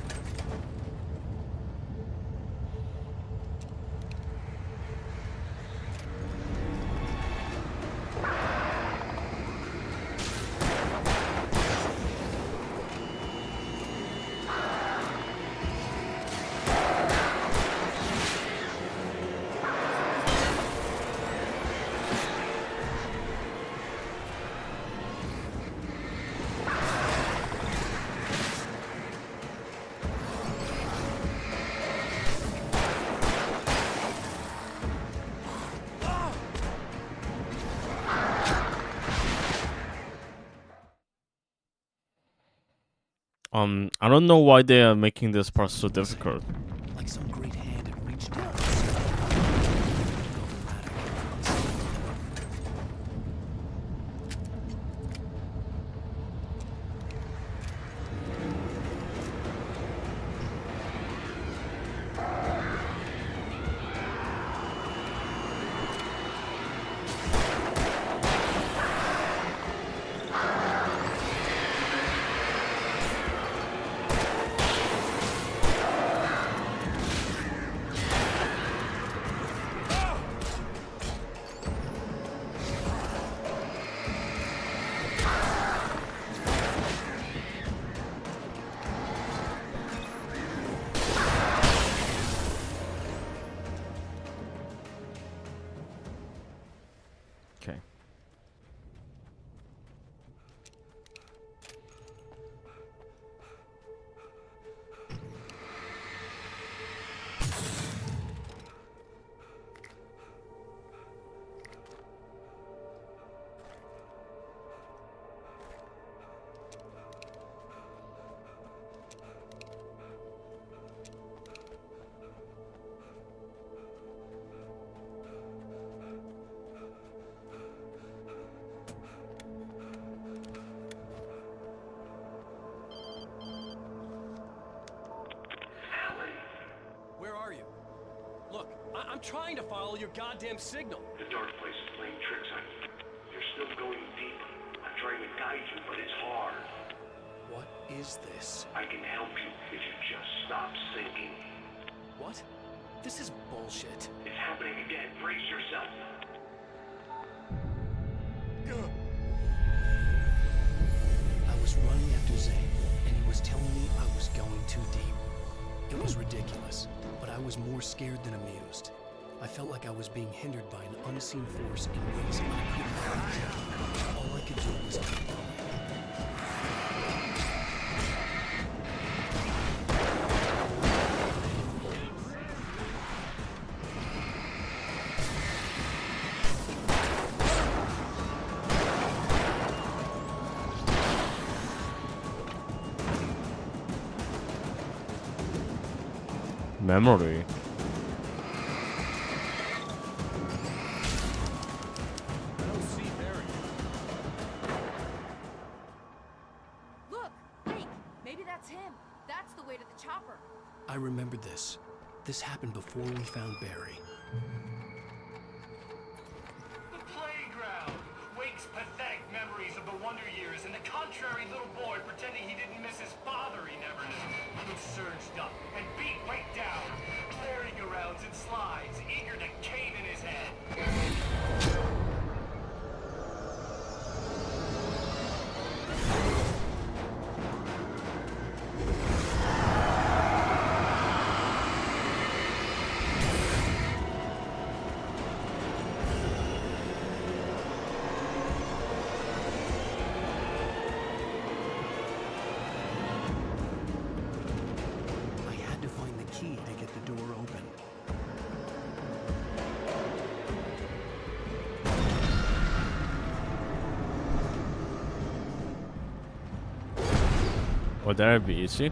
Speaker 1: I don't know why they are making this part so difficult.
Speaker 4: Like some great hand had reached down.
Speaker 1: Okay.
Speaker 5: Where are you? Look, I'm trying to follow your goddamn signal.
Speaker 16: The dark place is playing tricks on you. You're still going deep. I'm trying to guide you, but it's hard.
Speaker 4: What is this?
Speaker 16: I can help you if you just stop sinking.
Speaker 4: What? This is bullshit.
Speaker 16: It's happening again. Brace yourself.
Speaker 4: I was running after Zane, and he was telling me I was going too deep. It was ridiculous, but I was more scared than amused. I felt like I was being hindered by an unseen force in ways I couldn't comprehend. All I could do was keep going.
Speaker 1: Memory.
Speaker 3: Look, Link, maybe that's him. That's the way to the chopper.
Speaker 4: I remembered this. This happened before we found Barry.
Speaker 17: The playground! Wake's pathetic memories of the Wonder Years and the contrary little boy pretending he didn't miss his father he never knew. Who surged up and beat Wake down, merry-go-rounds and slides, eager to cave in his head.
Speaker 4: I had to find the key to get the door open.
Speaker 1: Would that be easy?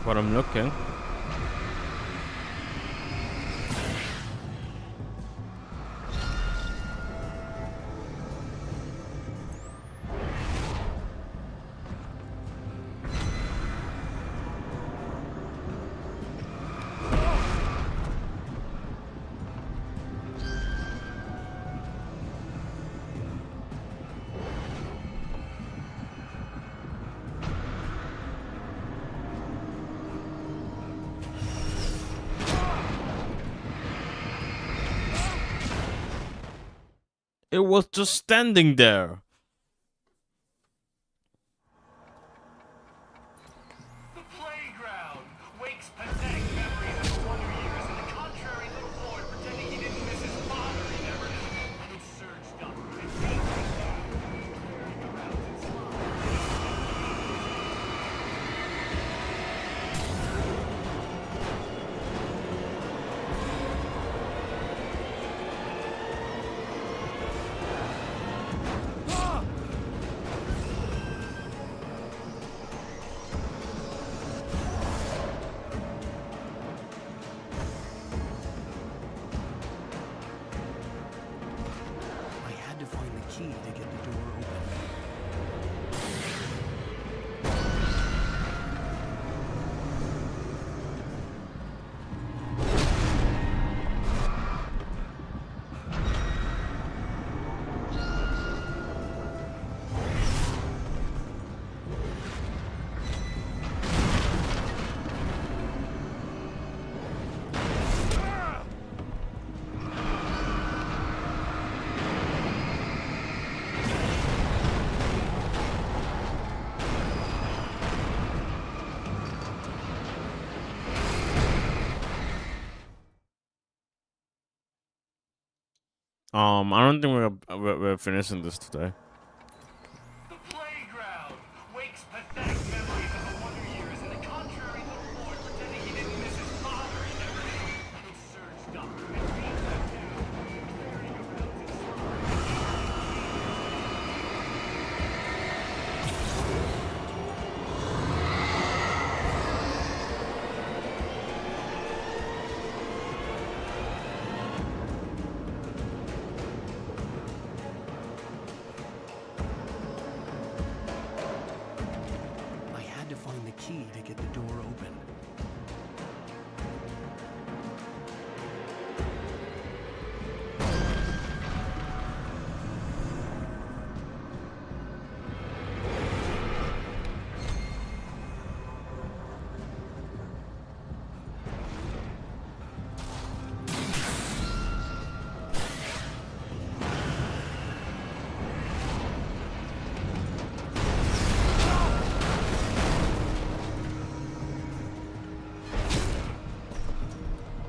Speaker 1: What I'm looking. It was just standing there.
Speaker 17: The playground wakes pathetic memories of the Wonder Years and the contrary little boy pretending he didn't miss his father he never knew. It surged up and beat right down, clearing around its
Speaker 4: I had to find the key to get the door open.
Speaker 1: I don't think we're finishing this today.
Speaker 17: The playground wakes pathetic memories of the Wonder Years and the contrary little boy pretending he didn't miss his father he never knew. It surged up and beat that down, clearing around its I had to find the key to get the door open.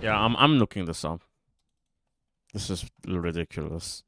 Speaker 1: Yeah, I'm looking this up. This is ridiculous.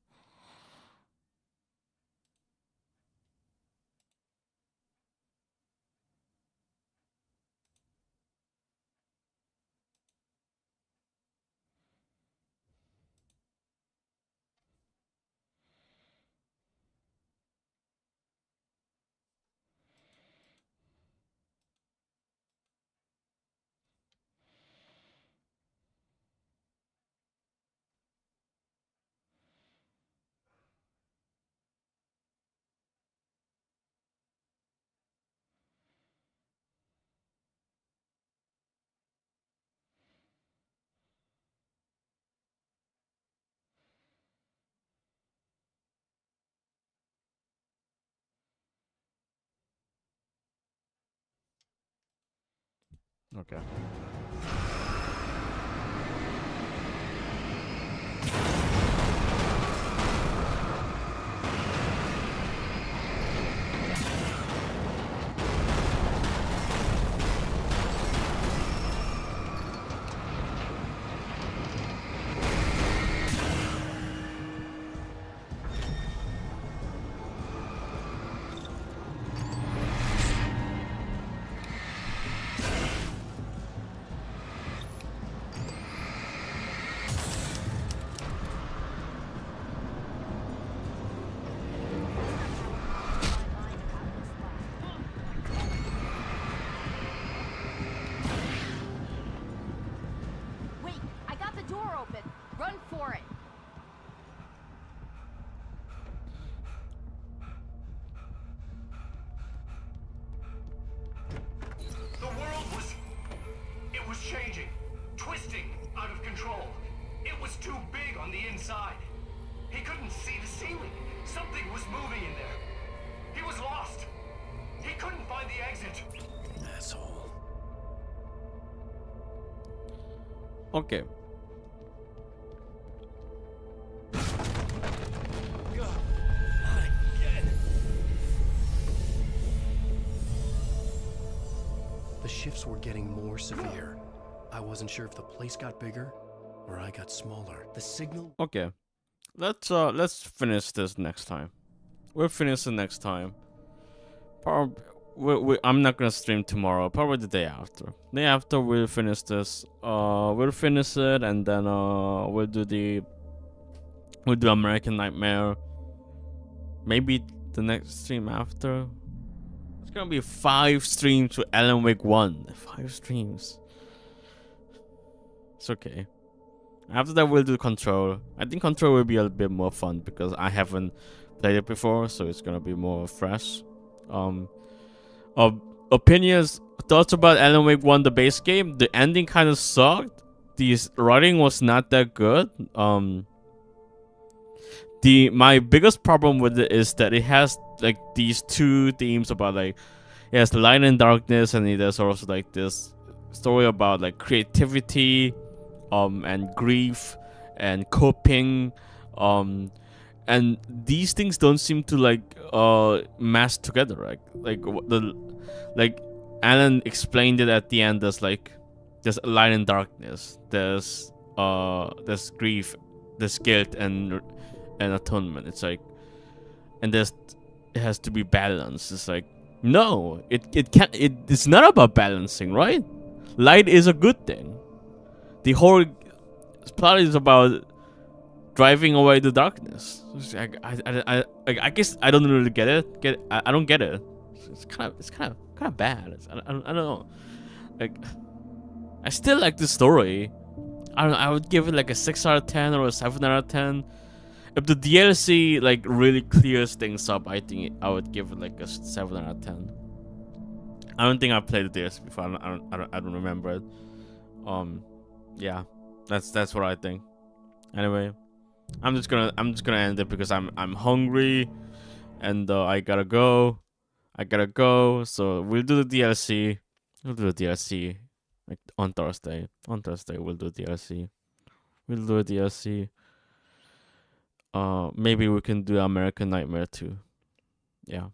Speaker 1: Okay.
Speaker 17: was changing, twisting out of control. It was too big on the inside. He couldn't see the ceiling. Something was moving in there. He was lost. He couldn't find the exit.
Speaker 4: Asshole.
Speaker 1: Okay.
Speaker 4: The shifts were getting more severe. I wasn't sure if the place got bigger or I got smaller. The signal.
Speaker 1: Okay. Let's finish this next time. We'll finish it next time. I'm not gonna stream tomorrow. Probably the day after. Day after we'll finish this. We'll finish it and then we'll do American Nightmare. Maybe the next stream after. It's gonna be 5 streams to Alan Wake 1. 5 streams. It's okay. After that we'll do Control. I think Control will be a bit more fun because I haven't played it before, so it's gonna be more fresh. Opinions, thoughts about Alan Wake 1, the base game. The ending kind of sucked. The writing was not that good. My biggest problem with it is that it has like these two themes about like it has light and darkness, and it has also like this story about like creativity, and grief and coping, and these things don't seem to like mash together, right? Like Alan explained it at the end. There's light and darkness. There's grief, there's guilt and atonement. It's like, and it has to be balanced. It's like, no, it's not about balancing, right? Light is a good thing. The whole plot is about driving away the darkness. I guess I don't really get it. I don't get it. It's kind of bad. I don't know. Like, I still like the story. I don't know, I would give it like a 6 out of 10 or a 7 out of 10. If the DLC like really clears things up, I think I would give it like a 7 out of 10. I don't think I've played the DLC before. I don't remember it. Yeah, that's what I think. Anyway, I'm just gonna end it because I'm hungry, and I gotta go. So we'll do the DLC. Like on Thursday. On Thursday we'll do DLC. Maybe we can do American Nightmare too. Yeah.